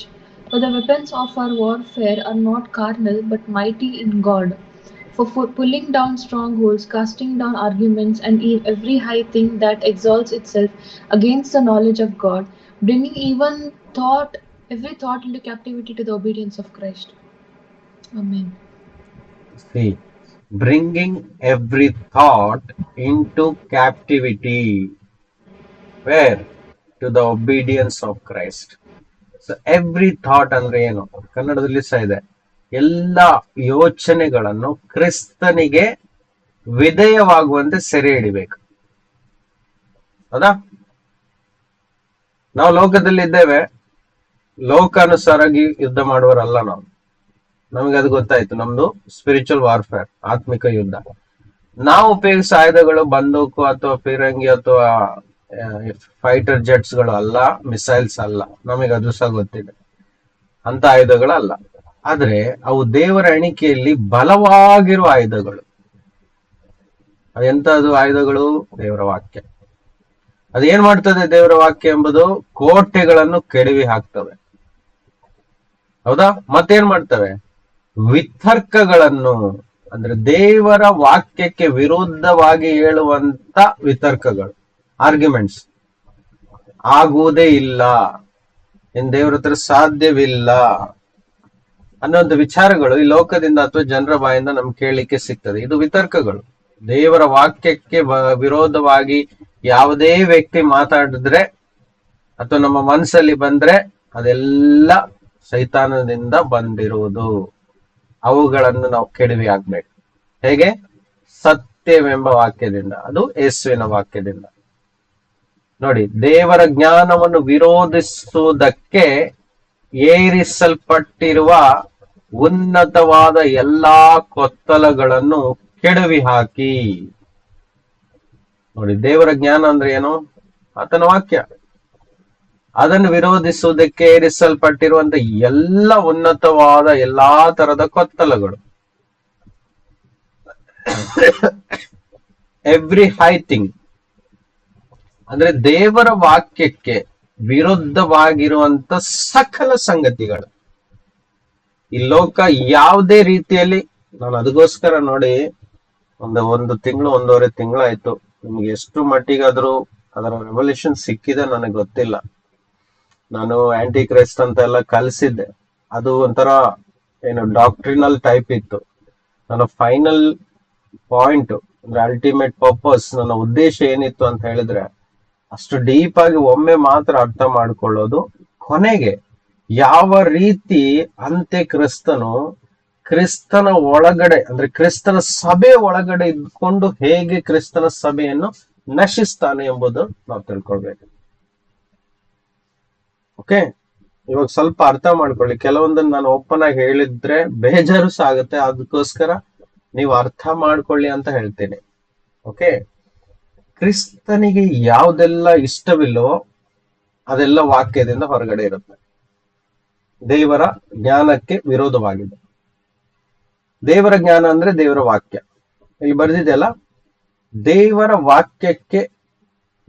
For the weapons of our warfare are not carnal, but mighty in God. For pulling down strongholds, casting down arguments, and every high thing that exalts itself against the knowledge of God, bringing every thought into captivity to the obedience of Christ. Amen. See, bringing every thought into captivity. Where? To the obedience of Christ. So every thought ಅಂದ್ರೆ ಏನು? ಕನ್ನಡದಲ್ಲಿ ಸಹ ಇದೆ. ಎಲ್ಲ ಯೋಚನೆಗಳನ್ನು ಕ್ರಿಸ್ತನಿಗೆ ವಿಧೇಯವಾಗುವಂತೆ ಸೆರೆ ಹಿಡಿಬೇಕು. ಹೌದಾ? ನಾವು ಲೋಕದಲ್ಲಿ ಇದ್ದೇವೆ, ಲೋಕಾನುಸಾರಾಗಿ ಯುದ್ಧ ಮಾಡುವರಲ್ಲ ನಾವು. ನಮಗೆ ಅದು ಗೊತ್ತಾಯ್ತು. ನಮ್ದು ಸ್ಪಿರಿಚುವಲ್ ವಾರ್ಫೇರ್, ಆತ್ಮಿಕ ಯುದ್ಧ. ನಾವು ಉಪಯೋಗಿಸೋ ಆಯುಧಗಳು ಬಂದೂಕು ಅಥವಾ ಫಿರಂಗಿ ಅಥವಾ ಫೈಟರ್ ಜೆಟ್ಸ್ ಗಳು ಅಲ್ಲ, ಮಿಸೈಲ್ಸ್ ಅಲ್ಲ. ನಮಗೆ ಅದು ಸಹ ಗೊತ್ತಿದೆ, ಅಂತ ಆಯುಧಗಳಲ್ಲ. ಆದ್ರೆ ಅವು ದೇವರ ಎಣಿಕೆಯಲ್ಲಿ ಬಲವಾಗಿರುವ ಆಯುಧಗಳು. ಅದೆಂತದು ಆಯುಧಗಳು? ದೇವರ ವಾಕ್ಯ. ಅದೇನ್ ಮಾಡ್ತದೆ ದೇವರ ವಾಕ್ಯ ಎಂಬುದು? ಕೋಟೆಗಳನ್ನು ಕೆಡವಿ ಹಾಕ್ತವೆ. ಹೌದಾ? ಮತ್ತೇನ್ ಮಾಡ್ತವೆ? ವಿತರ್ಕಗಳನ್ನು, ಅಂದ್ರೆ ದೇವರ ವಾಕ್ಯಕ್ಕೆ ವಿರುದ್ಧವಾಗಿ ಹೇಳುವಂತ ವಿತರ್ಕಗಳು, ಆರ್ಗ್ಯುಮೆಂಟ್ಸ್. ಆಗುವುದೇ ಇಲ್ಲ, ಇನ್ ದೇವರ ಹತ್ರ ಸಾಧ್ಯವಿಲ್ಲ ಅನ್ನೋಂಥ ವಿಚಾರಗಳು ಈ ಲೋಕದಿಂದ ಅಥವಾ ಜನರ ಬಾಯಿಂದ ನಮ್ಗೆ ಕೇಳಲಿಕ್ಕೆ ಸಿಗ್ತದೆ. ಇದು ವಿತರ್ಕಗಳು. ದೇವರ ವಾಕ್ಯಕ್ಕೆ ವಿರೋಧವಾಗಿ ಯಾವುದೇ ವ್ಯಕ್ತಿ ಮಾತಾಡಿದ್ರೆ ಅಥವಾ ನಮ್ಮ ಮನಸ್ಸಲ್ಲಿ ಬಂದ್ರೆ ಅದೆಲ್ಲ ಸೈತಾನದಿಂದ ಬಂದಿರುವುದು. ಅವುಗಳನ್ನು ನಾವು ಕೆಡವಿ ಹಾಕ್ಬೇಕು. ಹೇಗೆ? ಸತ್ಯವೆಂಬ ವಾಕ್ಯದಿಂದ, ಅದು ಯೇಸುವಿನ ವಾಕ್ಯದಿಂದ. ನೋಡಿ, ದೇವರ ಜ್ಞಾನವನ್ನು ವಿರೋಧಿಸುವುದಕ್ಕೆ ಏರಿಸಲ್ಪಟ್ಟಿರುವ ಉನ್ನತವಾದ ಎಲ್ಲಾ ಕೊತ್ತಲಗಳನ್ನು ಕೆಡವಿ ಹಾಕಿ. ನೋಡಿ, ದೇವರ ಜ್ಞಾನ ಅಂದ್ರೆ ಏನು? ಆತನ ವಾಕ್ಯ. ಅದನ್ನು ವಿರೋಧಿಸುವುದಕ್ಕೆ ಏರಿಸಲ್ಪಟ್ಟಿರುವಂತ ಎಲ್ಲ ಉನ್ನತವಾದ ಎಲ್ಲಾ ತರದ ಕೊತ್ತಲಗಳು, ಎವ್ರಿ ಹೈ ಥಿಂಗ್. ಅಂದ್ರೆ ದೇವರ ವಾಕ್ಯಕ್ಕೆ ವಿರುದ್ಧವಾಗಿರುವಂತ ಸಕಲ ಸಂಗತಿಗಳು. ಈ ಲೋಕ ಯಾವುದೇ ರೀತಿಯಲ್ಲಿ, ನಾನು ಅದಕ್ಕೋಸ್ಕರ ನೋಡಿ ಒಂದು ತಿಂಗಳು 1.5 ತಿಂಗಳಾಯ್ತು, ನಿಮ್ಗೆ ಎಷ್ಟು ಮಟ್ಟಿಗಾದ್ರೂ ಅದರ ರೆವಲ್ಯೂಷನ್ ಸಿಕ್ಕಿದೆ ನನಗೆ ಗೊತ್ತಿಲ್ಲ. ನಾನು ಆಂಟಿ ಕ್ರೈಸ್ಟ್ ಅಂತ ಎಲ್ಲ ಕಲಿಸಿದ್ದೆ, ಅದು ಒಂಥರ ಏನು ಡಾಕ್ಟ್ರಿನಲ್ ಟೈಪ್ ಇತ್ತು. ನನ್ನ ಫೈನಲ್ ಪಾಯಿಂಟ್ ಅಂದ್ರೆ ಅಲ್ಟಿಮೇಟ್ ಪರ್ಪಸ್, ನನ್ನ ಉದ್ದೇಶ ಏನಿತ್ತು ಅಂತ ಹೇಳಿದ್ರೆ, ಅಷ್ಟು ಡೀಪ್ ಆಗಿ ಒಮ್ಮೆ ಮಾತ್ರ ಅರ್ಥ ಮಾಡ್ಕೊಳ್ಳೋದು, ಕೊನೆಗೆ ಯಾವ ರೀತಿ ಅಂತ್ಯ ಕ್ರಿಸ್ತನು ಕ್ರಿಸ್ತನ ಒಳಗಡೆ ಅಂದ್ರೆ ಕ್ರಿಸ್ತನ ಸಭೆ ಒಳಗಡೆ ಇದ್ಕೊಂಡು ಹೇಗೆ ಕ್ರಿಸ್ತನ ಸಭೆಯನ್ನು ನಶಿಸ್ತಾನೆ ಎಂಬುದು ನಾವು ತಿಳ್ಕೊಳ್ಬೇಕು. ಓಕೆ, ಇವಾಗ ಸ್ವಲ್ಪ ಅರ್ಥ ಮಾಡ್ಕೊಳ್ಳಿ. ಕೆಲವೊಂದನ್ನು ನಾನು ಓಪನ್ ಆಗಿ ಹೇಳಿದ್ರೆ ಬೇಜಾರು ಆಗುತ್ತೆ, ಅದಕ್ಕೋಸ್ಕರ ನೀವು ಅರ್ಥ ಮಾಡ್ಕೊಳ್ಳಿ ಅಂತ ಹೇಳ್ತೀನಿ. ಓಕೆ, ಕ್ರಿಸ್ತನಿಗೆ ಯಾವುದೆಲ್ಲ ಇಷ್ಟವಿಲ್ಲವೋ ಅದೆಲ್ಲ ವಾಕ್ಯದಿಂದ ಹೊರಗಡೆ ಇರುತ್ತೆ. ದೇವರ ಜ್ಞಾನಕ್ಕೆ ವಿರೋಧವಾಗಿದೆ. ದೇವರ ಜ್ಞಾನ ಅಂದ್ರೆ ದೇವರ ವಾಕ್ಯ. ಇಲ್ಲಿ ಬರೆದಿದೆಯಲ್ಲ, ದೇವರ ವಾಕ್ಯಕ್ಕೆ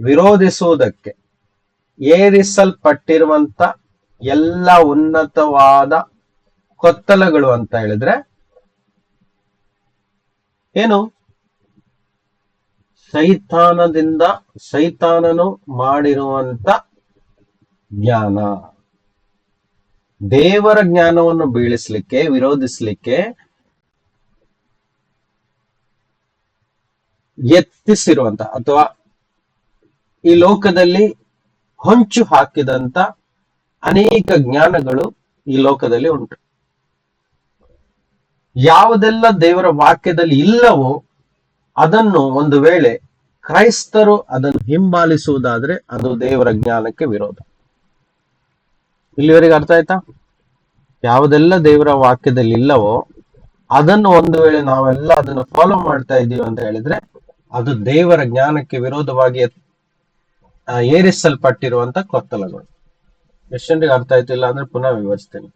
ವಿರೋಧಿಸುವುದಕ್ಕೆ ಏರಿಸಲ್ಪಟ್ಟಿರುವಂತ ಎಲ್ಲ ಉನ್ನತವಾದ ಕೊತ್ತಲಗಳು ಅಂತ ಹೇಳಿದ್ರೆ ಏನು? ಸೈತಾನನು ಮಾಡಿರುವಂತ ಜ್ಞಾನ. ದೇವರ ಜ್ಞಾನವನ್ನು ಬೀಳಿಸ್ಲಿಕ್ಕೆ, ವಿರೋಧಿಸ್ಲಿಕ್ಕೆ ಎತ್ತಿಸಿರುವಂತ ಅಥವಾ ಈ ಲೋಕದಲ್ಲಿ ಹೊಂಚು ಹಾಕಿದಂತ ಅನೇಕ ಜ್ಞಾನಗಳು ಈ ಲೋಕದಲ್ಲಿ ಉಂಟು. ಯಾವುದೆಲ್ಲ ದೇವರ ವಾಕ್ಯದಲ್ಲಿ ಇಲ್ಲವೋ ಅದನ್ನು ಒಂದು ವೇಳೆ ಕ್ರೈಸ್ತರು ಅದನ್ನು ಹಿಂಬಾಲಿಸುವುದಾದ್ರೆ ಅದು ದೇವರ ಜ್ಞಾನಕ್ಕೆ ವಿರೋಧ. ಇಲ್ಲಿವರೆಗೆ ಅರ್ಥ ಆಯ್ತಾ? ಯಾವುದೆಲ್ಲ ದೇವರ ವಾಕ್ಯದಲ್ಲಿ ಇಲ್ಲವೋ ಅದನ್ನು ಒಂದು ವೇಳೆ ನಾವೆಲ್ಲ ಅದನ್ನು ಫಾಲೋ ಮಾಡ್ತಾ ಇದ್ದೀವಿ ಅಂತ ಹೇಳಿದ್ರೆ ಅದು ದೇವರ ಜ್ಞಾನಕ್ಕೆ ವಿರೋಧವಾಗಿ ಏರಿಸಲ್ಪಟ್ಟಿರುವಂತ ಕೊತ್ತಲಗಳು. ಎಷ್ಟೊಂದಿಗೆ ಅರ್ಥ ಆಯ್ತಿಲ್ಲ ಅಂದ್ರೆ ಪುನಃ ವಿವರಿಸ್ತೇನೆ.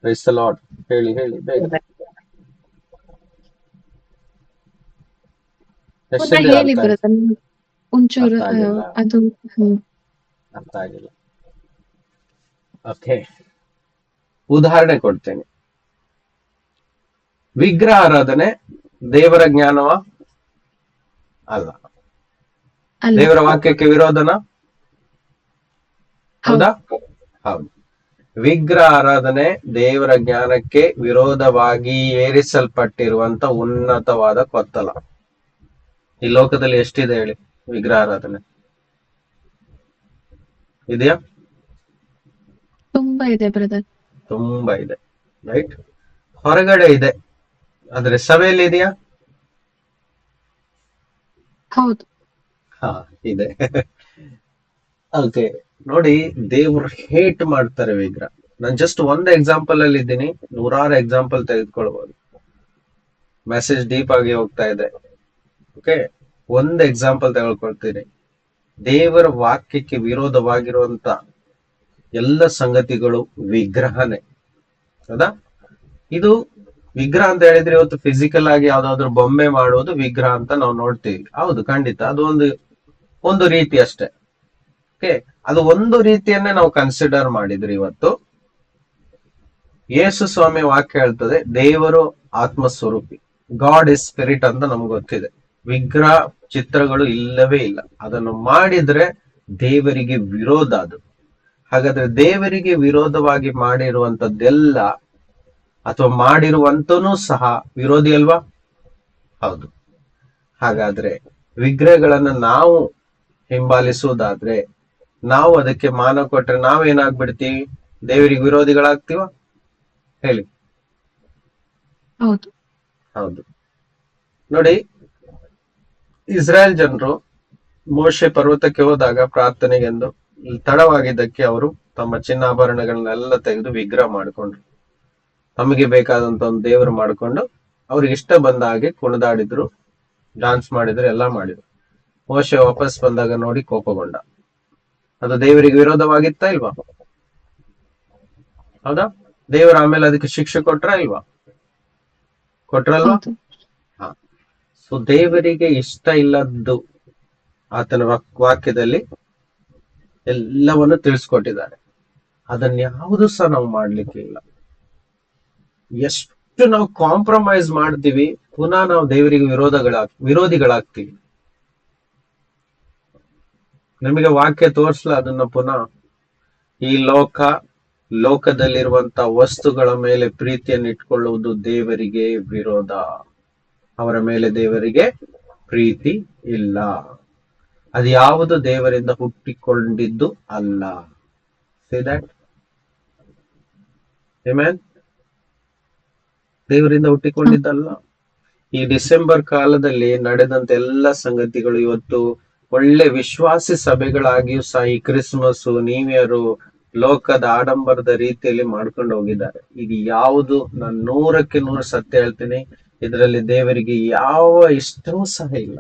Price the lord. ಹೇಳಿ ಬೇಗ. ಎಷ್ಟೊಂದಿಗೆ ಹೇಳಿ ಬ್ರದರ್, ಒಂಚೂರು ಅದು ಅರ್ಥ ಆಗಿಲ್ಲ. ಓಕೆ, ಉದಾಹರಣೆ ಕೊಡ್ತೇನೆ. ವಿಗ್ರಹ ಆರಾಧನೆ ದೇವರ ಜ್ಞಾನವ? ಅಲ್ಲ. ದೇವರ ವಾಕ್ಯಕ್ಕೆ ವಿರೋಧನ? ಹೌದಾ? ಹೌದು. ವಿಗ್ರಹ ಆರಾಧನೆ ದೇವರ ಜ್ಞಾನಕ್ಕೆ ವಿರೋಧವಾಗಿ ಏರಿಸಲ್ಪಟ್ಟಿರುವಂತ ಉನ್ನತವಾದ ಕೊತ್ತಲ. ಈ ಲೋಕದಲ್ಲಿ ಎಷ್ಟಿದೆ ಹೇಳಿ ವಿಗ್ರಹ ಆರಾಧನೆ? ಇದೆಯಾ? ತುಂಬಾ ಇದೆ ಬ್ರದರ್. ತುಂಬಾ ಇದೆ, ರೈಟ್? ಹೊರಗಡೆ ಇದೆ, ಆದ್ರೆ ಸಭೆಯಲ್ಲಿ ಇದೆಯಾ? ಹೌದು. ಹಾ, ಇದೆ. ಓಕೆ, ನೋಡಿ, ದೇವ್ರು ಹೇಟ್ ಮಾಡ್ತಾರೆ ವಿಗ್ರಹ. ನಾನು ಜಸ್ಟ್ ಒಂದು ಎಕ್ಸಾಂಪಲ್ ಅಲ್ಲಿ ಇದ್ದೀನಿ, 100 ಎಕ್ಸಾಂಪಲ್ ತೆಗೆದುಕೊಳ್ಬಹುದು. ಮೆಸೇಜ್ ಡೀಪ್ ಆಗಿ ಹೋಗ್ತಾ ಇದೆ. ಓಕೆ, ಒಂದು ಎಕ್ಸಾಂಪಲ್ ತೆಗೆದುಕೊಳ್ತೀನಿ. ದೇವರ ವಾಕ್ಯಕ್ಕೆ ವಿರೋಧವಾಗಿರುವಂತ ಎಲ್ಲ ಸಂಗತಿಗಳು ವಿಗ್ರಹನೇ. ಹೌದಾ? ಇದು ವಿಗ್ರಹ ಅಂತ ಹೇಳಿದ್ರೆ ಇವತ್ತು ಫಿಸಿಕಲ್ ಆಗಿ ಯಾವ್ದಾದ್ರು ಬೊಂಬೆ ಮಾಡೋದು ವಿಗ್ರಹ ಅಂತ ನಾವು ನೋಡ್ತೀವಿ. ಹೌದು, ಖಂಡಿತ ಅದು ಒಂದು ರೀತಿ ಅಷ್ಟೇ. ಓಕೆ, ಅದು ಒಂದು ರೀತಿಯನ್ನೇ ನಾವು ಕನ್ಸಿಡರ್ ಮಾಡಿದ್ರೆ ಇವತ್ತು ಯೇಸು ಸ್ವಾಮಿ ವಾಕ್ಯ ಹೇಳ್ತದೆ ದೇವರು ಆತ್ಮಸ್ವರೂಪಿ, ಗಾಡ್ ಇಸ್ ಸ್ಪಿರಿಟ್ ಅಂತ ನಮ್ಗೆ ಗೊತ್ತಿದೆ. ವಿಗ್ರಹ ಚಿತ್ರಗಳು ಇಲ್ಲವೇ ಇಲ್ಲ. ಅದನ್ನು ಮಾಡಿದ್ರೆ ದೇವರಿಗೆ ವಿರೋಧ ಅದು. ಹಾಗಾದ್ರೆ ದೇವರಿಗೆ ವಿರೋಧವಾಗಿ ಮಾಡಿರುವಂತದ್ದೆಲ್ಲ ಅಥವಾ ಮಾಡಿರುವಂತನೂ ಸಹ ವಿರೋಧಿ ಅಲ್ವಾ? ಹೌದು. ಹಾಗಾದ್ರೆ ವಿಗ್ರಹಗಳನ್ನ ನಾವು ಹಿಂಬಾಲಿಸುವುದಾದ್ರೆ, ನಾವು ಅದಕ್ಕೆ ಮಾನ ಕೊಟ್ರೆ ನಾವೇನಾಗ್ಬಿಡ್ತೀವಿ? ದೇವರಿಗೆ ವಿರೋಧಿಗಳಾಗ್ತೀವ? ಹೇಳಿ. ಹೌದು. ಹೌದು. ನೋಡಿ, ಇಸ್ರಾಯೇಲ್ ಜನರು ಮೋಶೆ ಪರ್ವತಕ್ಕೆ ಹೋದಾಗ ಪ್ರಾರ್ಥನೆಗೆಂದು ತಡವಾಗಿದ್ದಕ್ಕೆ ಅವರು ತಮ್ಮ ಚಿನ್ನಾಭರಣಗಳನ್ನೆಲ್ಲ ತೆಗೆದು ವಿಗ್ರಹ ಮಾಡಿಕೊಂಡ್ರು. ತಮಗೆ ಬೇಕಾದಂತ ಒಂದು ದೇವರು ಮಾಡಿಕೊಂಡು ಅವ್ರಿಗೆ ಇಷ್ಟ ಬಂದ ಹಾಗೆ ಕುಣಿದಾಡಿದ್ರು, ಡಾನ್ಸ್ ಮಾಡಿದ್ರು, ಎಲ್ಲ ಮಾಡಿದ್ರು. ಮೋಶೆ ವಾಪಸ್ ಬಂದಾಗ ನೋಡಿ ಕೋಪಗೊಂಡ. ಅದು ದೇವರಿಗೆ ವಿರೋಧವಾಗಿತ್ತಾ ಇಲ್ವಾ? ಹೌದಾ? ದೇವರು ಆಮೇಲೆ ಅದಕ್ಕೆ ಶಿಕ್ಷೆ ಕೊಟ್ರ ಇಲ್ವಾ? ಕೊಟ್ರಲ್ವಾ? ಹಾ. ಸೊ ದೇವರಿಗೆ ಇಷ್ಟ ಇಲ್ಲದ್ದು ಆತನ ವಾಕ್ಯದಲ್ಲಿ ಎಲ್ಲವನ್ನು ತಿಳಿಸ್ಕೊಟ್ಟಿದ್ದಾರೆ. ಅದನ್ನ ಯಾವುದು ಸಹ ನಾವು ಮಾಡ್ಲಿಕ್ಕೆ ಇಲ್ಲ. ಎಷ್ಟು ನಾವು ಕಾಂಪ್ರಮೈಸ್ ಮಾಡ್ತೀವಿ, ಪುನಃ ನಾವು ದೇವರಿಗೆ ವಿರೋಧಿಗಳಾಗ್ತೀವಿ. ನಿಮಗೆ ವಾಕ್ಯ ತೋರಿಸ್ಲ ಅದನ್ನ ಪುನಃ. ಈ ಲೋಕದಲ್ಲಿರುವಂತ ವಸ್ತುಗಳ ಮೇಲೆ ಪ್ರೀತಿಯನ್ನು ಇಟ್ಕೊಳ್ಳುವುದು ದೇವರಿಗೆ ವಿರೋಧ. ಅವರ ಮೇಲೆ ದೇವರಿಗೆ ಪ್ರೀತಿ ಇಲ್ಲ. ಅದು ಯಾವುದು ದೇವರಿಂದ ಹುಟ್ಟಿಕೊಂಡಿದ್ದು ಅಲ್ಲ. See that? Amen? ದೇವರಿಂದ ಹುಟ್ಟಿಕೊಂಡಿದ್ದಲ್ಲ. ಈ ಡಿಸೆಂಬರ್ ಕಾಲದಲ್ಲಿ ನಡೆದಂತ ಎಲ್ಲ ಸಂಗತಿಗಳು ಇವತ್ತು ಒಳ್ಳೆ ವಿಶ್ವಾಸಿ ಸಭೆಗಳಾಗಿಯೂ ಸಹ ಈ ಕ್ರಿಸ್ಮಸ್, ನ್ಯೂ ಇಯರ್, ಲೋಕದ ಆಡಂಬರದ ರೀತಿಯಲ್ಲಿ ಮಾಡ್ಕೊಂಡು ಹೋಗಿದ್ದಾರೆ. ಇದು ಯಾವುದು, ನಾನು 100% ಸತ್ಯ ಹೇಳ್ತೀನಿ, ಇದರಲ್ಲಿ ದೇವರಿಗೆ ಯಾವ ಇಷ್ಟವೂ ಸಹ ಇಲ್ಲ.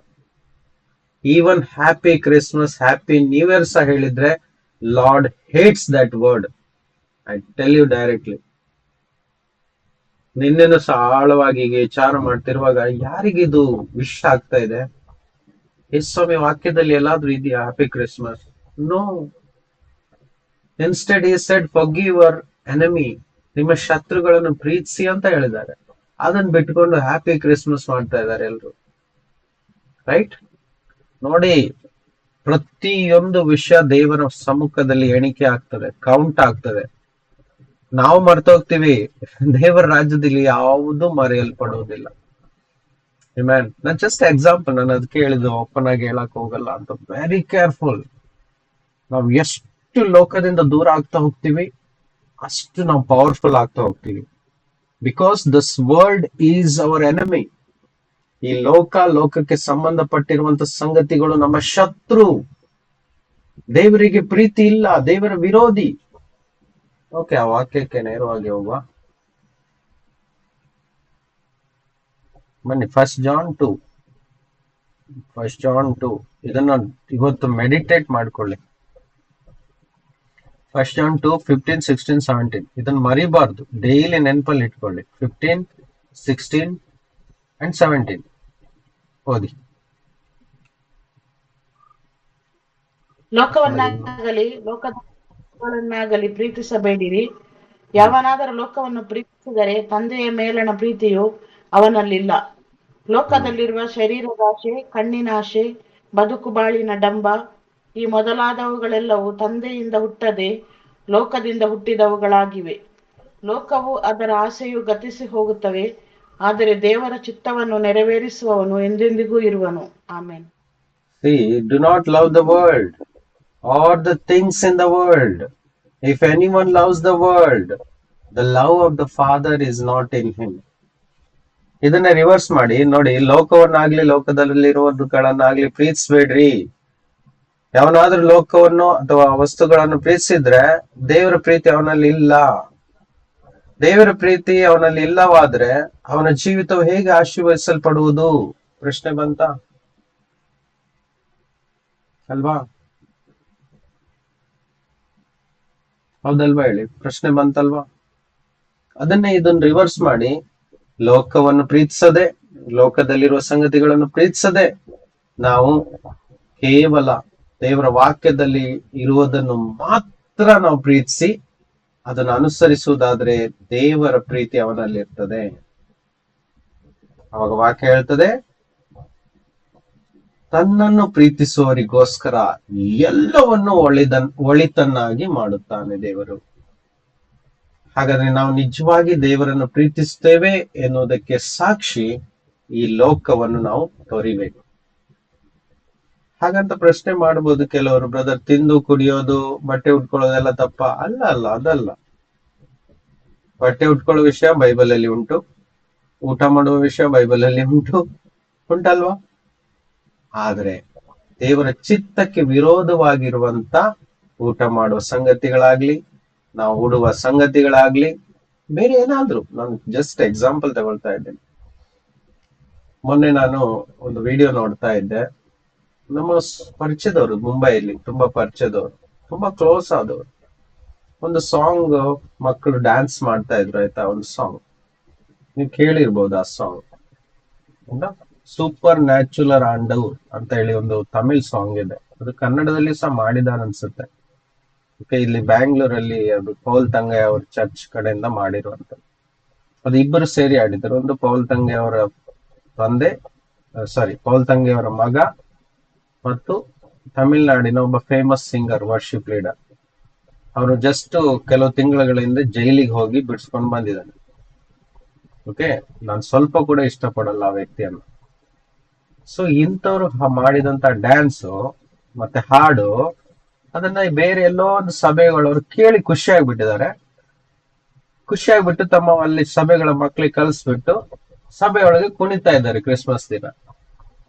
Even happy Christmas, happy new year ಸಹ ಹೇಳಿದ್ರೆ Lord hates that word. I tell you directly. ನಿನ್ನೆನು ಸಹ ಆಳವಾಗಿ ವಿಚಾರ ಮಾಡ್ತಿರುವಾಗ ಯಾರಿಗಿದು ವಿಶ್ ಆಗ್ತಾ ಇದೆ? ಸ್ವಾಮಿ ವಾಕ್ಯದಲ್ಲಿ ಎಲ್ಲಾದ್ರೂ ಇದೆಯಾ happy Christmas? No. Instead he said forgive your enemy, ನಿಮ್ಮ ಶತ್ರುಗಳನ್ನು ಪ್ರೀತಿಸಿ ಅಂತ ಹೇಳಿದ್ದಾರೆ. ಅದನ್ನ ಬಿಟ್ಕೊಂಡು ಹ್ಯಾಪಿ ಕ್ರಿಸ್ಮಸ್ ಮಾಡ್ತಾ ಇದ್ದಾರೆ ಎಲ್ರು. ರೈಟ್? ನೋಡಿ, ಪ್ರತಿಯೊಂದು ವಿಷಯ ದೇವರ ಸಮ್ಮುಖದಲ್ಲಿ ಎಣಿಕೆ ಆಗ್ತದೆ, ಕೌಂಟ್ ಆಗ್ತದೆ. ನಾವು ಮರ್ತೋಗ್ತೀವಿ, ದೇವರ ರಾಜ್ಯದಲ್ಲಿ ಯಾವುದು ಮರೆಯಲ್ಪಡುವುದಿಲ್ಲ. ನಾನು ಜಸ್ಟ್ ಎಕ್ಸಾಂಪಲ್, ನಾನು ಅದಕ್ಕೆ ಹೇಳಿದ್ದು ಓಪನ್ ಆಗಿ ಹೇಳಕ್ ಹೋಗಲ್ಲ ಅಂತ. Very careful. ನಾವು ಎಷ್ಟು ಲೋಕದಿಂದ ದೂರ ಆಗ್ತಾ ಹೋಗ್ತೀವಿ, ಅಷ್ಟು ನಾವು ಪವರ್ಫುಲ್ ಆಗ್ತಾ ಹೋಗ್ತೀವಿ. Because this world is our enemy. ಈ ಲೋಕಕ್ಕೆ ಸಂಬಂಧಪಟ್ಟಿರುವಂತ ಸಂಗತಿಗಳು ನಮ್ಮ ಶತ್ರು. ದೇವರಿಗೆ ಪ್ರೀತಿ ಇಲ್ಲ, ದೇವರ ವಿರೋಧಿ. ಓಕೆ, ಆ ವಾಕ್ಯಕ್ಕೆ ನೇರವಾಗಿ ಹೋಗುವ. ಬನ್ನಿ, ಫಸ್ಟ್ ಜಾನ್ 2. ಇದನ್ನ ಇವತ್ತು ಮೆಡಿಟೇಟ್ ಮಾಡ್ಕೊಳ್ಳಿ. First John 2, 15, 16, 17. ಇದನ್ನ ಮರಿಬಾರ್ದು, ಡೈಲಿ ನೆನಪಲ್ಲಿ ಇಟ್ಕೊಳ್ಳಿ. 15, 16 and 17 ಓದಿ. ಲೋಕವನ್ನಾಗಲಿ ಪ್ರೀತಿಸಬೇಡಿರಿ. ಯಾವನಾದರೂ ಲೋಕವನ್ನು ಪ್ರೀತಿಸಿದರೆ ತಂದೆಯ ಮೇಲಣ ಪ್ರೀತಿಯು ಅವನಲ್ಲಿಲ್ಲ. ಲೋಕದಲ್ಲಿರುವ ಶರೀರದಾಶೆ, ಕಣ್ಣಿನಾಶೆ, ಬದುಕು ಬಾಳಿನ ಡಂಬ, ಈ ಮೊದಲಾದವುಗಳೆಲ್ಲವೂ ತಂದೆಯಿಂದ ಹುಟ್ಟದೆ ಲೋಕದಿಂದ ಹುಟ್ಟಿದವುಗಳಾಗಿವೆ. ಲೋಕವು ಅದರ ಆಸೆಯು ಗತಿಸಿ ಹೋಗುತ್ತವೆ, ಆದರೆ ದೇವರ ಚಿತ್ತವನ್ನು ನೆರವೇರಿಸುವವನು ಎಂದೆಂದಿಗೂ ಇರುವನು. Amen. See, do not love the world or the things in the world. If anyone loves the world, the love of the Father is not in him. ಇದನ್ನ ರಿವರ್ಸ್ ಮಾಡಿ ನೋಡಿ. ಲೋಕವನ್ನಾಗ್ಲಿ ಲೋಕದಲ್ಲಿರುವುದಗಳನ್ನಾಗ್ಲಿ ಪ್ರೀತಿಸ್ಬೇಡ್ರಿ. ಯಾವನಾದ್ರೂ ಲೋಕವನ್ನು ಅಥವಾ ವಸ್ತುಗಳನ್ನು ಪ್ರೀತಿಸಿದ್ರೆ ದೇವರ ಪ್ರೀತಿ ಅವನಲ್ಲಿ ಇಲ್ಲ. ದೇವರ ಪ್ರೀತಿ ಅವನಲ್ಲಿ ಇಲ್ಲವಾದ್ರೆ ಅವನ ಜೀವಿತವು ಹೇಗೆ ಆಶೀರ್ವದಿಸಲ್ಪಡುವುದು? ಪ್ರಶ್ನೆ ಬಂತ ಅಲ್ವಾ? ಹೌದಲ್ವಾ? ಹೇಳಿ, ಪ್ರಶ್ನೆ ಬಂತಲ್ವಾ? ಅದನ್ನೇ ಇದನ್ನ ರಿವರ್ಸ್ ಮಾಡಿ, ಲೋಕವನ್ನು ಪ್ರೀತಿಸದೆ, ಲೋಕದಲ್ಲಿರುವ ಸಂಗತಿಗಳನ್ನು ಪ್ರೀತಿಸದೆ, ನಾವು ಕೇವಲ ದೇವರ ವಾಕ್ಯದಲ್ಲಿ ಇರುವುದನ್ನು ಮಾತ್ರ ನಾವು ಪ್ರೀತಿಸಿ ಅದನ್ನು ಅನುಸರಿಸುವುದಾದ್ರೆ ದೇವರ ಪ್ರೀತಿ ಅವನಲ್ಲಿ ಇರ್ತದೆ. ಅವಾಗ ವಾಕ್ಯ ಹೇಳ್ತದೆ, ತನ್ನನ್ನು ಪ್ರೀತಿಸುವವರಿಗೋಸ್ಕರ ಎಲ್ಲವನ್ನು ಒಳಿತನ್ನಾಗಿ ಮಾಡುತ್ತಾನೆ ದೇವರು. ಹಾಗಾದ್ರೆ ನಾವು ನಿಜವಾಗಿ ದೇವರನ್ನು ಪ್ರೀತಿಸ್ತೇವೆ ಎನ್ನುವುದಕ್ಕೆ ಸಾಕ್ಷಿ ಈ ಲೋಕವನ್ನು ನಾವು ತೊರಿಬೇಕು. ಹಾಗಂತ ಪ್ರಶ್ನೆ ಮಾಡಬಹುದು ಕೆಲವರು, ಬ್ರದರ್, ತಿಂದು ಕುಡಿಯೋದು, ಬಟ್ಟೆ ಉಟ್ಕೊಳ್ಳೋದೆಲ್ಲ ತಪ್ಪ? ಅದಲ್ಲ. ಬಟ್ಟೆ ಉಟ್ಕೊಳ್ಳೋ ವಿಷಯ ಬೈಬಲ್ ಅಲ್ಲಿ ಉಂಟು, ಊಟ ಮಾಡುವ ವಿಷಯ ಬೈಬಲ್ ಅಲ್ಲಿ ಉಂಟಲ್ವಾ? ಆದ್ರೆ ದೇವರ ಚಿತ್ತಕ್ಕೆ ವಿರೋಧವಾಗಿರುವಂತ ಊಟ ಮಾಡುವ ಸಂಗತಿಗಳಾಗ್ಲಿ, ನಾವು ಉಡುವ ಸಂಗತಿಗಳಾಗ್ಲಿ, ಬೇರೆ ಏನಾದ್ರು, ನಾನು ಜಸ್ಟ್ ಎಕ್ಸಾಂಪಲ್ ತಗೊಳ್ತಾ ಇದ್ದೇನೆ. ಮೊನ್ನೆ ನಾನು ಒಂದು ವಿಡಿಯೋ ನೋಡ್ತಾ ಇದ್ದೆ. ನಮ್ಮ ಪರಿಚಯದವರು, ಮುಂಬೈಯಲ್ಲಿ ತುಂಬಾ ಪರಿಚಯದವರು, ತುಂಬಾ ಕ್ಲೋಸ್ ಆದವರು. ಒಂದು ಸಾಂಗ್ ಮಕ್ಕಳು ಡ್ಯಾನ್ಸ್ ಮಾಡ್ತಾ ಇದ್ರು, ಆಯ್ತಾ? ಒಂದು ಸಾಂಗ್ ನೀವು ಕೇಳಿರ್ಬೋದು. ಆ ಸಾಂಗ್ ಸೂಪರ್ ನ್ಯಾಚುರಲ್ ಆಂಡವ್ ಅಂತ ಹೇಳಿ ಒಂದು ತಮಿಳ್ ಸಾಂಗ್ ಇದೆ. ಅದು ಕನ್ನಡದಲ್ಲಿ ಸಹ ಮಾಡಿದಾರ ಅನ್ಸುತ್ತೆ. ಓಕೆ, ಇಲ್ಲಿ ಬ್ಯಾಂಗ್ಳೂರಲ್ಲಿ ಅದು ಪೌಲ್ ತಂಗೈ ಅವ್ರ ಚರ್ಚ್ ಕಡೆಯಿಂದ ಮಾಡಿರುವಂತದ್ದು. ಅದು ಇಬ್ಬರು ಸೇರಿ ಆಡಿದ್ರು. ಒಂದು ಪೌಲ್ ತಂಗೈ ಅವರ ತಂದೆ, ಪೌಲ್ ತಂಗೈ ಅವರ ಮಗ, ಮತ್ತು ತಮಿಳ್ನಾಡಿನ ಒಬ್ಬ ಫೇಮಸ್ ಸಿಂಗರ್, ವರ್ಷಿಪ್ ಲೀಡರ್. ಅವನು ಜಸ್ಟ್ ಕೆಲವು ತಿಂಗಳ ಹಿಂದೆ ಜೈಲಿಗೆ ಹೋಗಿ ಬಿಡಿಸ್ಕೊಂಡು ಬಂದಿದ್ದಾನೆ. ಓಕೆ, ನಾನು ಸ್ವಲ್ಪ ಕೂಡ ಇಷ್ಟಪಡಲ್ಲ ಆ ವ್ಯಕ್ತಿಯನ್ನು. ಸೊ ಇಂಥವ್ರು ಮಾಡಿದಂತ ಡ್ಯಾನ್ಸು ಮತ್ತೆ ಹಾಡು, ಅದನ್ನ ಬೇರೆ ಎಲ್ಲೋ ಒಂದು ಸಭೆಗಳವರು ಕೇಳಿ ಖುಷಿ ಆಗ್ಬಿಟ್ಟು ತಮ್ಮ ಅಲ್ಲಿ ಸಭೆಗಳ ಮಕ್ಕಳಿಗೆ ಕಲಿಸ್ಬಿಟ್ಟು ಸಭೆಯೊಳಗೆ ಕುಣಿತಾ ಇದ್ದಾರೆ ಕ್ರಿಸ್ಮಸ್ ದಿನ.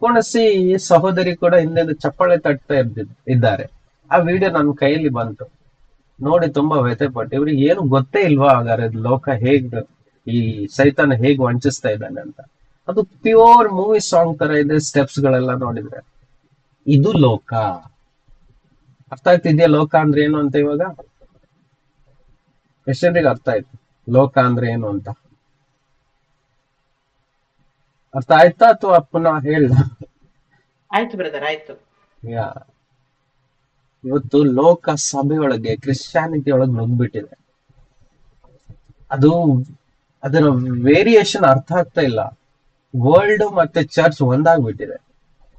ಕುಣಿಸಿ ಸಹೋದರಿ ಕೂಡ ಹಿಂದೆ ಚಪ್ಪಾಳೆ ತಟ್ತಾ ಇದ್ದಾರೆ. ಆ ವಿಡಿಯೋ ನನ್ನ ಕೈಯಲ್ಲಿ ಬಂತು, ನೋಡಿ ತುಂಬಾ ವ್ಯಥೆ ಪಟ್ಟು, ಇವ್ರಿಗೆ ಏನು ಗೊತ್ತೇ ಇಲ್ವಾ ಹಾಗಾದ್ರೆ ಲೋಕ ಹೇಗ್, ಈ ಸೈತಾನ ಹೇಗ್ ವಂಚಿಸ್ತಾ ಇದ್ದಾನೆ ಅಂತ. ಅದು ಪ್ಯೂರ್ ಮೂವಿ ಸಾಂಗ್ ತರ ಇದೆ, ಸ್ಟೆಪ್ಸ್ ಗಳೆಲ್ಲ ನೋಡಿದ್ರೆ. ಇದು ಲೋಕ. ಅರ್ಥ ಆಗ್ತಿದ್ಯಾ ಲೋಕ ಅಂದ್ರೆ ಏನು ಅಂತ? ಇವಾಗ ಎಷ್ಟು ಜನರಿಗೆ ಅರ್ಥ ಆಯ್ತು ಲೋಕ ಅಂದ್ರೆ ಏನು ಅಂತ? ಅರ್ಥ ಆಯ್ತಾ ಅಥವಾ ಪುನಃ ಹೇಳ? ಆಯ್ತು ಬ್ರದರ್, ಆಯ್ತು. ಯಾ, ಇವತ್ತು ಲೋಕ ಸಭೆಯೊಳಗೆ, ಕ್ರಿಶ್ಚಿಯಾನಿಟಿ ಒಳಗೆ ನುಗ್ಬಿಟ್ಟಿದೆ. ಅದರ ವೇರಿಯೇಷನ್ ಅರ್ಥ ಆಗ್ತಾ ಇಲ್ಲ. ವರ್ಲ್ಡ್ ಮತ್ತೆ ಚರ್ಚ್ ಒಂದಾಗ್ಬಿಟ್ಟಿದೆ.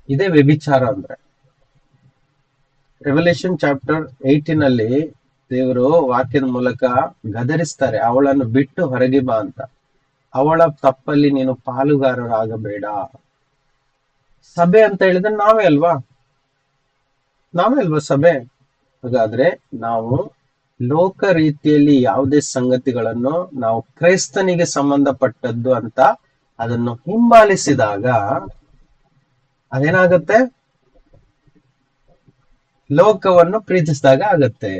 ಇದೇ ವ್ಯಭಿಚಾರ ಅಂದ್ರೆ. ರೆವಲ್ಯೂಷನ್ ಚಾಪ್ಟರ್ 18 ಅಲ್ಲಿ ದೇವರು ವಾಕ್ಯದ ಮೂಲಕ ಗದರಿಸ್ತಾರೆ, ಅವಳನ್ನು ಬಿಟ್ಟು ಹೊರಗೆ ಬಾ ಅಂತ. ಅವಳ ತಪ್ಪಲ್ಲಿ ನೀನು ಪಾಲುಗಾರರಾಗಬೇಡ. ಸಭೆ ಅಂತ ಹೇಳಿದ್ರೆ ನಾವೇ ಅಲ್ವಾ ಸಭೆ. ಹಾಗಾದ್ರೆ ನಾವು ಲೋಕ ರೀತಿಯಲ್ಲಿ ಯಾವುದೇ ಸಂಗತಿಗಳನ್ನು ನಾವು ಕ್ರೈಸ್ತನಿಗೆ ಸಂಬಂಧಪಟ್ಟದ್ದು ಅಂತ ಅದನ್ನು ಹಿಂಬಾಲಿಸಿದಾಗ ಅದೇನಾಗತ್ತೆ? ಲೋಕವನ್ನು ಪ್ರೀತಿಸಿದಾಗ ಆಗತ್ತೆ.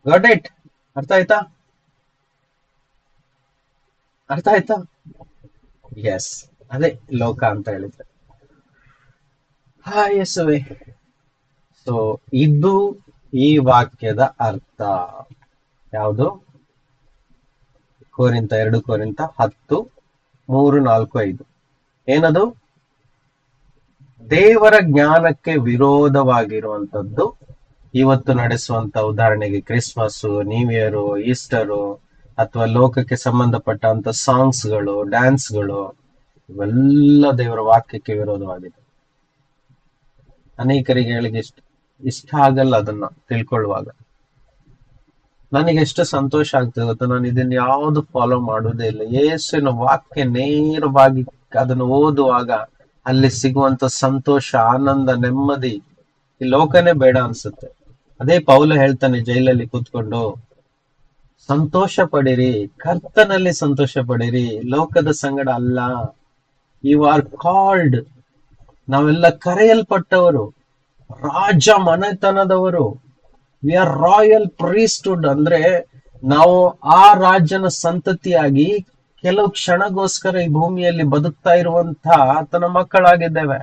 Got it? ಅರ್ಥ ಆಯ್ತಾ? ಎಸ್, ಅದೇ ಲೋಕ ಅಂತ ಹೇಳಿದ್ರೆ. ಯೇಸುವೆ. ಸೊ ಇದು ಈ ವಾಕ್ಯದ ಅರ್ಥ. ಯಾವುದು? 2 ಕೊರಿಂಥ 10, 3, 4, 5. ಏನದು? ದೇವರ ಜ್ಞಾನಕ್ಕೆ ವಿರೋಧವಾಗಿರುವಂತದ್ದು ಇವತ್ತು ನಡೆಸುವಂತ, ಉದಾಹರಣೆಗೆ ಕ್ರಿಸ್ಮಸ್, ನ್ಯೂ ಇಯರ್, ಈಸ್ಟರು, ಅಥವಾ ಲೋಕಕ್ಕೆ ಸಂಬಂಧಪಟ್ಟಂತ ಸಾಂಗ್ಸ್ಗಳು, ಡ್ಯಾನ್ಸ್ಗಳು, ಇವೆಲ್ಲ ದೇವರ ವಾಕ್ಯಕ್ಕೆ ವಿರೋಧವಾಗಿದೆ. ಅನೇಕರಿಗೆ ಹೇಳಿಗೆ ಇಷ್ಟ ಆಗಲ್ಲ ಅದನ್ನ ತಿಳ್ಕೊಳ್ಳುವಾಗ. ನನಗೆ ಎಷ್ಟು ಸಂತೋಷ ಆಗ್ತದೆ ಗೊತ್ತಾ, ನಾನು ಇದನ್ನ ಯಾವುದು ಫಾಲೋ ಮಾಡುವುದೇ ಇಲ್ಲ. ಯೇಸುವಿನ ವಾಕ್ಯ ನೇರವಾಗಿ ಅದನ್ನು ಓದುವಾಗ ಅಲ್ಲಿ ಸಿಗುವಂತ ಸಂತೋಷ, ಆನಂದ, ನೆಮ್ಮದಿ, ಈ ಲೋಕನೇ ಬೇಡ ಅನ್ಸುತ್ತೆ. ಅದೇ ಪೌಲ ಹೇಳ್ತಾನೆ ಜೈಲಲ್ಲಿ ಕೂತ್ಕೊಂಡು, ಸಂತೋಷ ಪಡಿರಿ, ಕರ್ತನಲ್ಲಿ ಸಂತೋಷ ಪಡಿರಿ, ಲೋಕದ ಸಂಗಡ ಅಲ್ಲ. ಯು ಆರ್ ಕಾಲ್ಡ್, ನಾವೆಲ್ಲ ಕರೆಯಲ್ಪಟ್ಟವರು, ರಾಜ ಮನೆತನದವರು. We are royal priesthood. ಅಂದ್ರೆ ನಾವು ಆ ರಾಜನ ಸಂತತಿಯಾಗಿ ಕೆಲವು ಕ್ಷಣಗೋಸ್ಕರ ಈ ಭೂಮಿಯಲ್ಲಿ ಬದುಕ್ತಾ ಇರುವಂತ ಆತನ ಮಕ್ಕಳಾಗಿದ್ದೇವೆ.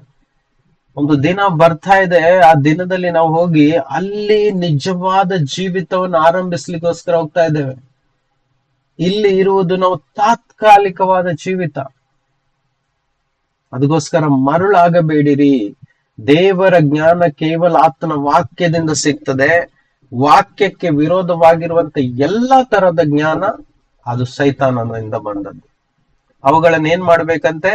ಒಂದು ದಿನ ಬರ್ತಾ ಇದೆ, ಆ ದಿನದಲ್ಲಿ ನಾವು ಹೋಗಿ ಅಲ್ಲಿ ನಿಜವಾದ ಜೀವಿತವನ್ನು ಆರಂಭಿಸ್ಲಿಕ್ಕೋಸ್ಕರ ಹೋಗ್ತಾ ಇದ್ದೇವೆ. ಇಲ್ಲಿ ಇರುವುದು ನಾವು ತಾತ್ಕಾಲಿಕವಾದ ಜೀವಿತ. ಅದಕ್ಕೋಸ್ಕರ ಮರುಳಾಗಬೇಡಿರಿ. ದೇವರ ಜ್ಞಾನ ಕೇವಲ ಆತನ ವಾಕ್ಯದಿಂದ ಸಿಗ್ತದೆ. ವಾಕ್ಯಕ್ಕೆ ವಿರೋಧವಾಗಿರುವಂತ ಎಲ್ಲಾ ತರದ ಜ್ಞಾನ ಅದು ಸೈತಾನನಿಂದ ಬಂದದ್ದು. ಅವುಗಳನ್ನ ಏನ್ ಮಾಡ್ಬೇಕಂತೆ?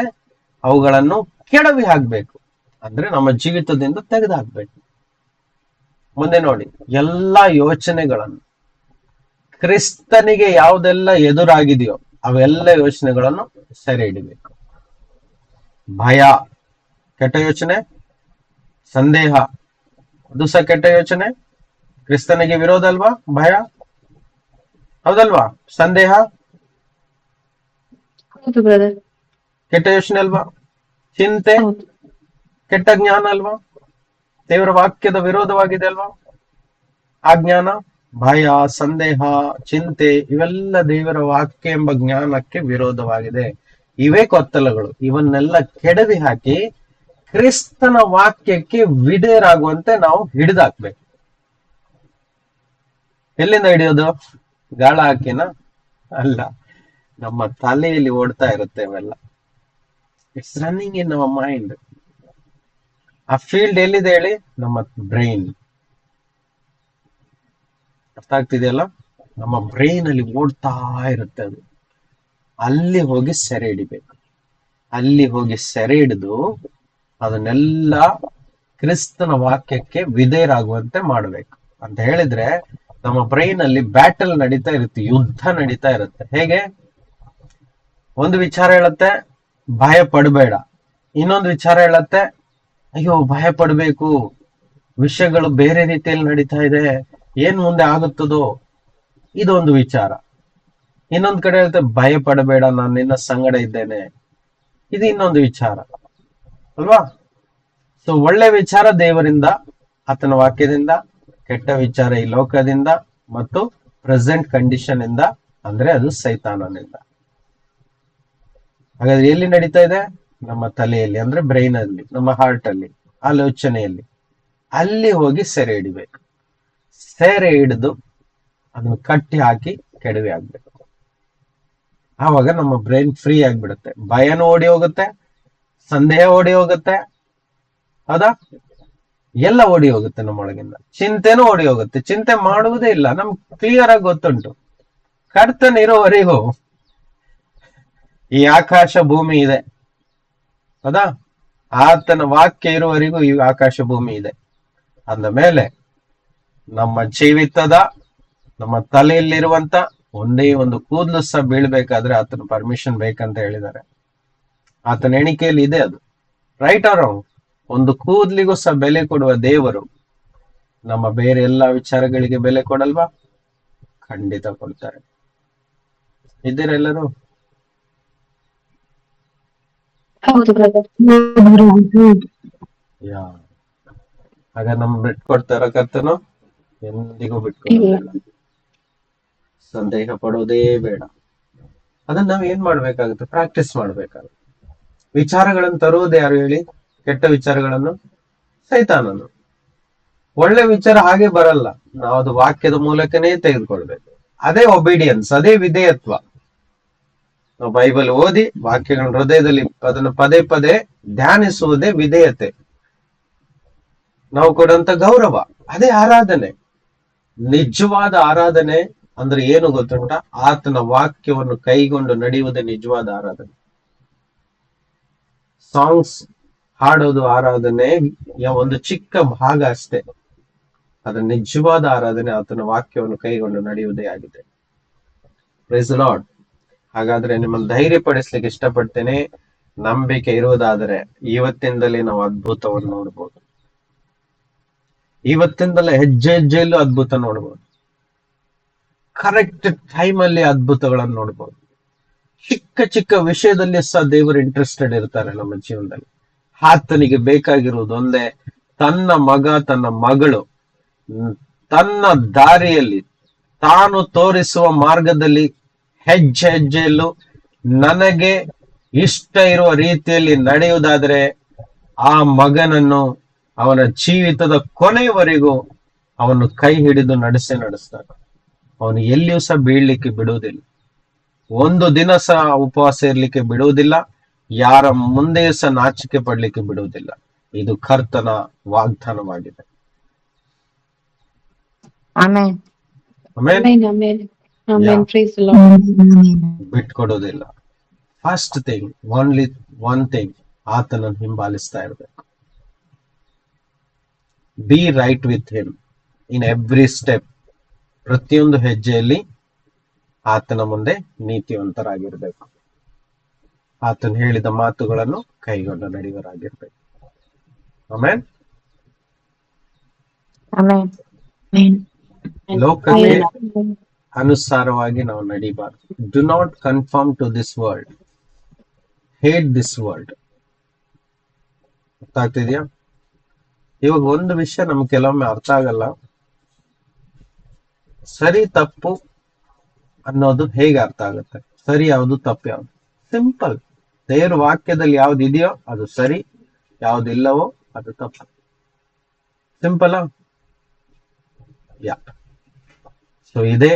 ಅವುಗಳನ್ನು ಕೆಡವಿ ಹಾಕ್ಬೇಕು. ಅಂದ್ರೆ ನಮ್ಮ ಜೀವಿತದಿಂದ ತೆಗೆದು ಹಾಕ್ಬೇಕು. ಮುಂದೆ ನೋಡಿ, ಎಲ್ಲಾ ಯೋಚನೆಗಳನ್ನು, ಕ್ರಿಸ್ತನಿಗೆ ಯಾವುದೆಲ್ಲ ಎದುರಾಗಿದೆಯೋ ಅವೆಲ್ಲ ಯೋಚನೆಗಳನ್ನು ಸೆರೆ ಹಿಡಿಬೇಕು. ಭಯ ಕೆಟ್ಟ ಯೋಚನೆ, ಸಂದೇಹ ಅದು ಸಹ ಕೆಟ್ಟ ಯೋಚನೆ. ಕ್ರಿಸ್ತನಿಗೆ ವಿರೋಧ ಅಲ್ವಾ ಭಯ? ಹೌದಲ್ವಾ? ಸಂದೇಹ ಹೌದು ಬ್ರದರ್. ಕೆಟ್ಟ ಯೋಚನೆ ಅಲ್ವಾ? ಚಿಂತೆ ಹೌದು. ಕೆಟ್ಟ ಜ್ಞಾನ ಅಲ್ವಾ? ದೇವರ ವಾಕ್ಯದ ವಿರೋಧವಾಗಿದೆ ಅಲ್ವಾ ಆ ಜ್ಞಾನ? ಭಯ, ಸಂದೇಹ, ಚಿಂತೆ ಇವೆಲ್ಲ ದೇವರ ವಾಕ್ಯ ಎಂಬ ಜ್ಞಾನಕ್ಕೆ ವಿರೋಧವಾಗಿದೆ. ಇವೇ ಕೊತ್ತಲಗಳು. ಇವನ್ನೆಲ್ಲ ಕೆಡವಿ ಹಾಕಿ ಕ್ರಿಸ್ತನ ವಾಕ್ಯಕ್ಕೆ ವಿಧೇಯರಾಗುವಂತೆ ನಾವು ಹಿಡಿದಾಕ್ಬೇಕು. ಎಲ್ಲಿಂದ ಹಿಡಿಯೋದು? ಗಾಳ ಹಾಕಿನ ಅಲ್ಲ, ನಮ್ಮ ತಲೆಯಲ್ಲಿ ಓಡ್ತಾ ಇರುತ್ತೆ ಅವೆಲ್ಲ. It's running in our mind. ಆ ಫೀಲ್ಡ್ ಎಲ್ಲಿದೆ ಹೇಳಿ? ನಮ್ಮ ಬ್ರೈನ್. ಅರ್ಥ ಆಗ್ತಿದೆಯಲ್ಲ? ನಮ್ಮ ಬ್ರೈನ್ ಅಲ್ಲಿ ಓಡ್ತಾ ಇರುತ್ತೆ ಅದು. ಅಲ್ಲಿ ಹೋಗಿ ಸೆರೆ ಹಿಡಿಬೇಕು. ಅಲ್ಲಿ ಹೋಗಿ ಸೆರೆ ಹಿಡಿದು ಅದನ್ನೆಲ್ಲ ಕ್ರಿಸ್ತನ ವಾಕ್ಯಕ್ಕೆ ವಿಧೇಯರಾಗುವಂತೆ ಮಾಡ್ಬೇಕು. ಅಂತ ಹೇಳಿದ್ರೆ ನಮ್ಮ ಬ್ರೈನ್ ಅಲ್ಲಿ ಬ್ಯಾಟಲ್ ನಡೀತಾ ಇರುತ್ತೆ, ಯುದ್ಧ ನಡೀತಾ ಇರುತ್ತೆ. ಹೇಗೆ? ಒಂದು ವಿಚಾರ ಹೇಳುತ್ತೆ ಭಯ ಪಡಬೇಡ, ಇನ್ನೊಂದು ವಿಚಾರ ಹೇಳುತ್ತೆ ಅಯ್ಯೋ ಭಯ ಪಡ್ಬೇಕು, ವಿಷಯಗಳು ಬೇರೆ ರೀತಿಯಲ್ಲಿ ನಡೀತಾ ಇದೆ, ಏನ್ ಮುಂದೆ ಆಗುತ್ತದೋ, ಇದೊಂದು ವಿಚಾರ. ಇನ್ನೊಂದ್ ಕಡೆ ಹೇಳ್ತೆ ಭಯ ಪಡಬೇಡ, ನಾನು ನಿನ್ನ ಸಂಗಡ ಇದ್ದೇನೆ, ಇದು ಇನ್ನೊಂದು ವಿಚಾರ ಅಲ್ವಾ? ಸೊ ಒಳ್ಳೆ ವಿಚಾರ ದೇವರಿಂದ, ಆತನ ವಾಕ್ಯದಿಂದ, ಕೆಟ್ಟ ವಿಚಾರ ಈ ಲೋಕದಿಂದ ಮತ್ತು ಪ್ರೆಸೆಂಟ್ ಕಂಡೀಷನ್ ಇಂದ, ಅಂದ್ರೆ ಅದು ಸೈತಾನನಿಂದ. ಹಾಗಾದ್ರೆ ಎಲ್ಲಿ ನಡೀತಾ ಇದೆ? ನಮ್ಮ ತಲೆಯಲ್ಲಿ, ಅಂದ್ರೆ ಬ್ರೈನ್ ಅಲ್ಲಿ, ನಮ್ಮ ಹಾರ್ಟ್ ಅಲ್ಲಿ, ಆಲೋಚನೆಯಲ್ಲಿ. ಅಲ್ಲಿ ಹೋಗಿ ಸೆರೆ ಹಿಡಿಬೇಕು. ಸೆರೆ ಹಿಡಿದು ಅದನ್ನು ಕಟ್ಟಿ ಹಾಕಿ ಕೆಡವಿ ಆಗ್ಬೇಕು. ಆವಾಗ ನಮ್ಮ ಬ್ರೈನ್ ಫ್ರೀ ಆಗ್ಬಿಡುತ್ತೆ. ಭಯನೂ ಓಡಿ ಹೋಗುತ್ತೆ, ಸಂದೇಹ ಓಡಿ ಹೋಗುತ್ತೆ, ಹೌದಾ? ಎಲ್ಲ ಓಡಿ ಹೋಗುತ್ತೆ ನಮ್ಮೊಳಗಿಂದ. ಚಿಂತೆನೂ ಓಡಿ ಹೋಗುತ್ತೆ. ಚಿಂತೆ ಮಾಡುವುದೇ ಇಲ್ಲ, ನಮ್ಗೆ ಕ್ಲಿಯರ್ ಆಗಿ ಗೊತ್ತುಂಟು, ಕರ್ತನಿರೋವರೆಗೂ ಈ ಆಕಾಶ ಭೂಮಿ ಇದೆ, ಹೌದಾ? ಆತನ ವಾಕ್ಯ ಇರುವವರೆಗೂ ಈ ಆಕಾಶ ಭೂಮಿ ಇದೆ. ಅಂದ ಮೇಲೆ ನಮ್ಮ ಜೀವಿತದ, ನಮ್ಮ ತಲೆಯಲ್ಲಿರುವಂತ ಒಂದೇ ಒಂದು ಕೂದಲು ಸಹ ಬೀಳ್ಬೇಕಾದ್ರೆ ಆತನ ಪರ್ಮಿಷನ್ ಬೇಕಂತ ಹೇಳಿದ್ದಾರೆ. ಆತನ ಎಣಿಕೆಯಲ್ಲಿ ಇದೆ ಅದು. Right or wrong? ಒಂದು ಕೂದಲಿಗೂ ಸಹ ಬೆಲೆ ಕೊಡುವ ದೇವರು ನಮ್ಮ ಬೇರೆ ಎಲ್ಲಾ ವಿಚಾರಗಳಿಗೆ ಬೆಲೆ ಕೊಡಲ್ವಾ? ಖಂಡಿತ ಕೊಡ್ತಾರೆ. ಇದ್ದೀರೆಲ್ಲರೂ? ಹೌದು ಬ್ರದರ್. ಯಾ ಆಗ ನಮ್ ಬಿಟ್ಕೊಡ್ತಾರ ಕರ್ತನು? ಎಂದಿಗೂ ಬಿಟ್ಕೊಡೋದಿಲ್ಲ. ಸಂದೇಹ ಪಡೋದೇ ಬೇಡ. ಅದನ್ನ ನಾವ್ ಏನ್ ಮಾಡ್ಬೇಕಾಗುತ್ತೆ? ಪ್ರಾಕ್ಟೀಸ್ ಮಾಡ್ಬೇಕಾಗುತ್ತೆ. ವಿಚಾರಗಳನ್ನು ತರುವುದು ಯಾರು ಹೇಳಿ? ಕೆಟ್ಟ ವಿಚಾರಗಳನ್ನು ಸೈತಾನನು. ಒಳ್ಳೆ ವಿಚಾರ ಹಾಗೆ ಬರಲ್ಲ, ನಾವು ಅದು ವಾಕ್ಯದ ಮೂಲಕನೇ ತೆಗೆದುಕೊಳ್ಬೇಕು. ಅದೇ ಒಬಿಡಿಯನ್ಸ್, ಅದೇ ವಿಧೇಯತ್ವ. ನಾವು ಬೈಬಲ್ ಓದಿ ವಾಕ್ಯಗಳ ಹೃದಯದಲ್ಲಿ ಅದನ್ನು ಪದೇ ಪದೇ ಧ್ಯಾನಿಸುವುದೇ ವಿಧೇಯತೆ. ನಾವು ಕೊಡುವಂತ ಗೌರವ, ಅದೇ ಆರಾಧನೆ. ನಿಜವಾದ ಆರಾಧನೆ ಅಂದ್ರೆ ಏನು ಗೊತ್ತುಂಟ? ಆತನ ವಾಕ್ಯವನ್ನು ಕೈಗೊಂಡು ನಡೆಯುವುದೇ ನಿಜವಾದ ಆರಾಧನೆ. ಸಾಂಗ್ಸ್ ಹಾಡೋದು ಆರಾಧನೆ ಒಂದು ಚಿಕ್ಕ ಭಾಗ ಅಷ್ಟೇ. ಅದರ ನಿಜವಾದ ಆರಾಧನೆ ಆತನ ವಾಕ್ಯವನ್ನು ಕೈಗೊಂಡು ನಡೆಯುವುದೇ ಆಗಿದೆ. Praise the Lord. ಹಾಗಾದ್ರೆ ನಿಮ್ಮನ್ನು ಧೈರ್ಯ ಪಡಿಸ್ಲಿಕ್ಕೆ ಇಷ್ಟಪಡ್ತೇನೆ. ನಂಬಿಕೆ ಇರುವುದಾದರೆ ಇವತ್ತಿಂದಲೇ ನಾವು ಅದ್ಭುತವನ್ನು ನೋಡ್ಬೋದು. ಇವತ್ತಿಂದಲೇ ಹೆಜ್ಜೆ ಹೆಜ್ಜೆಯಲ್ಲೂ ಅದ್ಭುತ ನೋಡ್ಬೋದು. ಕರೆಕ್ಟ್ ಟೈಮ್ ಅಲ್ಲಿ ಅದ್ಭುತಗಳನ್ನು ನೋಡ್ಬೋದು. ಚಿಕ್ಕ ಚಿಕ್ಕ ವಿಷಯದಲ್ಲಿ ಸಹ ದೇವರು ಇಂಟ್ರೆಸ್ಟೆಡ್ ಇರ್ತಾರೆ ನಮ್ಮ ಜೀವನದಲ್ಲಿ. ಆತನಿಗೆ ಬೇಕಾಗಿರುವುದು ಒಂದೇ, ತನ್ನ ಮಗ ತನ್ನ ಮಗಳು ತನ್ನ ದಾರಿಯಲ್ಲಿ, ತಾನು ತೋರಿಸುವ ಮಾರ್ಗದಲ್ಲಿ ಹೆಜ್ಜೆ ಹೆಜ್ಜೆಯಲ್ಲೂ ನನಗೆ ಇಷ್ಟ ಇರುವ ರೀತಿಯಲ್ಲಿ ನಡೆಯುವುದಾದ್ರೆ ಆ ಮಗನನ್ನು ಅವನ ಜೀವಿತದ ಕೊನೆಯವರೆಗೂ ಅವನು ಕೈ ಹಿಡಿದು ನಡೆಸ್ತಾನೆ. ಅವನು ಎಲ್ಲಿಯೂ ಸಹ ಬೀಳ್ಲಿಕ್ಕೆ ಬಿಡುವುದಿಲ್ಲ. ಒಂದು ದಿನ ಸಹ ಉಪವಾಸ ಇರ್ಲಿಕ್ಕೆ ಬಿಡುವುದಿಲ್ಲ. ಯಾರ ಮುಂದೆ ಸಹ ನಾಚಿಕೆ ಪಡ್ಲಿಕ್ಕೆ ಬಿಡುವುದಿಲ್ಲ. ಇದು ಕರ್ತನ ವಾಗ್ದಾನವಾಗಿದೆ. ಆಮೆನ್. ಆಮೇಲೆ Amen. Amen. Praise the Lord. ಬಿಟ್ಕೊಡೋದಿಲ್ಲ. First thing, only one thing, ಆತನನ್ನು ಹಿಂಬಾಲಿಸ್ತಾ ಇರ್ಬೇಕು. Be right with him in every step. ಪ್ರತಿಯೊಂದು ಹೆಜ್ಜೆಯಲ್ಲಿ ಆತನ ಮುಂದೆ ನೀತಿವಂತರಾಗಿರ್ಬೇಕು. ಆತನು ಹೇಳಿದ ಮಾತುಗಳನ್ನು ಕೈಗೊಂಡು ನಡೆಯುವರಾಗಿರ್ಬೇಕು. ಆಮೇಲೆ ಆಮೆನ್. ಲೋಕಕ್ಕೆ Amen. ಅನುಸಾರವಾಗಿ ನಾವು ನಡಿಬಾರ್ದು. Do not confirm to this world, hate this world. ಅರ್ಥ ಆಗ್ತಿದ್ಯಾ? ಇವಾಗ ಒಂದು ವಿಷಯ ನಮ್ಗೆ ಕೆಲವೊಮ್ಮೆ ಅರ್ಥ ಆಗಲ್ಲ. ಸರಿ ತಪ್ಪು ಅನ್ನೋದು ಹೇಗೆ ಅರ್ಥ ಆಗುತ್ತೆ? ಸರಿ ಯಾವುದು, ತಪ್ಪು ಯಾವುದು? ಸಿಂಪಲ್. ದೇವರ ವಾಕ್ಯದಲ್ಲಿ ಯಾವ್ದು ಇದೆಯೋ ಅದು ಸರಿ, ಯಾವ್ದಿಲ್ಲವೋ ಅದು ತಪ್ಪು. ಸಿಂಪಲ್. ಯಾ ಸೊ ಇದೇ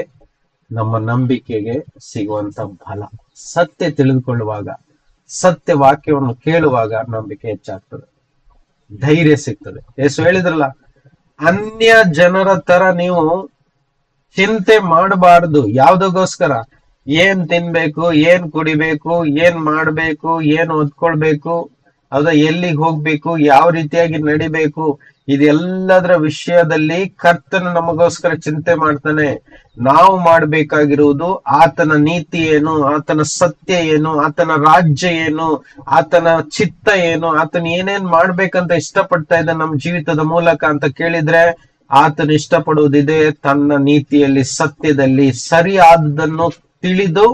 ನಮ್ಮ ನಂಬಿಕೆಗೆ ಸಿಗುವಂತ ಫಲ. ಸತ್ಯ ತಿಳಿದುಕೊಳ್ಳುವಾಗ, ಸತ್ಯ ವಾಕ್ಯವನ್ನು ಕೇಳುವಾಗ ನಂಬಿಕೆ ಹೆಚ್ಚಾಗ್ತದೆ, ಧೈರ್ಯ ಸಿಗ್ತದೆ. ಯೇಸು ಹೇಳಿದ್ರಲ್ಲ, ಅನ್ಯ ಜನರ ತರ ನೀವು ಚಿಂತೆ ಮಾಡಬಾರದು. ಯಾವ್ದಗೋಸ್ಕರ? ಏನ್ ತಿನ್ಬೇಕು, ಏನ್ ಕುಡಿಬೇಕು, ಏನ್ ಮಾಡ್ಬೇಕು, ಏನ್ ಓದ್ಕೊಳ್ಬೇಕು, ಹೌದಾ, ಎಲ್ಲಿಗೆ ಹೋಗ್ಬೇಕು, ಯಾವ ರೀತಿಯಾಗಿ ನಡಿಬೇಕು, ಇದೆಲ್ಲದರ ವಿಷಯದಲ್ಲಿ ಕರ್ತನು ನಮಗೋಸ್ಕರ ಚಿಂತೆ ಮಾಡ್ತಾನೆ. ನಾವು ಮಾಡ್ಬೇಕಾಗಿರುವುದು ಆತನ ನೀತಿ ಏನು, ಆತನ ಸತ್ಯ ಏನು, ಆತನ ರಾಜ್ಯ ಏನು, ಆತನ ಚಿತ್ತ ಏನು, ಆತನ ಏನೇನ್ ಮಾಡ್ಬೇಕಂತ ಇಷ್ಟಪಡ್ತಾ ಇದ್ದ ನಮ್ಮ ಜೀವಿತದ ಮೂಲಕ ಅಂತ ಕೇಳಿದ್ರೆ, ಆತನು ಇಷ್ಟಪಡುವುದಿದೆ ತನ್ನ ನೀತಿಯಲ್ಲಿ, ಸತ್ಯದಲ್ಲಿ ಸರಿಯಾದದನ್ನು ತಿಳಿದು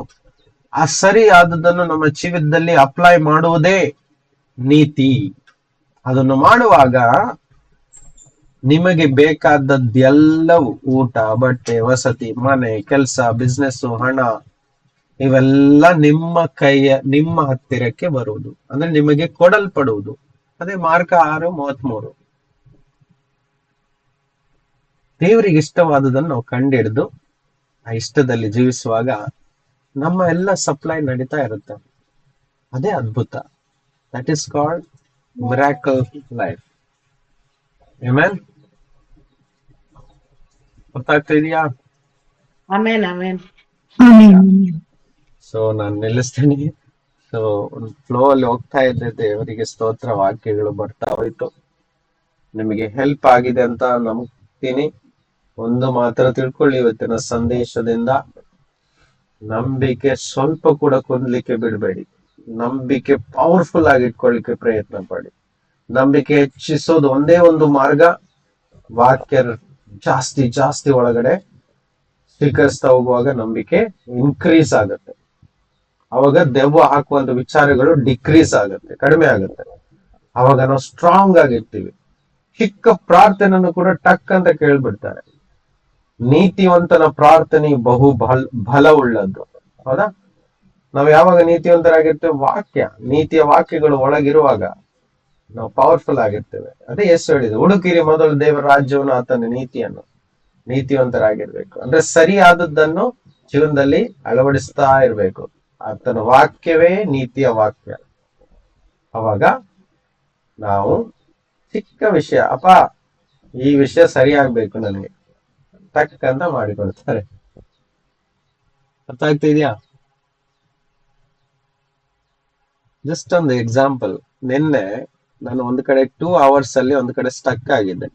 ಆ ಸರಿಯಾದದನ್ನು ನಮ್ಮ ಜೀವಿತದಲ್ಲಿ ಅಪ್ಲೈ ಮಾಡುವುದೇ ನೀತಿ. ಅದನ್ನು ಮಾಡುವಾಗ ನಿಮಗೆ ಬೇಕಾದದ್ದೆಲ್ಲವೂ, ಊಟ, ಬಟ್ಟೆ, ವಸತಿ, ಮನೆ, ಕೆಲಸ, ಬಿಸ್ನೆಸ್, ಹಣ, ಇವೆಲ್ಲ ನಿಮ್ಮ ಹತ್ತಿರಕ್ಕೆ ಬರುವುದು, ಅಂದ್ರೆ ನಿಮಗೆ ಕೊಡಲ್ಪಡುವುದು. ಅದೇ ಮಾರ್ಕ 6:33. ದೇವರಿಗೆ ಇಷ್ಟವಾದುದನ್ನು ನಾವು ಕಂಡಿಡಿದು ಆ ಇಷ್ಟದಲ್ಲಿ ಜೀವಿಸುವಾಗ ನಮ್ಮ ಎಲ್ಲ ಸಪ್ಲೈ ನಡೀತಾ ಇರುತ್ತೆ. ಅದೇ ಅದ್ಭುತ. That is called miracle life. Amen. ಗೊತ್ತಾಗ್ತಾ ಇದೆಯಾ? ಆಮೇನ್ ಆಮೇನ್. ಸೊ ನಾನು ನಿಲ್ಲಿಸ್ತೀನಿ. ಸೊ ಫ್ಲೋ ಅಲ್ಲಿ ಹೋಗ್ತಾ ಇದ್ದೆ. ದೇವರಿಗೆ ಸ್ತೋತ್ರ. ವಾಕ್ಯಗಳು ಬರ್ತಾ ಹೋಯ್ತು. ನಿಮಗೆ ಹೆಲ್ಪ್ ಆಗಿದೆ ಅಂತ ನಂಬ್ತೀನಿ. ಒಂದು ಮಾತ್ರ ತಿಳ್ಕೊಳ್ಳಿ, ಇವತ್ತಿನ ಸಂದೇಶದಿಂದ ನಂಬಿಕೆ ಸ್ವಲ್ಪ ಕೂಡ ಕುಂದ್ಲಿಕ್ಕೆ ಬಿಡಬೇಡಿ. ನಂಬಿಕೆ ಪವರ್ಫುಲ್ ಆಗಿ ಇಟ್ಕೊಳ್ಳಿಕ್ಕೆ ಪ್ರಯತ್ನ ಪಡಿ. ನಂಬಿಕೆ ಹೆಚ್ಚಿಸೋದು ಒಂದೇ ಒಂದು ಮಾರ್ಗ, ವಾಕ್ಯ ಜಾಸ್ತಿ ಜಾಸ್ತಿ ಒಳಗಡೆ ಸ್ವೀಕರಿಸ್ತಾ ಹೋಗುವಾಗ ನಂಬಿಕೆ ಇನ್ಕ್ರೀಸ್ ಆಗುತ್ತೆ. ಅವಾಗ ದೆವ್ವ ಹಾಕುವಂತ ವಿಚಾರಗಳು ಡಿಕ್ರೀಸ್ ಆಗುತ್ತೆ, ಕಡಿಮೆ ಆಗುತ್ತೆ. ಅವಾಗ ನಾವು ಸ್ಟ್ರಾಂಗ್ ಆಗಿರ್ತೀವಿ. ಚಿಕ್ಕ ಪ್ರಾರ್ಥನೆಯನ್ನು ಕೂಡ ಟಕ್ ಅಂತ ಕೇಳ್ಬಿಡ್ತಾರೆ. ನೀತಿವಂತನ ಪ್ರಾರ್ಥನೆ ಬಹು ಬಲವುಳ್ಳದ್ದು. ಹೌದಾ? ನಾವು ಯಾವಾಗ ನೀತಿವಂತರಾಗಿರ್ತೇವೆ, ನೀತಿಯ ವಾಕ್ಯಗಳು ಒಳಗಿರುವಾಗ ನಾವು ಪವರ್ಫುಲ್ ಆಗಿರ್ತೇವೆ. ಅದೇ ಯೇಸು ಹೇಳಿದ್ರು, ಹುಡುಕಿರಿ ಮೊದಲು ದೇವರ ರಾಜ್ಯವನ್ನು, ಆತನ ನೀತಿಯನ್ನು. ನೀತಿವಂತರಾಗಿರ್ಬೇಕು ಅಂದ್ರೆ ಸರಿಯಾದದ್ದನ್ನು ಜೀವನದಲ್ಲಿ ಅಳವಡಿಸ್ತಾ ಇರ್ಬೇಕು. ಆತನ ವಾಕ್ಯವೇ ನೀತಿಯ ವಾಕ್ಯ. ಅವಾಗ ನಾವು ಚಿಕ್ಕ ವಿಷಯ, ಅಪ್ಪ ಈ ವಿಷಯ ಸರಿಯಾಗ್ಬೇಕು ನನಗೆ, ಟಕ್ ಅಂತ ಮಾಡಿಕೊಡ್ತಾರೆ. ಅರ್ಥ ಆಗ್ತಾ ಇದೆಯಾ? ಜಸ್ಟ್ ಒಂದು ಎಕ್ಸಾಂಪಲ್. ನಿನ್ನೆ ನಾನು ಒಂದು ಕಡೆ 2 hours ಅಲ್ಲಿ ಒಂದು ಕಡೆ ಸ್ಟಕ್ ಆಗಿದ್ದೆ.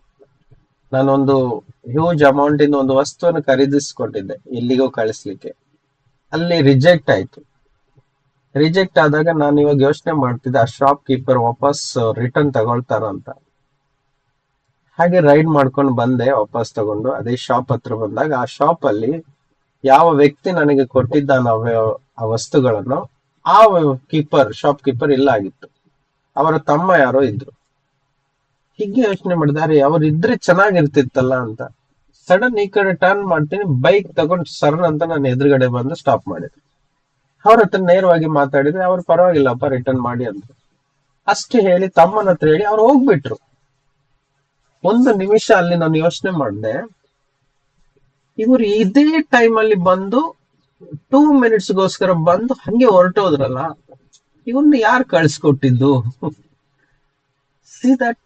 ನಾನೊಂದು ಹ್ಯೂಜ್ ಅಮೌಂಟ್ ಇಂದ ಒಂದು ವಸ್ತುವನ್ನು ಖರೀದಿಸ್ಕೊಟ್ಟಿದ್ದೆ ಎಲ್ಲಿಗೋ ಕಳಿಸ್ಲಿಕ್ಕೆ. ಅಲ್ಲಿ ರಿಜೆಕ್ಟ್ ಆಯ್ತು. ರಿಜೆಕ್ಟ್ ಆದಾಗ ನಾನು ಇವಾಗ ಯೋಚನೆ ಮಾಡ್ತಿದ್ದೆ, ಆ ಶಾಪ್ ಕೀಪರ್ ವಾಪಸ್ ರಿಟರ್ನ್ ತಗೊಳ್ತಾರ ಅಂತ. ಹಾಗೆ ರೈಡ್ ಮಾಡ್ಕೊಂಡು ಬಂದೆ, ವಾಪಸ್ ತಗೊಂಡು ಅದೇ ಶಾಪ್ ಹತ್ರ ಬಂದಾಗ ಆ ಶಾಪ್ ಅಲ್ಲಿ ಯಾವ ವ್ಯಕ್ತಿ ನನಗೆ ಕೊಟ್ಟಿದ್ದಾನ ಆ ವಸ್ತುಗಳನ್ನು, ಆ ಶಾಪ್ ಕೀಪರ್ ಇಲ್ಲ ಆಗಿತ್ತು. ಅವರ ತಮ್ಮ ಯಾರೋ ಇದ್ರು. ಹೀಗೆ ಯೋಚನೆ ಮಾಡಿದಾರೆ, ಅವ್ರು ಇದ್ರೆ ಚೆನ್ನಾಗಿರ್ತಿತ್ತಲ್ಲ ಅಂತ. ಸಡನ್ ಈ ಕಡೆ ಟರ್ನ್ ಮಾಡ್ತೀನಿ, ಬೈಕ್ ತಗೊಂಡು ಸರ್ನ್ ಅಂತ ನಾನು ಎದುರುಗಡೆ ಬಂದು ಸ್ಟಾಪ್ ಮಾಡಿದ್ರು. ಅವ್ರ ಹತ್ರ ನೇರವಾಗಿ ಮಾತಾಡಿದ್ರೆ ಅವ್ರು ಪರವಾಗಿಲ್ಲಪ್ಪ ರಿಟರ್ನ್ ಮಾಡಿ ಅಂತ ಅಷ್ಟೇ ಹೇಳಿ, ತಮ್ಮನ ಹತ್ರ ಹೇಳಿ ಅವ್ರು ಹೋಗ್ಬಿಟ್ರು. ಒಂದು ನಿಮಿಷ ಅಲ್ಲಿ ನಾನು ಯೋಚನೆ ಮಾಡಿದೆ, ಇವರು ಇದೇ ಟೈಮ್ ಅಲ್ಲಿ ಬಂದು 2 minutesಗೋಸ್ಕರ ಬಂದು ಹಂಗೆ ಹೊರಟೋದ್ರಲ್ಲ, ಇವನ್ನ ಯಾರು ಕಳ್ಸಿಕೊಟ್ಟಿದ್ದು? ಸಿ ದಟ್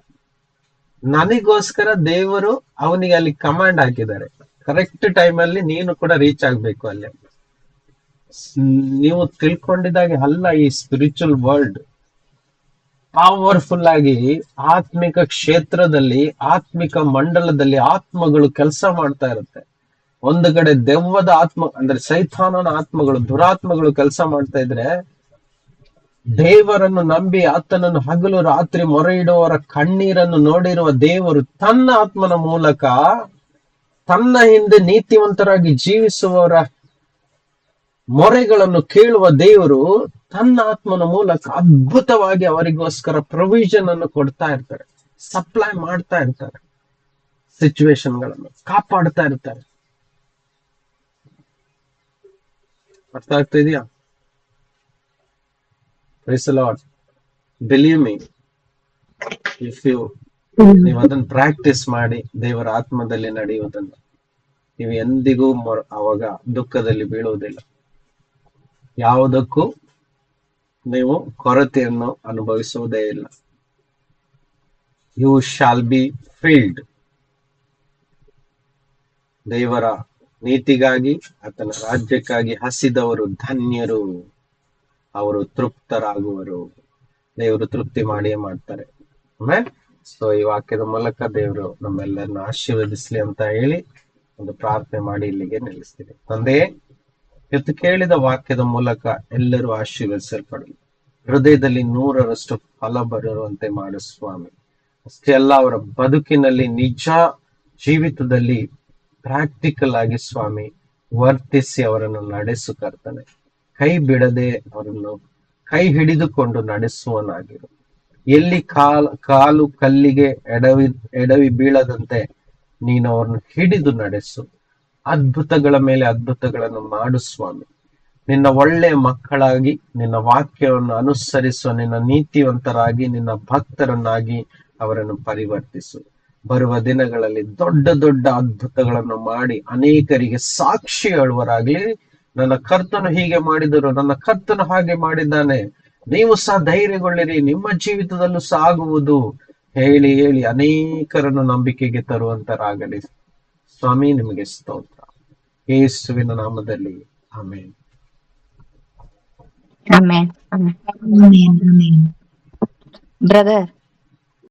ನನಗೋಸ್ಕರ ದೇವರು ಅವನಿಗೆ ಅಲ್ಲಿ ಕಮಾಂಡ್ ಹಾಕಿದ್ದಾರೆ, ಕರೆಕ್ಟ್ ಟೈಮ್ ಅಲ್ಲಿ ನೀನು ಕೂಡ ರೀಚ್ ಆಗ್ಬೇಕು ಅಲ್ಲಿ. ನೀವು ತಿಳ್ಕೊಂಡಿದ್ದಾಗೆ ಅಲ್ಲ, ಈ ಸ್ಪಿರಿಚುವಲ್ ವರ್ಲ್ಡ್ ಪವರ್ಫುಲ್ ಆಗಿ ಆತ್ಮಿಕ ಕ್ಷೇತ್ರದಲ್ಲಿ, ಆತ್ಮಿಕ ಮಂಡಲದಲ್ಲಿ ಆತ್ಮಗಳು ಕೆಲಸ ಮಾಡ್ತಾ ಇರುತ್ತೆ. ಒಂದು ಕಡೆ ದೆವ್ವದ ಆತ್ಮ ಅಂದ್ರೆ ಸೈತಾನನ ಆತ್ಮಗಳು, ದುರಾತ್ಮಗಳು ಕೆಲಸ ಮಾಡ್ತಾ ಇದ್ರೆ, ದೇವರನ್ನು ನಂಬಿ ಆತನನ್ನು ಹಗಲು ರಾತ್ರಿ ಮೊರೆ ಇಡುವವರ ಕಣ್ಣೀರನ್ನು ನೋಡಿರುವ ದೇವರು ತನ್ನ ಆತ್ಮನ ಮೂಲಕ ತನ್ನ ಹಿಂದೆ ನೀತಿವಂತರಾಗಿ ಜೀವಿಸುವವರ ಮೊರೆಗಳನ್ನು ಕೇಳುವ ದೇವರು ತನ್ನ ಆತ್ಮನ ಮೂಲಕ ಅದ್ಭುತವಾಗಿ ಅವರಿಗೋಸ್ಕರ ಪ್ರೊವಿಷನ್ ಅನ್ನು ಕೊಡ್ತಾ ಇರ್ತಾರೆ, ಸಪ್ಲೈ ಮಾಡ್ತಾ ಇರ್ತಾರೆ, ಸಿಚುವೇಶನ್ ಗಳನ್ನು ಕಾಪಾಡ್ತಾ ಇರ್ತಾರೆ. ಅರ್ಥ ಆಗ್ತಾ ಇದೆಯಾ? Praise the Lord. Believe me, if ನೀವು ಅದನ್ನ ಪ್ರಾಕ್ಟೀಸ್ ಮಾಡಿ ದೇವರ ಆತ್ಮದಲ್ಲಿ ನಡೆಯುವುದನ್ನು, ನೀವು ಎಂದಿಗೂ ಅವಾಗ ದುಃಖದಲ್ಲಿ ಬೀಳುವುದಿಲ್ಲ. ಯಾವುದಕ್ಕೂ ನೀವು ಕೊರತೆಯನ್ನು ಅನುಭವಿಸುವುದೇ ಇಲ್ಲ. You shall be filled. ದೇವರ ನೀತಿಗಾಗಿ ಆತನ ರಾಜ್ಯಕ್ಕಾಗಿ ಹಸಿದವರು ಧನ್ಯರು, ಅವರು ತೃಪ್ತರಾಗುವರು. ದೇವರು ತೃಪ್ತಿ ಮಾಡಿಯೇ ಮಾಡ್ತಾರೆ. ಆಮೇಲೆ ಸೊ ಈ ವಾಕ್ಯದ ಮೂಲಕ ದೇವರು ನಮ್ಮೆಲ್ಲರನ್ನ ಆಶೀರ್ವದಿಸ್ಲಿ ಅಂತ ಹೇಳಿ ಒಂದು ಪ್ರಾರ್ಥನೆ ಮಾಡಿ ಇಲ್ಲಿಗೆ ನಿಲ್ಲಿಸ್ತೀನಿ. ತಂದೆಯೇ, ಇವತ್ತು ಕೇಳಿದ ವಾಕ್ಯದ ಮೂಲಕ ಎಲ್ಲರೂ ಆಶೀರ್ವದಿಸಲ್ಪಡಲಿ, ಹೃದಯದಲ್ಲಿ 100ರಷ್ಟು ಫಲ ಬರುವಂತೆ ಮಾಡು ಸ್ವಾಮಿ. ಅಷ್ಟೇ ಅಲ್ಲ, ಅವರ ಬದುಕಿನಲ್ಲಿ ನಿಜ ಜೀವಿತದಲ್ಲಿ ಪ್ರಾಕ್ಟಿಕಲ್ ಆಗಿ ಸ್ವಾಮಿ ವರ್ತಿಸಿ ಅವರನ್ನು ನಡೆಸು ಕರ್ತನೆ. ಕೈ ಬಿಡದೆ ಅವರನ್ನು ಕೈ ಹಿಡಿದುಕೊಂಡು ನಡೆಸುವನಾಗಿರು. ಎಲ್ಲಿ ಕಾಲು ಕಲ್ಲಿಗೆ ಎಡವಿ ಬೀಳದಂತೆ ನೀನು ಅವರನ್ನು ಹಿಡಿದು ನಡೆಸು. ಅದ್ಭುತಗಳ ಮೇಲೆ ಅದ್ಭುತಗಳನ್ನು ಮಾಡು ಸ್ವಾಮಿ. ನಿನ್ನ ಒಳ್ಳೆಯ ಮಕ್ಕಳಾಗಿ ನಿನ್ನ ವಾಕ್ಯವನ್ನು ಅನುಸರಿಸುವ ನಿನ್ನ ನೀತಿವಂತರಾಗಿ ನಿನ್ನ ಭಕ್ತರನ್ನಾಗಿ ಅವರನ್ನು ಪರಿವರ್ತಿಸು. ಬರುವ ದಿನಗಳಲ್ಲಿ ದೊಡ್ಡ ದೊಡ್ಡ ಅದ್ಭುತಗಳನ್ನು ಮಾಡಿ ಅನೇಕರಿಗೆ ಸಾಕ್ಷಿ ಹೇಳುವರಾಗ್ಲಿ. ನನ್ನ ಕರ್ತನು ಹೀಗೆ ಮಾಡಿದರು, ನನ್ನ ಕರ್ತನು ಹಾಗೆ ಮಾಡಿದ್ದಾನೆ, ನೀವು ಸಹ ಧೈರ್ಯಗೊಳ್ಳಿರಿ, ನಿಮ್ಮ ಜೀವಿತದಲ್ಲೂ ಸಹ ಆಗುವುದು ಹೇಳಿ ಹೇಳಿ ಅನೇಕರನ್ನು ನಂಬಿಕೆಗೆ ತರುವಂತರಾಗಲಿ ಸ್ವಾಮಿ. ನಿಮಗೆ ಸ್ತೋತ್ರ, ಯೇಸುವಿನ ನಾಮದಲ್ಲಿ ಆಮೆನ್. Amen. Amen. Brother,